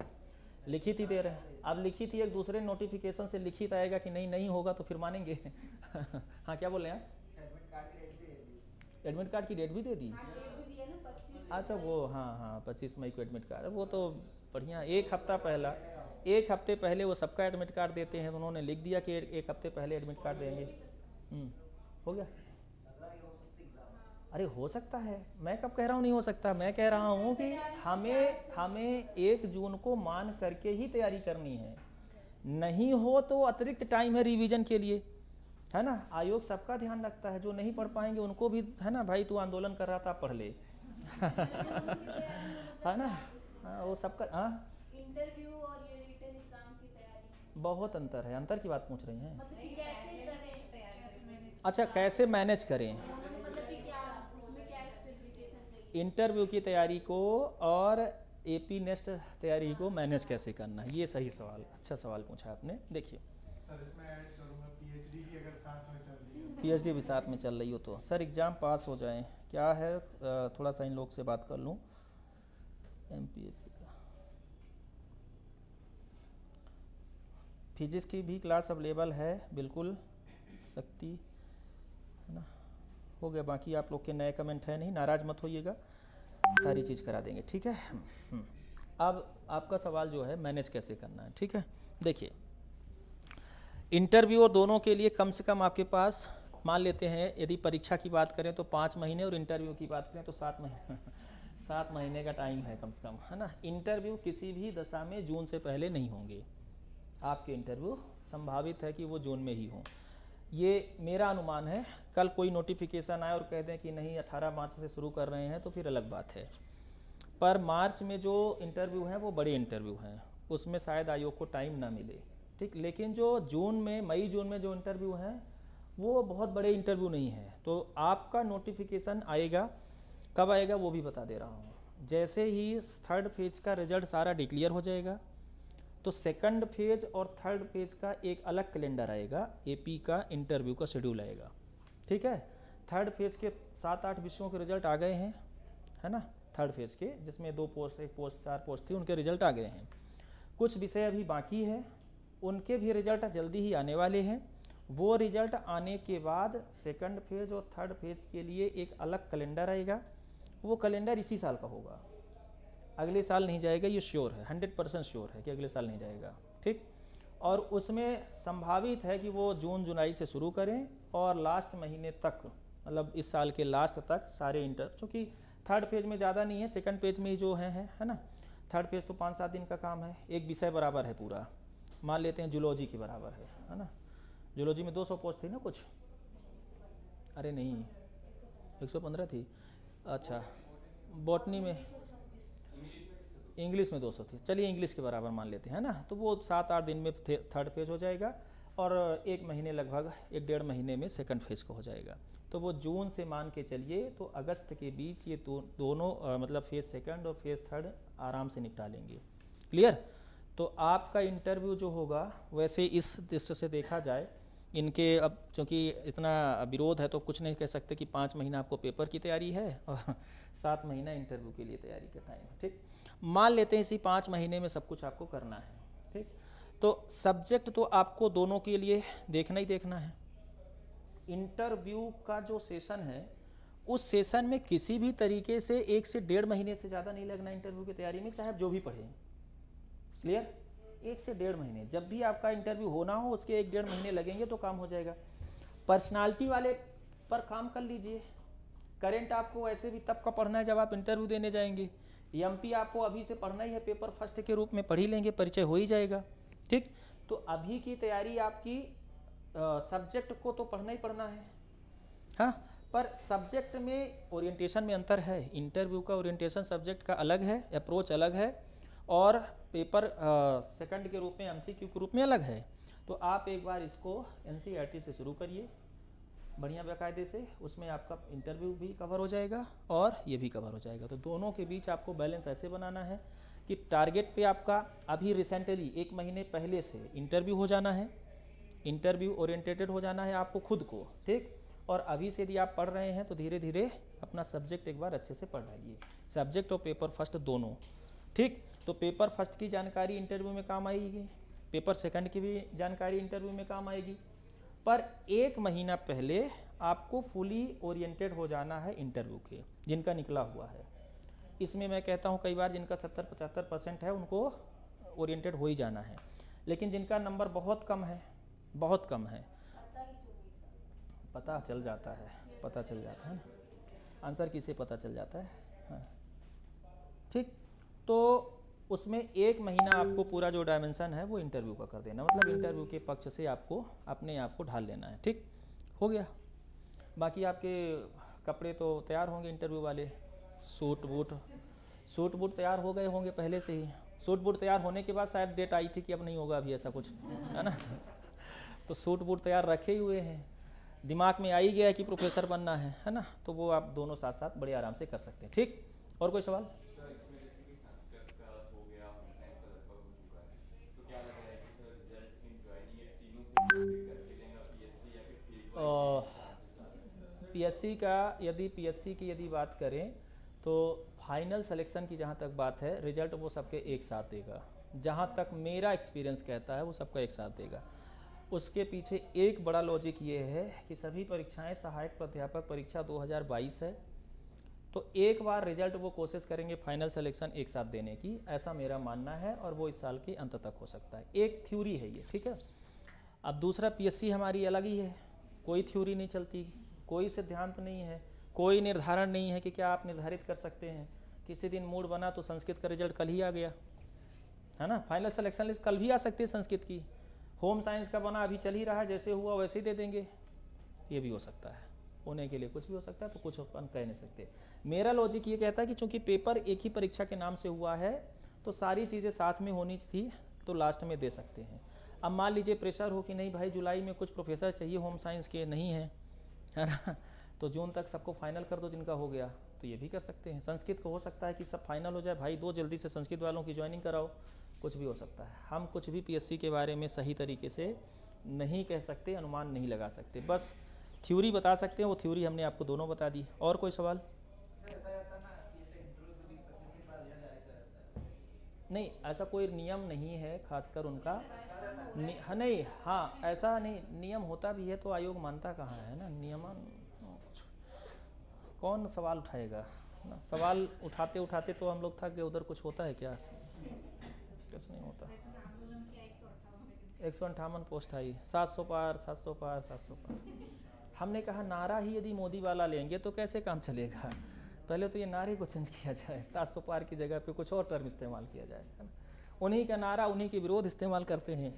लिखित ही दे रहे हैं। अब लिखित ही एक दूसरे नोटिफिकेशन से लिखित आएगा कि नहीं होगा तो फिर मानेंगे हाँ क्या बोल रहे हैं? एडमिट कार्ड की डेट भी दे दी? अच्छा वो हाँ 25 मई को एडमिट कार्ड, वो तो बढ़िया। एक हफ्ते पहले वो सबका एडमिट कार्ड देते हैं, तो उन्होंने लिख दिया कि 1 हफ्ते पहले एडमिट कार्ड देंगे। हो गया। अरे हो सकता है, मैं कब कह रहा हूँ नहीं हो सकता, मैं कह रहा हूँ कि हमें 1 जून को मान करके ही तैयारी करनी है। नहीं हो तो अतिरिक्त टाइम है रिवीजन के लिए, है ना। आयोग सबका ध्यान रखता है, जो नहीं पढ़ पाएंगे उनको भी, है ना भाई तू आंदोलन कर रहा था पढ़ ले है ना। हाँ वो सबका, हाँ इंटरव्यू और ये रिटन एग्जाम की तैयारी बहुत अंतर है। अंतर की बात पूछ रही हैं? मतलब कि कैसे करें तैयारी, अच्छा कैसे मैनेज करें मतलब कि क्या उसमें क्या स्पेसिफिकेशन चाहिए, इंटरव्यू की तैयारी को और AP नेक्स्ट तैयारी को मैनेज कैसे करना है, ये सही सवाल, अच्छा सवाल पूछा आपने। देखिए सर इसमें ऐड करूँगा PhD की अगर साथ में चल रही है, PhD भी साथ में चल रही हो तो सर एग्ज़ाम पास हो जाएं, क्या है थोड़ा सा इन लोग से बात कर लूँ। MPAP का फिजिक्स की भी क्लास अवेलेबल है, बिल्कुल सकती है ना। हो गया, बाकी आप लोग के नए कमेंट है नहीं, नाराज़ मत होइएगा, सारी चीज़ करा देंगे, ठीक है। अब आपका सवाल जो है मैनेज कैसे करना है, ठीक है। देखिए इंटरव्यू और दोनों के लिए कम से कम आपके पास, मान लेते हैं यदि परीक्षा की बात करें तो 5 महीने और इंटरव्यू की बात करें तो 7 महीने 7 महीने का टाइम है कम से कम, है ना। इंटरव्यू किसी भी दशा में जून से पहले नहीं होंगे, आपके इंटरव्यू संभावित है कि वो जून में ही हों, ये मेरा अनुमान है। कल कोई नोटिफिकेशन आए और कह दें कि नहीं 18 मार्च से शुरू कर रहे हैं तो फिर अलग बात है। पर मार्च में जो इंटरव्यू हैं वो बड़े इंटरव्यू हैं, उसमें शायद आयोग को टाइम ना मिले, ठीक। लेकिन जो मई जून में जो इंटरव्यू हैं वो बहुत बड़े इंटरव्यू नहीं हैं। तो आपका नोटिफिकेशन आएगा, कब आएगा वो भी बता दे रहा हूँ। जैसे ही 3rd फेज का रिजल्ट सारा डिक्लेयर हो जाएगा तो सेकंड फेज और थर्ड फेज का एक अलग कैलेंडर आएगा, एपी का इंटरव्यू का शेड्यूल आएगा, ठीक है। थर्ड फेज के 7-8 विषयों के रिजल्ट आ गए हैं, है ना, थर्ड फेज के, जिसमें 2 पोस्ट 1 पोस्ट 4 पोस्ट थी, उनके रिजल्ट आ गए हैं। कुछ विषय अभी बाकी है, उनके भी रिजल्ट जल्दी ही आने वाले हैं। वो रिजल्ट आने के बाद सेकंड फेज और थर्ड फेज के लिए एक अलग कैलेंडर आएगा। वो कैलेंडर इसी साल का होगा, अगले साल नहीं जाएगा, ये श्योर है, 100% श्योर है कि अगले साल नहीं जाएगा, ठीक। और उसमें संभावित है कि वो जून जुलाई से शुरू करें और लास्ट महीने तक, मतलब इस साल के लास्ट तक सारे इंटर, चूँकि थर्ड फेज में ज़्यादा नहीं है, सेकंड पेज में ही जो है ना। थर्ड पेज तो 5-7 दिन का काम है, एक विषय बराबर है पूरा, मान लेते हैं जूलॉजी के बराबर है ना। जूलॉजी में 200 पोस्ट थी ना कुछ, अरे नहीं 115 थी, अच्छा। बॉटनी में, इंग्लिश में 200 थी, चलिए इंग्लिश के बराबर मान लेते हैं ना। तो वो 7-8 दिन में थर्ड फेज हो जाएगा और 1 महीने लगभग 1-1.5 महीने में सेकंड फेज को हो जाएगा। तो वो जून से मान के चलिए तो अगस्त के बीच ये दोनों मतलब फेज सेकंड और फेज थर्ड आराम से निपटा लेंगे। क्लियर? तो आपका इंटरव्यू जो होगा, वैसे इस दृष्टि से देखा जाए, इनके अब चूँकि इतना विरोध है तो कुछ नहीं कह सकते कि 5 महीना आपको पेपर की तैयारी है और 7 महीना इंटरव्यू के लिए तैयारी का टाइम है, ठीक। मान लेते हैं इसी 5 महीने में सब कुछ आपको करना है, ठीक। तो सब्जेक्ट तो आपको दोनों के लिए देखना ही देखना है। इंटरव्यू का जो सेशन है, उस सेशन में किसी भी तरीके से 1 से 1.5 महीने से ज़्यादा नहीं लगना इंटरव्यू की तैयारी में, चाहे आप जो भी पढ़ें। क्लियर? 1 से 1.5 महीने, जब भी आपका इंटरव्यू होना हो उसके 1-1.5 महीने लगेंगे तो काम हो जाएगा। पर्सनालिटी वाले पर काम कर लीजिए। करेंट आपको ऐसे भी तब का पढ़ना है जब आप इंटरव्यू देने जाएंगे। एमपी आपको अभी से पढ़ना ही है, पेपर फर्स्ट के रूप में पढ़ ही लेंगे, परिचय हो ही जाएगा, ठीक। तो अभी की तैयारी आपकी सब्जेक्ट को तो पढ़ना ही पढ़ना है, हाँ। पर सब्जेक्ट में ओरिएंटेशन में अंतर है। इंटरव्यू का ओरिएंटेशन सब्जेक्ट का अलग है, अप्रोच अलग है, और पेपर सेकंड के रूप में एमसीक्यू के रूप में अलग है। तो आप एक बार इसको एनसीईआरटी से शुरू करिए बढ़िया बाकायदे से, उसमें आपका इंटरव्यू भी कवर हो जाएगा और ये भी कवर हो जाएगा। तो दोनों के बीच आपको बैलेंस ऐसे बनाना है कि टारगेट पे आपका अभी रिसेंटली 1 महीने पहले से इंटरव्यू हो जाना है, इंटरव्यू ओरिएंटेटेड हो जाना है आपको खुद को, ठीक। और अभी से यदि आप पढ़ रहे हैं तो धीरे धीरे अपना सब्जेक्ट एक बार अच्छे से पढ़ लीजिए, सब्जेक्ट और पेपर फर्स्ट दोनों, ठीक। तो पेपर फर्स्ट की जानकारी इंटरव्यू में काम आएगी, पेपर सेकंड की भी जानकारी इंटरव्यू में काम आएगी, पर 1 महीना पहले आपको फुली ओरिएंटेड हो जाना है इंटरव्यू के, जिनका निकला हुआ है। इसमें मैं कहता हूँ कई बार जिनका 70-75% है उनको ओरिएंटेड हो ही जाना है, लेकिन जिनका नंबर बहुत कम है, बहुत कम है, पता चल जाता है, पता चल जाता है ना, आंसर किसे पता चल जाता है, हाँ। ठीक। तो उसमें 1 महीना आपको पूरा जो डायमेंशन है वो इंटरव्यू का कर देना, मतलब इंटरव्यू के पक्ष से आपको अपने आप को ढाल लेना है, ठीक। हो गया। बाकी आपके कपड़े तो तैयार होंगे इंटरव्यू वाले, सूट बूट तैयार हो गए होंगे पहले से ही। सूट बूट तैयार होने के बाद शायद डेट आई थी कि अब नहीं होगा अभी ऐसा कुछ, है ना। तो सूट बूट तैयार रखे हुए हैं, दिमाग में आ ही गया कि प्रोफेसर बनना है ना। तो वो आप दोनों साथ साथ बड़े आराम से कर सकते हैं, ठीक। और कोई सवाल? पीएससी की यदि बात करें तो फाइनल सिलेक्शन की जहाँ तक बात है, रिजल्ट वो सबके एक साथ देगा, जहाँ तक मेरा एक्सपीरियंस कहता है वो सबका एक साथ देगा। उसके पीछे एक बड़ा लॉजिक ये है कि सभी परीक्षाएं सहायक प्राध्यापक परीक्षा 2022 है, तो एक बार रिजल्ट वो कोशिश करेंगे फाइनल सिलेक्शन एक साथ देने की, ऐसा मेरा मानना है, और वो इस साल के अंत तक हो सकता है। एक थ्योरी है ये, ठीक है। अब दूसरा पीएससी हमारी अलग ही है, कोई थ्योरी नहीं चलती, कोई सिद्धांत नहीं है, कोई निर्धारण नहीं है कि क्या आप निर्धारित कर सकते हैं। किसी दिन मूड बना तो संस्कृत का रिजल्ट कल ही आ गया, है ना, फाइनल सिलेक्शन लिस्ट कल भी आ सकती है संस्कृत की। होम साइंस का बना अभी चल ही रहा है, जैसे हुआ वैसे ही दे देंगे, ये भी हो सकता है। होने के लिए कुछ भी हो सकता है, तो कुछ अपन कह नहीं सकते। मेरा लॉजिक ये कहता है कि चूंकि पेपर एक ही परीक्षा के नाम से हुआ है तो सारी चीज़ें साथ में होनी थी, तो लास्ट में दे सकते हैं। अब मान लीजिए प्रेशर हो कि नहीं भाई जुलाई में कुछ प्रोफेसर चाहिए होम साइंस के, नहीं है, है ना, तो जून तक सबको फाइनल कर दो जिनका हो गया, तो ये भी कर सकते हैं। संस्कृत को हो सकता है कि सब फाइनल हो जाए, भाई दो जल्दी से संस्कृत वालों की ज्वाइनिंग कराओ, कुछ भी हो सकता है। हम कुछ भी पीएससी के बारे में सही तरीके से नहीं कह सकते, अनुमान नहीं लगा सकते, बस थ्योरी बता सकते हैं। वो थ्योरी हमने आपको दोनों बता दी। और कोई सवाल? नहीं, ऐसा कोई नियम नहीं है खासकर उनका। हाँ, नहीं, हाँ ऐसा नहीं, नियम होता भी है तो आयोग मानता कहाँ है ना नियमन। कौन सवाल उठाएगा ना, सवाल उठाते उठाते तो हम लोग थक गए। उधर कुछ होता है क्या? कुछ नहीं होता। 158 पोस्ट आई, 700 पार 700 पार 700 पार। हमने कहा नारा ही यदि मोदी वाला लेंगे तो कैसे काम चलेगा। पहले तो ये नारे को चेंज किया जाए, 700 पार की जगह पे कुछ और टर्म इस्तेमाल किया जाए, है ना। उन्हीं का नारा उन्हीं के विरोध इस्तेमाल करते हैं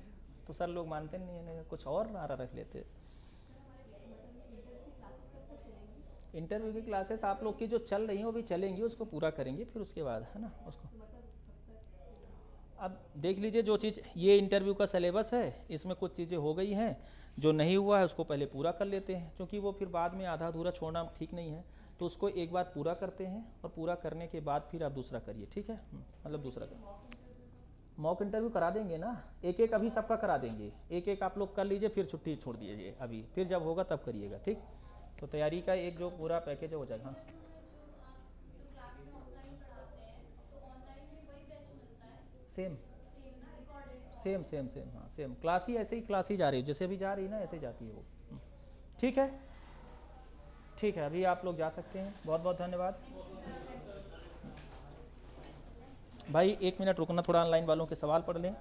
तो सर लोग मानते नहीं है, कुछ और नारा रख लेते। इंटरव्यू की क्लासेस आप लोग की जो चल रही हैं वो भी चलेंगी, उसको पूरा करेंगे फिर उसके बाद, है ना। उसको अब देख लीजिए, जो चीज़ ये इंटरव्यू का सिलेबस है इसमें कुछ चीज़ें हो गई हैं, जो नहीं हुआ है उसको पहले पूरा कर लेते हैं, क्योंकि वो फिर बाद में आधा अधूरा छोड़ना ठीक नहीं है। तो उसको एक बार पूरा करते हैं और पूरा करने के बाद फिर आप दूसरा करिए, ठीक है। मतलब दूसरा मॉक इंटरव्यू करा देंगे ना, एक एक अभी सबका करा देंगे, एक एक आप लोग कर लीजिए, फिर छुट्टी छोड़ दीजिए अभी, फिर जब होगा तब करिएगा, ठीक। तो तैयारी का एक जो पूरा पैकेज हो जाएगा। हाँ सेम सेम सेम सेम हाँ सेम क्लास ही, ऐसे ही क्लास ही जा रही है, जैसे अभी जा रही है ना ऐसे ही जाती है वो। ठीक है, ठीक है, अभी आप लोग जा सकते हैं। बहुत बहुत धन्यवाद भाई। 1 मिनट रुकना, थोड़ा ऑनलाइन वालों के सवाल पढ़ लें,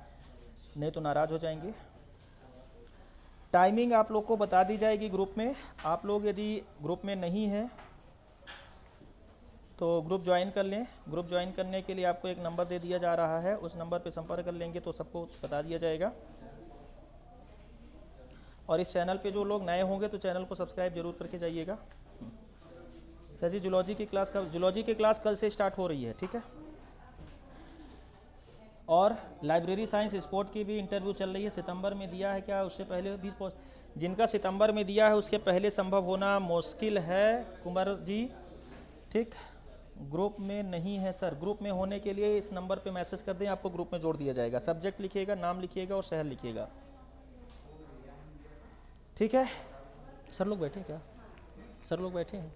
नहीं तो नाराज़ हो जाएंगे। टाइमिंग आप लोग को बता दी जाएगी ग्रुप में। आप लोग यदि ग्रुप में नहीं हैं तो ग्रुप ज्वाइन कर लें। ग्रुप ज्वाइन करने के लिए आपको एक नंबर दे दिया जा रहा है, उस नंबर पे संपर्क कर लेंगे तो सबको बता दिया जाएगा। और इस चैनल पे जो लोग नए होंगे तो चैनल को सब्सक्राइब जरूर करके जाइएगा। सर जी जूलॉजी की क्लास कल से स्टार्ट हो रही है, ठीक है। और लाइब्रेरी साइंस स्पोर्ट की भी इंटरव्यू चल रही है, सितंबर में दिया है क्या, उससे पहले भी जिनका सितंबर में दिया है उसके पहले संभव होना मुश्किल है कुमार जी, ठीक। ग्रुप में नहीं है सर, ग्रुप में होने के लिए इस नंबर पे मैसेज कर दें, आपको ग्रुप में जोड़ दिया जाएगा। सब्जेक्ट लिखिएगा, नाम लिखिएगा और शहर लिखिएगा, ठीक है। सर लोग बैठे क्या? सर लोग बैठे हैं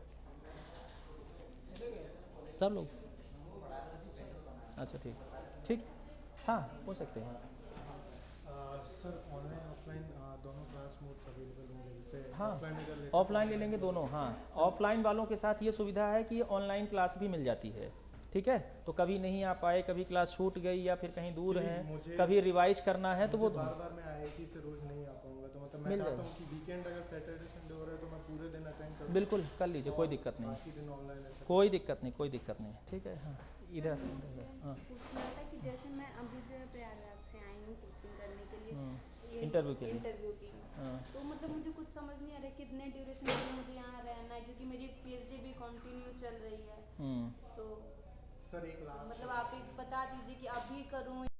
सब लोग? अच्छा ठीक ठीक, हाँ हो सकते हैं। सर ऑनलाइन ऑफलाइन दोनों क्लास मोड्स अवेलेबल होंगे, जैसे हाँ ऑफलाइन अगर लेते ऑफलाइन ले लेंगे दोनों। हाँ ऑफलाइन वालों के साथ ये सुविधा है कि ऑनलाइन क्लास भी मिल जाती है, ठीक है। तो कभी नहीं आ पाए, कभी क्लास छूट गई या फिर कहीं दूर है, कभी रिवाइज करना है तो वो बार बार मैं IIT से रोज नहीं आ पाऊंगा, तो मतलब मैं मिल चाहता जाएगा। हूँ कि वीकेंड अगर सैटरडे संडे हो रहा है तो मैं पूरे दिन अटेंड करूँ। बिल्कुल कर लीजिए, कोई दिक्कत नहीं, बाकी दिन ऑनलाइन ऐसा कोई दिक्कत नहीं, कोई दिक्कत नहीं, ठीक है। हाँ इधर हाँ पूछना था कि जैसे मैं अभी जो है प्रयागराज से आई हूँ कोचिंग करने के लिए, ये इंटरव्यू के लिए। इंटरव्यू की, हाँ तो मतलब मुझे कुछ समझ नहीं आ रहा है कितने ड्यूरेशन के लिए मुझे यहाँ रहना है, क्योंकि मेरी PhD भी कंटिन्यू चल रही है। तो सर एक लास्ट मतलब आप एक बता दीजिए कि अभी करूँ